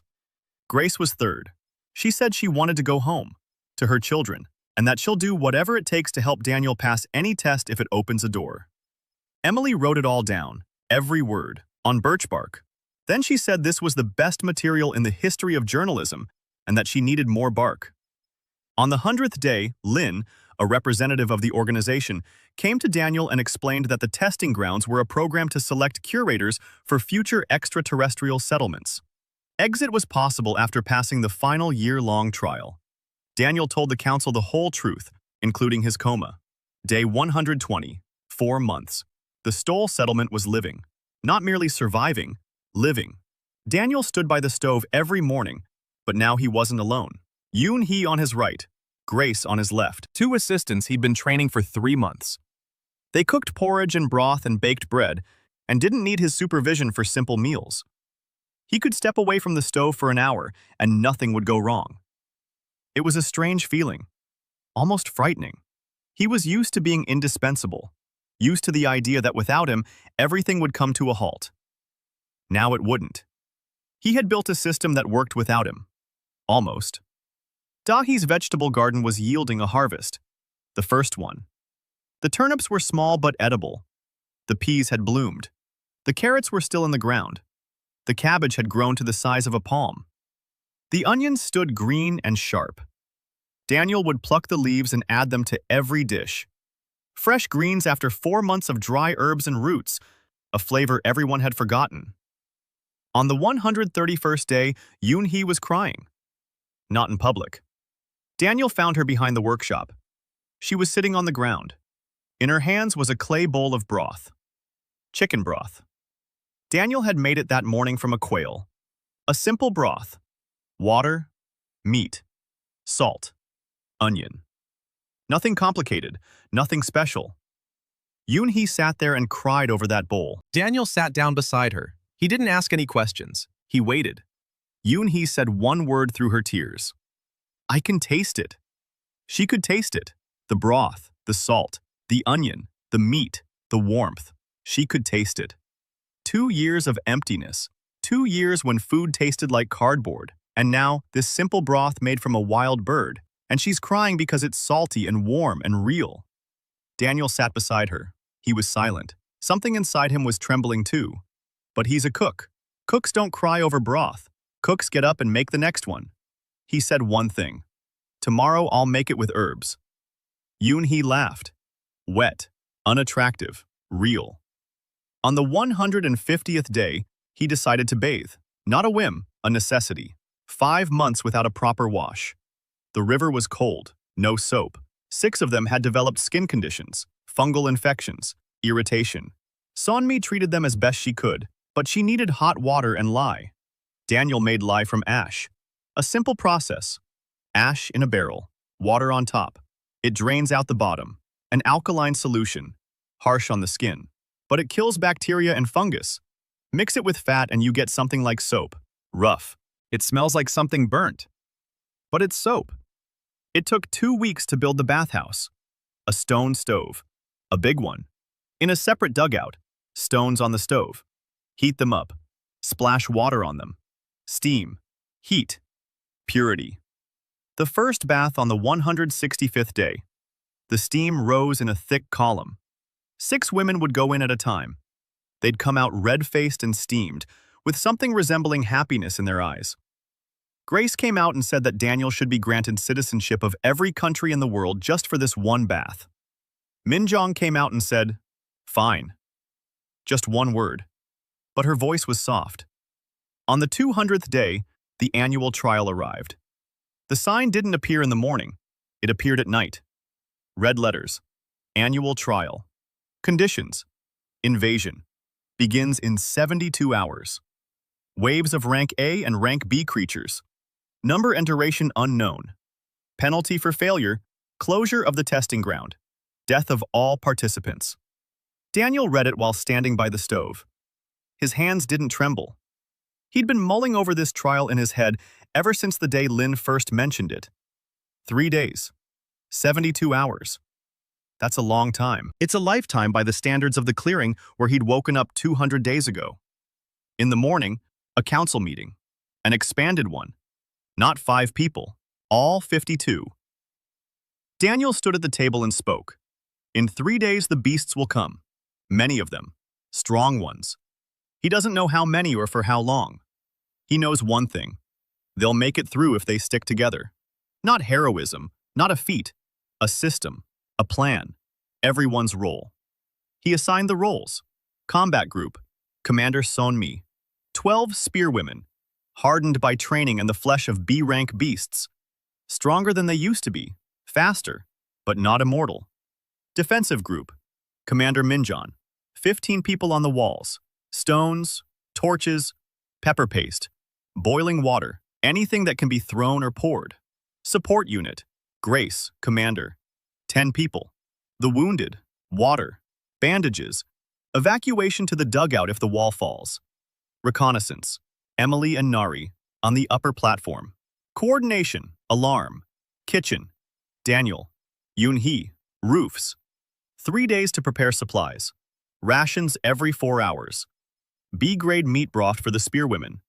Grace was third. She said she wanted to go home, to her children, and that she'll do whatever it takes to help Daniel pass any test if it opens a door. Emily wrote it all down, every word, on birch bark. Then she said this was the best material in the history of journalism and that she needed more bark. On the 100th day, Lynn, a representative of the organization, came to Daniel and explained that the testing grounds were a program to select curators for future extraterrestrial settlements. Exit was possible after passing the final year-long trial. Daniel told the council the whole truth, including his coma. Day 120, 4 months. The Stoll settlement was living. Not merely surviving, living. Daniel stood by the stove every morning, but now he wasn't alone. Yoon-hee on his right, Grace on his left. 2 assistants he'd been training for 3 months. They cooked porridge and broth and baked bread, and didn't need his supervision for simple meals. He could step away from the stove for an hour, and nothing would go wrong. It was a strange feeling, almost frightening. He was used to being indispensable, used to the idea that without him, everything would come to a halt. Now it wouldn't. He had built a system that worked without him. Almost. Dahi's vegetable garden was yielding a harvest. The first one. The turnips were small but edible. The peas had bloomed. The carrots were still in the ground. The cabbage had grown to the size of a palm. The onions stood green and sharp. Daniel would pluck the leaves and add them to every dish. Fresh greens after 4 months of dry herbs and roots, a flavor everyone had forgotten. On the 131st day, Yoon-hee was crying. Not in public. Daniel found her behind the workshop. She was sitting on the ground. In her hands was a clay bowl of broth. Chicken broth. Daniel had made it that morning from a quail. A simple broth. Water, meat, salt, onion. Nothing complicated, nothing special. Yoon-hee sat there and cried over that bowl. Daniel sat down beside her. He didn't ask any questions. He waited. Yoon-hee said one word through her tears. I can taste it. She could taste it. The broth, the salt, the onion, the meat, the warmth. She could taste it. 2 years of emptiness. 2 years when food tasted like cardboard. And now, this simple broth made from a wild bird. And she's crying because it's salty and warm and real. Daniel sat beside her. He was silent. Something inside him was trembling too. But he's a cook. Cooks don't cry over broth. Cooks get up and make the next one. He said one thing. Tomorrow I'll make it with herbs. Yoon-hee laughed. Wet, unattractive, real. On the 150th day, he decided to bathe. Not a whim, a necessity. 5 months without a proper wash. The river was cold, no soap. 6 of them had developed skin conditions, fungal infections, irritation. Sonmi treated them as best she could, but she needed hot water and lye. Daniel made lye from ash. A simple process. Ash in a barrel, water on top. It drains out the bottom. An alkaline solution, harsh on the skin. But it kills bacteria and fungus. Mix it with fat and you get something like soap. Rough. It smells like something burnt. But it's soap. It took 2 weeks to build the bathhouse. A stone stove. A big one. In a separate dugout. Stones on the stove. Heat them up. Splash water on them. Steam. Heat. Purity. The first bath on the 165th day. The steam rose in a thick column. 6 women would go in at a time. They'd come out red-faced and steamed, with something resembling happiness in their eyes. Grace came out and said that Daniel should be granted citizenship of every country in the world just for this one bath. Minjong came out and said, fine. Just one word. But her voice was soft. On the 200th day, the annual trial arrived. The sign didn't appear in the morning. It appeared at night. Red letters. Annual trial. Conditions. Invasion. Begins in 72 hours. Waves of rank A and rank B creatures. Number and duration unknown. Penalty for failure. Closure of the testing ground. Death of all participants. Daniel read it while standing by the stove. His hands didn't tremble. He'd been mulling over this trial in his head ever since the day Lin first mentioned it. 3 days. 72 hours. That's a long time. It's a lifetime by the standards of the clearing where he'd woken up 200 days ago. In the morning, a council meeting. An expanded one. Not 5 people. All 52. Daniel stood at the table and spoke. In 3 days the beasts will come. Many of them. Strong ones. He doesn't know how many or for how long. He knows one thing. They'll make it through if they stick together. Not heroism, not a feat. A system. A plan. Everyone's role. He assigned the roles. Combat Group. Commander Sonmi. 12 spearwomen, hardened by training and the flesh of B-rank beasts. Stronger than they used to be. Faster, but not immortal. Defensive Group. Commander Minjan. 15 people on the walls. Stones, torches, pepper paste, boiling water, anything that can be thrown or poured. Support Unit. Grace, Commander. 10 people. The wounded, water, bandages, evacuation to the dugout if the wall falls. Reconnaissance. Emily and Nari, on the upper platform. Coordination, alarm. Kitchen. Daniel. Yoon-hee, roofs. 3 days to prepare supplies. Rations every 4 hours. B-grade meat broth for the spearwomen.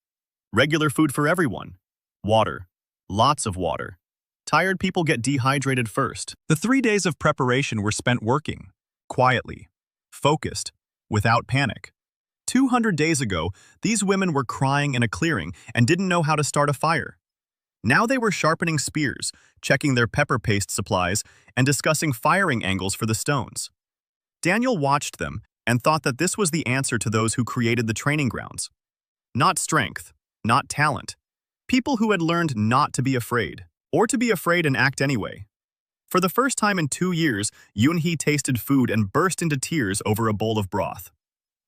Regular food for everyone. Water. Lots of water. Tired people get dehydrated first. The 3 days of preparation were spent working, quietly, focused, without panic. 200 days ago, these women were crying in a clearing and didn't know how to start a fire. Now they were sharpening spears, checking their pepper paste supplies, and discussing firing angles for the stones. Daniel watched them and thought that this was the answer to those who created the training grounds. Not strength, not talent. People who had learned not to be afraid, or to be afraid and act anyway. For the first time in 2 years, Yoon-hee tasted food and burst into tears over a bowl of broth.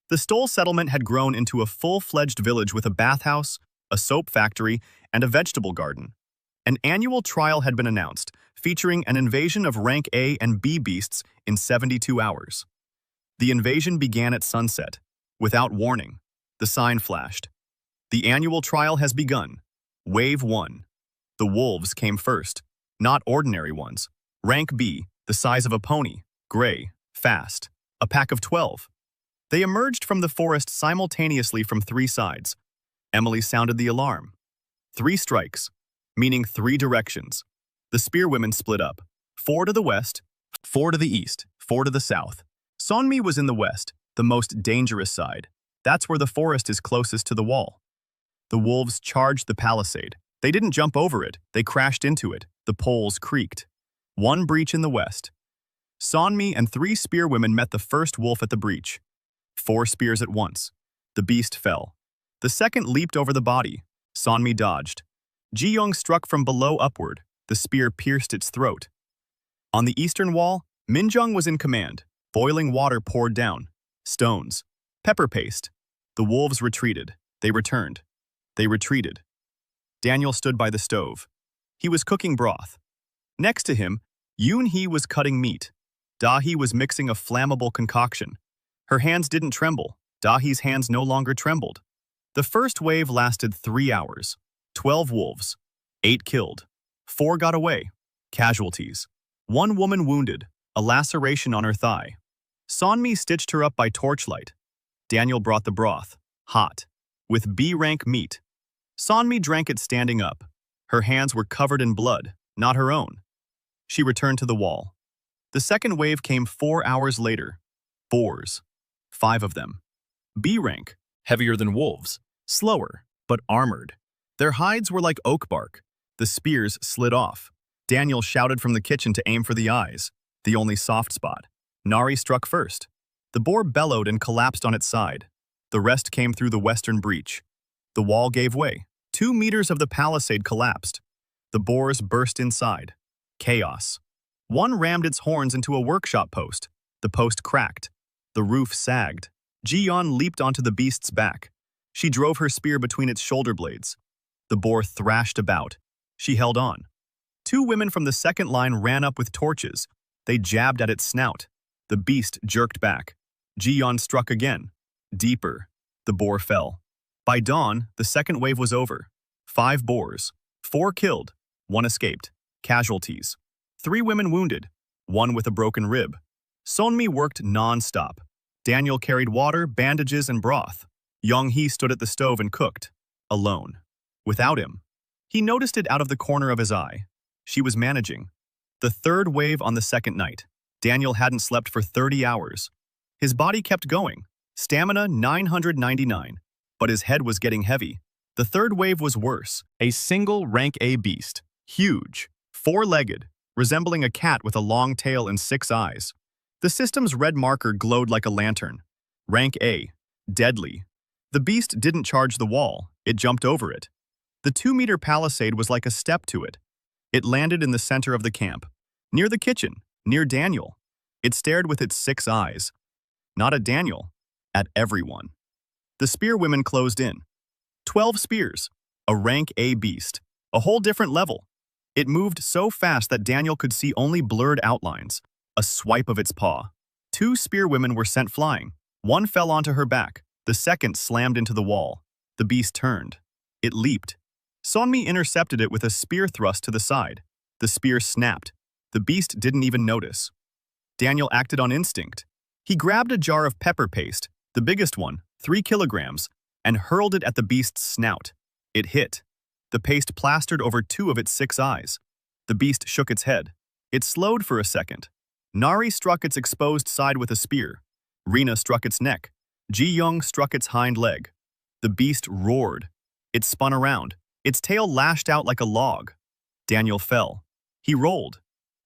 The Stoll settlement had grown into a full-fledged village with a bathhouse, a soap factory, and a vegetable garden. An annual trial had been announced, featuring an invasion of rank A and B beasts in 72 hours. The invasion began at sunset. Without warning, the sign flashed. The annual trial has begun. Wave 1. The wolves came first, not ordinary ones. Rank B, the size of a pony, gray, fast, a pack of 12. They emerged from the forest simultaneously from 3 sides. Emily sounded the alarm. 3 strikes, meaning 3 directions. The spearwomen split up. 4 to the west, 4 to the east, 4 to the south. Sonmi was in the west, the most dangerous side. That's where the forest is closest to the wall. The wolves charged the palisade. They didn't jump over it, they crashed into it. The poles creaked. 1 breach in the west. Sonmi and 3 spearwomen met the first wolf at the breach. 4 spears at once. The beast fell. The second leaped over the body. Sonmi dodged. Ji-young struck from below upward. The spear pierced its throat. On the eastern wall, Minjung was in command. Boiling water poured down. Stones. Pepper paste. The wolves retreated. They returned. They retreated. Daniel stood by the stove. He was cooking broth. Next to him, Yoon-hee was cutting meat. Da-hee was mixing a flammable concoction. Her hands didn't tremble. Da-hee's hands no longer trembled. The first wave lasted 3 hours. 12 wolves. 8 killed. 4 got away. Casualties. 1 woman wounded, a laceration on her thigh. Sonmi stitched her up by torchlight. Daniel brought the broth, hot, with B-rank meat. Sonmi drank it standing up. Her hands were covered in blood, not her own. She returned to the wall. The second wave came 4 hours later. Boars. 5 of them. B-rank, heavier than wolves, slower, but armored. Their hides were like oak bark. The spears slid off. Daniel shouted from the kitchen to aim for the eyes, the only soft spot. Nari struck first. The boar bellowed and collapsed on its side. The rest came through the western breach. The wall gave way. 2 meters of the palisade collapsed. The boars burst inside. Chaos. One rammed its horns into a workshop post. The post cracked. The roof sagged. Ji-yeon leaped onto the beast's back. She drove her spear between its shoulder blades. The boar thrashed about. She held on. 2 women from the second line ran up with torches. They jabbed at its snout. The beast jerked back. Ji-yeon struck again. Deeper. The boar fell. By dawn, the second wave was over. 5 boars. 4 killed. 1 escaped. Casualties. 3 women wounded. 1 with a broken rib. Sonmi worked non-stop. Daniel carried water, bandages, and broth. Young-hee stood at the stove and cooked. Alone. Without him. He noticed it out of the corner of his eye. She was managing. The third wave on the second night. Daniel hadn't slept for 30 hours. His body kept going. Stamina 999. But his head was getting heavy. The third wave was worse. A single rank A beast. Huge. 4-legged. resembling a cat with a long tail and 6 eyes. The system's red marker glowed like a lantern. Rank A. Deadly. The beast didn't charge the wall, it jumped over it. The 2-meter palisade was like a step to it. It landed in the center of the camp, near the kitchen, near Daniel. It stared with its 6 eyes. Not at Daniel, at everyone. The spear women closed in. 12 spears. A rank A beast. A whole different level. It moved so fast that Daniel could see only blurred outlines. A swipe of its paw. 2 spear women were sent flying. One fell onto her back. The second slammed into the wall. The beast turned. It leaped. Sonmi intercepted it with a spear thrust to the side. The spear snapped. The beast didn't even notice. Daniel acted on instinct. He grabbed a jar of pepper paste, the biggest one, 3 kilograms, and hurled it at the beast's snout. It hit. The paste plastered over 2 of its 6 eyes. The beast shook its head. It slowed for a second. Nari struck its exposed side with a spear. Rina struck its neck. Ji-young struck its hind leg. The beast roared. It spun around. Its tail lashed out like a log. Daniel fell. He rolled.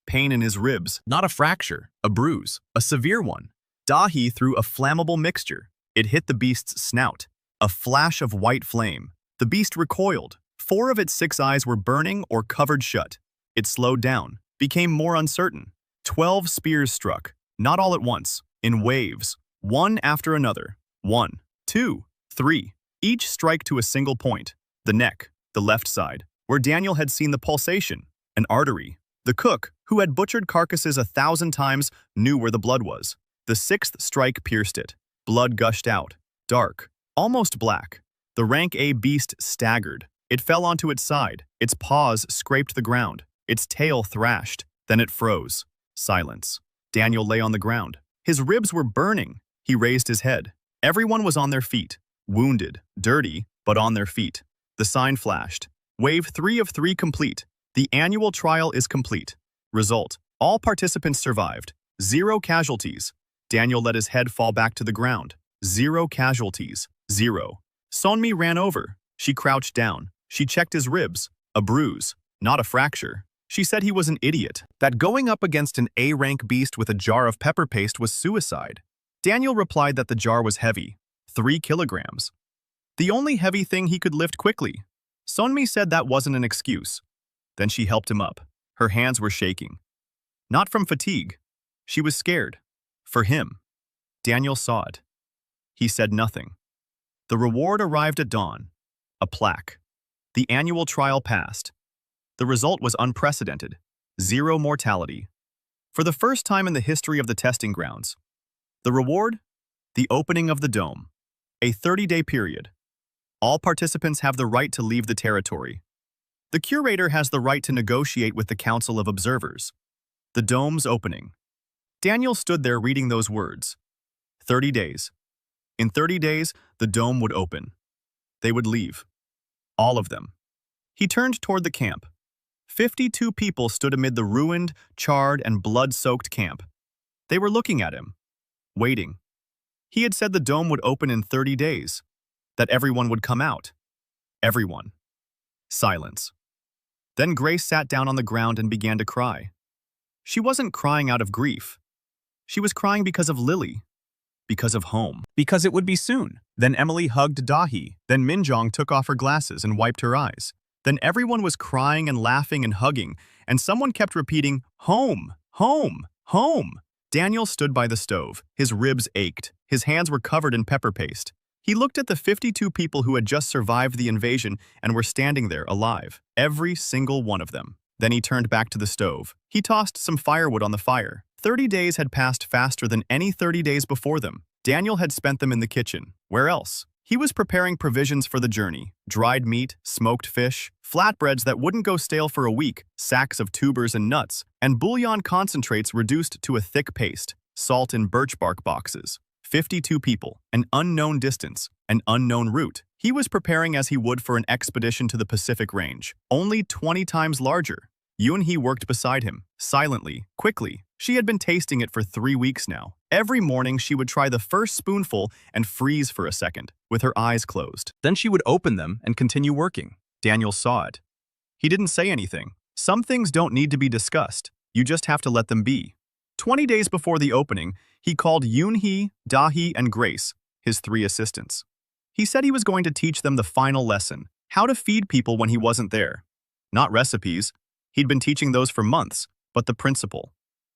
Pain in his ribs. Not a fracture, a bruise, a severe one. Dahi threw a flammable mixture. It hit the beast's snout. A flash of white flame. The beast recoiled. 4 of its 6 eyes were burning or covered shut. It slowed down, became more uncertain. 12 spears struck, not all at once, in waves, one after another. 1, 2, 3. Each strike to a single point. The neck, the left side, where Daniel had seen the pulsation, an artery. The cook, who had butchered carcasses 1,000 times, knew where the blood was. The 6th strike pierced it. Blood gushed out, dark, almost black. The rank A beast staggered. It fell onto its side. Its paws scraped the ground. Its tail thrashed. Then it froze. Silence. Daniel lay on the ground. His ribs were burning. He raised his head. Everyone was on their feet. Wounded, dirty, but on their feet. The sign flashed. Wave 3 of 3 complete. The annual trial is complete. Result: all participants survived. 0 casualties. Daniel let his head fall back to the ground. 0 casualties. 0. Sonmi ran over. She crouched down. She checked his ribs. A bruise, not a fracture. She said he was an idiot, that going up against an A-rank beast with a jar of pepper paste was suicide. Daniel replied that the jar was heavy, 3 kilograms. The only heavy thing he could lift quickly. Sonmi said that wasn't an excuse. Then she helped him up. Her hands were shaking. Not from fatigue. She was scared. For him. Daniel saw it. He said nothing. The reward arrived at dawn. A plaque. The annual trial passed. The result was unprecedented. 0 mortality. For the first time in the history of the testing grounds. The reward? The opening of the dome. A 30-day period. All participants have the right to leave the territory. The curator has the right to negotiate with the Council of Observers. The dome's opening. Daniel stood there reading those words. 30 days. In 30 days, the dome would open. They would leave. All of them. He turned toward the camp. 52 people stood amid the ruined, charred, and blood-soaked camp. They were looking at him, waiting. He had said the dome would open in 30 days, that everyone would come out. Everyone. Silence. Then Grace sat down on the ground and began to cry. She wasn't crying out of grief. She was crying because of Lily. Because of home. Because it would be soon. Then Emily hugged Dahi. Then Minjong took off her glasses and wiped her eyes. Then everyone was crying and laughing and hugging, and someone kept repeating, "Home! Home! Home!" Daniel stood by the stove. His ribs ached. His hands were covered in pepper paste. He looked at the 52 people who had just survived the invasion and were standing there alive. Every single one of them. Then he turned back to the stove. He tossed some firewood on the fire. 30 days had passed faster than any 30 days before them. Daniel had spent them in the kitchen. Where else? He was preparing provisions for the journey. Dried meat, smoked fish, flatbreads that wouldn't go stale for a week, sacks of tubers and nuts, and bouillon concentrates reduced to a thick paste, salt in birch bark boxes. 52 people, an unknown distance, an unknown route. He was preparing as he would for an expedition to the Pacific Range, only 20 times larger. Yoon-hee worked beside him, silently, quickly. She had been tasting it for 3 weeks now. Every morning she would try the first spoonful and freeze for a second, with her eyes closed. Then she would open them and continue working. Daniel saw it. He didn't say anything. Some things don't need to be discussed. You just have to let them be. 20 days before the opening, he called Yoon-hee, Da-hee, and Grace, his 3 assistants. He said he was going to teach them the final lesson, how to feed people when he wasn't there. Not recipes. He'd been teaching those for months, but the principle.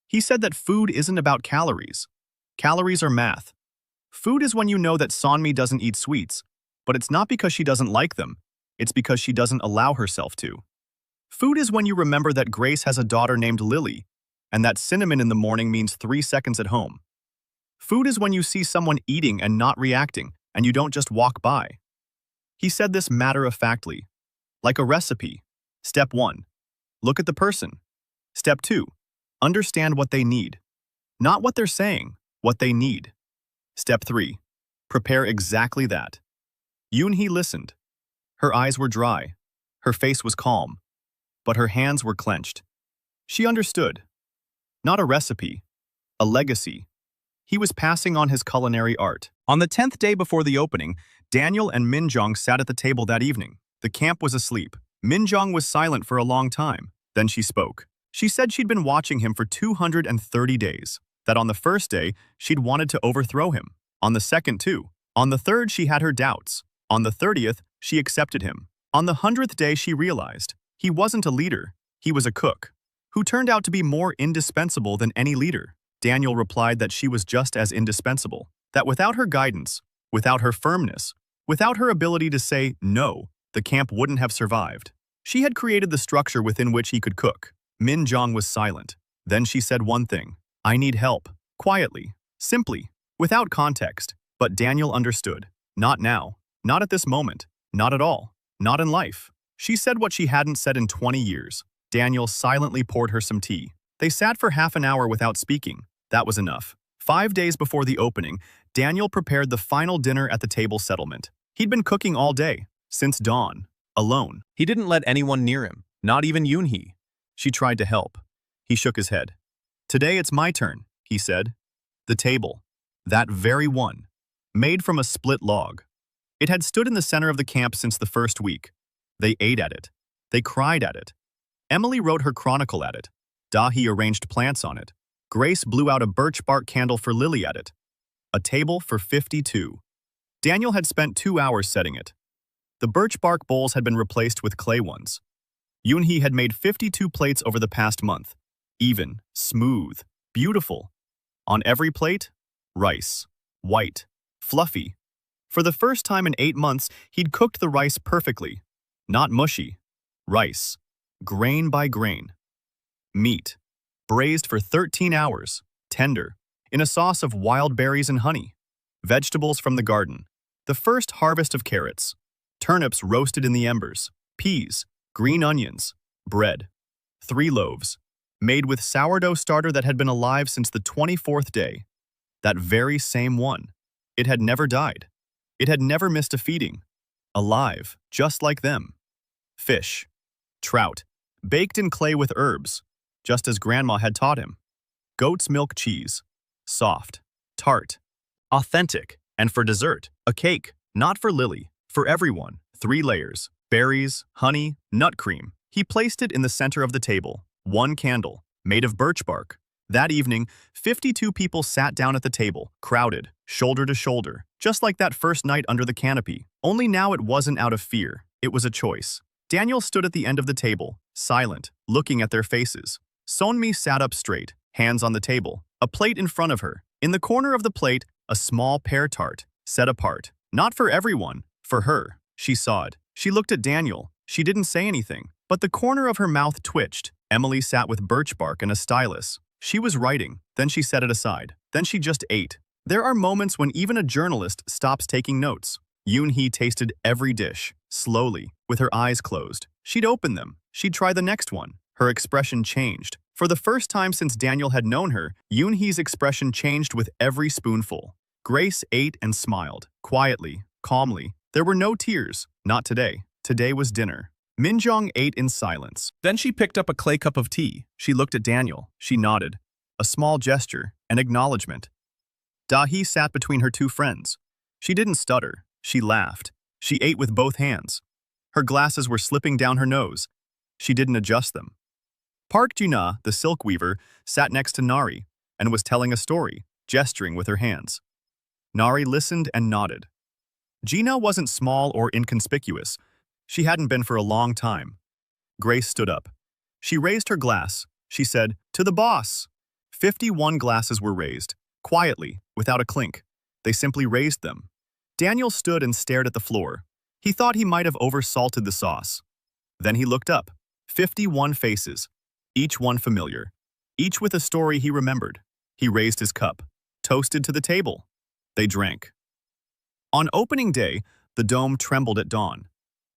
He said that food isn't about calories. Calories are math. Food is when you know that Sonmi doesn't eat sweets, but it's not because she doesn't like them, it's because she doesn't allow herself to. Food is when you remember that Grace has a daughter named Lily, and that cinnamon in the morning means 3 seconds at home. Food is when you see someone eating and not reacting, and you don't just walk by. He said this matter-of-factly, like a recipe. Step 1. Look at the person. Step 2. Understand what they need. Not what they're saying, what they need. Step 3. Prepare exactly that. Yoon-hee listened. Her eyes were dry. Her face was calm. But her hands were clenched. She understood. Not a recipe. A legacy. He was passing on his culinary art. On the 10th day before the opening, Daniel and Minjong sat at the table that evening. The camp was asleep. Minjong was silent for a long time. Then she spoke. She said she'd been watching him for 230 days. That on the first day, she'd wanted to overthrow him. On the second, too. On the third, she had her doubts. On the 30th, she accepted him. On the 100th day, she realized he wasn't a leader. He was a cook, who turned out to be more indispensable than any leader. Daniel replied that she was just as indispensable. That without her guidance, without her firmness, without her ability to say no, the camp wouldn't have survived. She had created the structure within which he could cook. Min Jong was silent. Then she said one thing. I need help. Quietly. Simply. Without context. But Daniel understood. Not now. Not at this moment. Not at all. Not in life. She said what she hadn't said in 20 years. Daniel silently poured her some tea. They sat for half an hour without speaking. That was enough. 5 days before the opening, Daniel prepared the final dinner at the table settlement. He'd been cooking all day, since dawn, alone. He didn't let anyone near him, not even Yoon-hee. She tried to help. He shook his head. Today it's my turn, he said. The table. That very one. Made from a split log. It had stood in the center of the camp since the first week. They ate at it. They cried at it. Emily wrote her chronicle at it. Da-hee arranged plants on it. Grace blew out a birch bark candle for Lily at it. A table for 52. Daniel had spent 2 hours setting it. The birch bark bowls had been replaced with clay ones. Yoon-hee had made 52 plates over the past month. Even, smooth, beautiful. On every plate, rice. White. Fluffy. For the first time in 8 months, he'd cooked the rice perfectly. Not mushy. Rice. Grain by grain. Meat. Braised for 13 hours. Tender. In a sauce of wild berries and honey. Vegetables from the garden. The first harvest of carrots. Turnips roasted in the embers. Peas. Green onions. Bread. 3 loaves. Made with sourdough starter that had been alive since the 24th day. That very same one. It had never died. It had never missed a feeding. Alive, just like them. Fish. Trout. Baked in clay with herbs, just as Grandma had taught him. Goat's milk cheese. Soft. Tart. Authentic. And for dessert, a cake. Not for Lily. For everyone. 3 layers. Berries, honey, nut cream. He placed it in the center of the table. 1 candle. Made of birch bark. That evening, 52 people sat down at the table, crowded, shoulder to shoulder, just like that first night under the canopy. Only now it wasn't out of fear. It was a choice. Daniel stood at the end of the table, silent, looking at their faces. Sonmi sat up straight, hands on the table, a plate in front of her. In the corner of the plate, a small pear tart, set apart. Not for everyone, for her. She saw it. She looked at Daniel. She didn't say anything, but the corner of her mouth twitched. Emily sat with birch bark and a stylus. She was writing, then she set it aside. Then she just ate. There are moments when even a journalist stops taking notes. Yoon-hee tasted every dish, slowly, with her eyes closed. She'd open them. She'd try the next one. Her expression changed. For the first time since Daniel had known her, Yoon-hee's expression changed with every spoonful. Grace ate and smiled, quietly, calmly. There were no tears. Not today. Today was dinner. Minjong ate in silence. Then she picked up a clay cup of tea. She looked at Daniel. She nodded. A small gesture, an acknowledgement. Da-hee sat between her 2 friends. She didn't stutter. She laughed. She ate with both hands. Her glasses were slipping down her nose. She didn't adjust them. Park Juna, the silk weaver, sat next to Nari and was telling a story, gesturing with her hands. Nari listened and nodded. Gina wasn't small or inconspicuous. She hadn't been for a long time. Grace stood up. She raised her glass. She said, "To the boss." 51 glasses were raised, quietly, without a clink. They simply raised them. Daniel stood and stared at the floor. He thought he might have oversalted the sauce. Then he looked up. 51 faces, each one familiar, each with a story he remembered. He raised his cup, toasted to the table. They drank. On opening day, the dome trembled at dawn.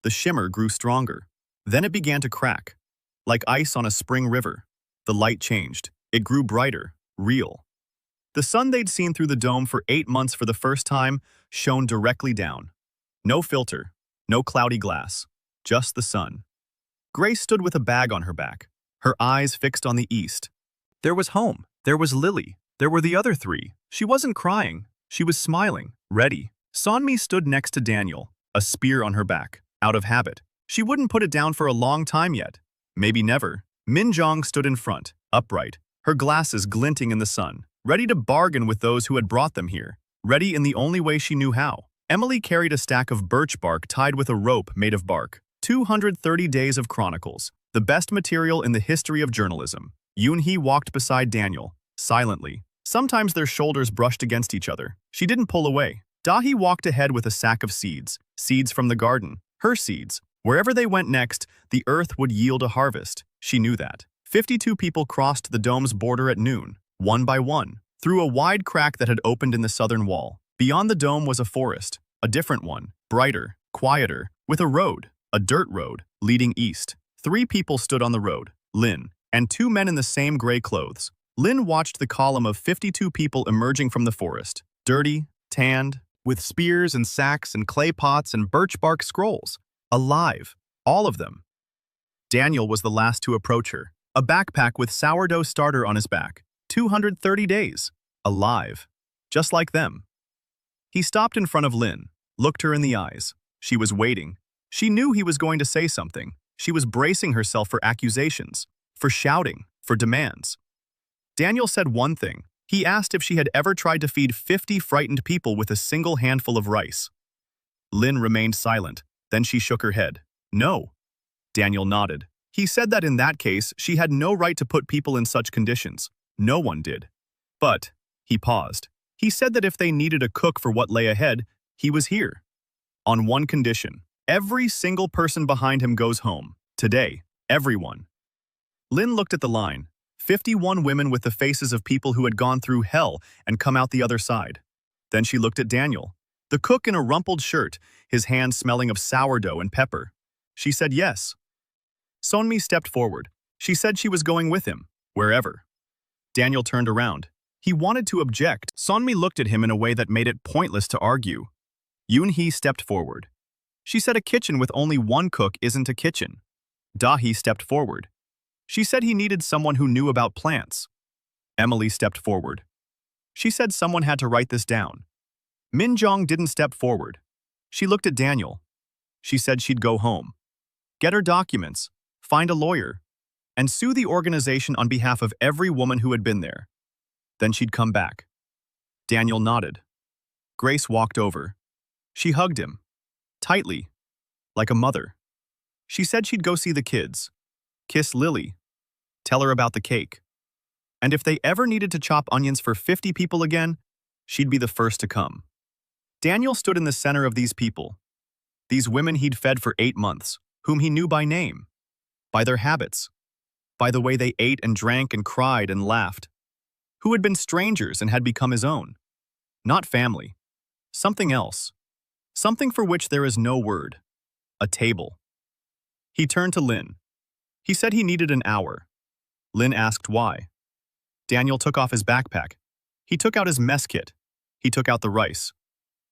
The shimmer grew stronger. Then it began to crack. Like ice on a spring river. The light changed. It grew brighter, real. The sun they'd seen through the dome for 8 months for the first time shone directly down. No filter, no cloudy glass, just the sun. Grace stood with a bag on her back, her eyes fixed on the east. There was home. There was Lily. There were the other 3. She wasn't crying. She was smiling, ready. Sonmi stood next to Daniel, a spear on her back, out of habit. She wouldn't put it down for a long time yet. Maybe never. Minjong stood in front, upright, her glasses glinting in the sun, ready to bargain with those who had brought them here, ready in the only way she knew how. Emily carried a stack of birch bark tied with a rope made of bark. 230 days of chronicles, the best material in the history of journalism. Yoonhee walked beside Daniel, silently. Sometimes their shoulders brushed against each other. She didn't pull away. Dahi walked ahead with a sack of seeds, seeds from the garden, her seeds. Wherever they went next, the earth would yield a harvest. She knew that. 52 people crossed the dome's border at noon, one by one, through a wide crack that had opened in the southern wall. Beyond the dome was a forest, a different one, brighter, quieter, with a road, a dirt road, leading east. 3 people stood on the road, Lin, and 2 men in the same gray clothes. Lin watched the column of 52 people emerging from the forest, dirty, tanned, with spears and sacks and clay pots and birch bark scrolls. Alive, all of them. Daniel was the last to approach her, a backpack with sourdough starter on his back. 230 days. Alive. Just like them. He stopped in front of Lin, looked her in the eyes. She was waiting. She knew he was going to say something. She was bracing herself for accusations, for shouting, for demands. Daniel said one thing. He asked if she had ever tried to feed 50 frightened people with a single handful of rice. Lin remained silent. Then she shook her head. No. Daniel nodded. He said that in that case, she had no right to put people in such conditions. No one did. But, he paused. He said that if they needed a cook for what lay ahead, he was here. On one condition. Every single person behind him goes home. Today. Everyone. Lin looked at the line. 51 women with the faces of people who had gone through hell and come out the other side. Then she looked at Daniel. The cook in a rumpled shirt, his hands smelling of sourdough and pepper. She said yes. Sonmi stepped forward. She said she was going with him, wherever. Daniel turned around. He wanted to object. Sonmi looked at him in a way that made it pointless to argue. Yoonhee stepped forward. She said a kitchen with only one cook isn't a kitchen. Dahi stepped forward. She said he needed someone who knew about plants. Emily stepped forward. She said someone had to write this down. Minjong didn't step forward. She looked at Daniel. She said she'd go home, get her documents, find a lawyer, and sue the organization on behalf of every woman who had been there. Then she'd come back. Daniel nodded. Grace walked over. She hugged him, tightly, like a mother. She said she'd go see the kids, kiss Lily, tell her about the cake. And if they ever needed to chop onions for 50 people again, she'd be the first to come. Daniel stood in the center of these people, these women he'd fed for 8 months, whom he knew by name, by their habits, by the way they ate and drank and cried and laughed, who had been strangers and had become his own. Not family, something else, something for which there is no word, a table. He turned to Lin. He said he needed an hour. Lin asked why. Daniel took off his backpack. He took out his mess kit. He took out the rice.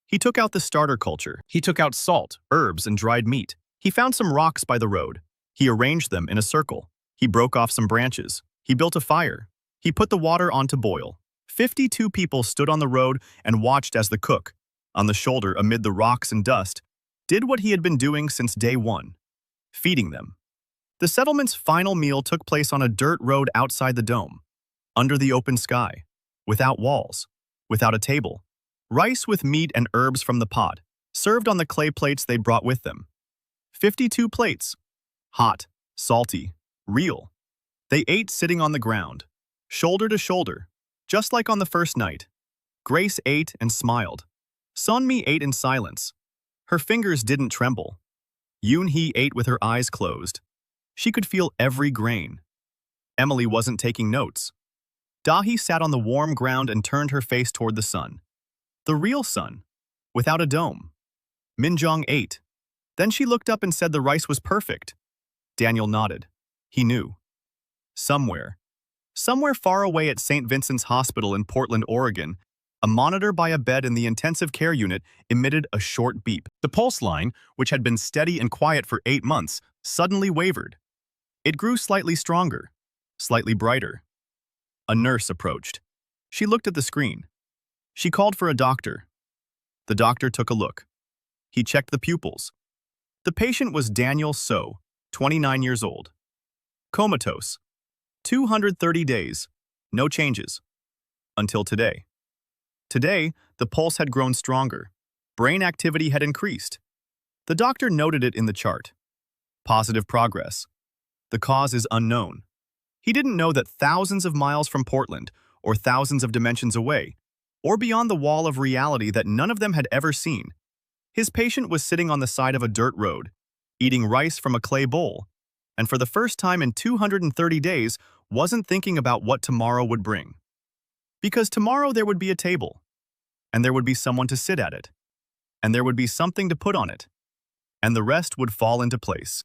He took out the starter culture. He took out salt, herbs, and dried meat. He found some rocks by the road. He arranged them in a circle. He broke off some branches. He built a fire. He put the water on to boil. 52 people stood on the road and watched as the cook, on the shoulder amid the rocks and dust, did what he had been doing since day one, feeding them. The settlement's final meal took place on a dirt road outside the dome, under the open sky, without walls, without a table. Rice with meat and herbs from the pot, served on the clay plates they brought with them. 52 plates. Hot, salty, real. They ate sitting on the ground, shoulder to shoulder, just like on the first night. Grace ate and smiled. Sunmi ate in silence. Her fingers didn't tremble. Yoon-hee ate with her eyes closed. She could feel every grain. Emily wasn't taking notes. Dahi sat on the warm ground and turned her face toward the sun. The real sun, without a dome. Minjong ate. Then she looked up and said the rice was perfect. Daniel nodded. He knew. Somewhere far away at St. Vincent's Hospital in Portland, Oregon, a monitor by a bed in the intensive care unit emitted a short beep. The pulse line, which had been steady and quiet for 8 months, suddenly wavered. It grew slightly stronger, slightly brighter. A nurse approached. She looked at the screen. She called for a doctor. The doctor took a look. He checked the pupils. The patient was Daniel So, 29 years old. Comatose. 230 days. No changes. Until today. Today, the pulse had grown stronger. Brain activity had increased. The doctor noted it in the chart. Positive progress. The cause is unknown. He didn't know that thousands of miles from Portland, or thousands of dimensions away, or beyond the wall of reality that none of them had ever seen, his patient was sitting on the side of a dirt road, eating rice from a clay bowl, and for the first time in 230 days wasn't thinking about what tomorrow would bring. Because tomorrow there would be a table, and there would be someone to sit at it, and there would be something to put on it, and the rest would fall into place.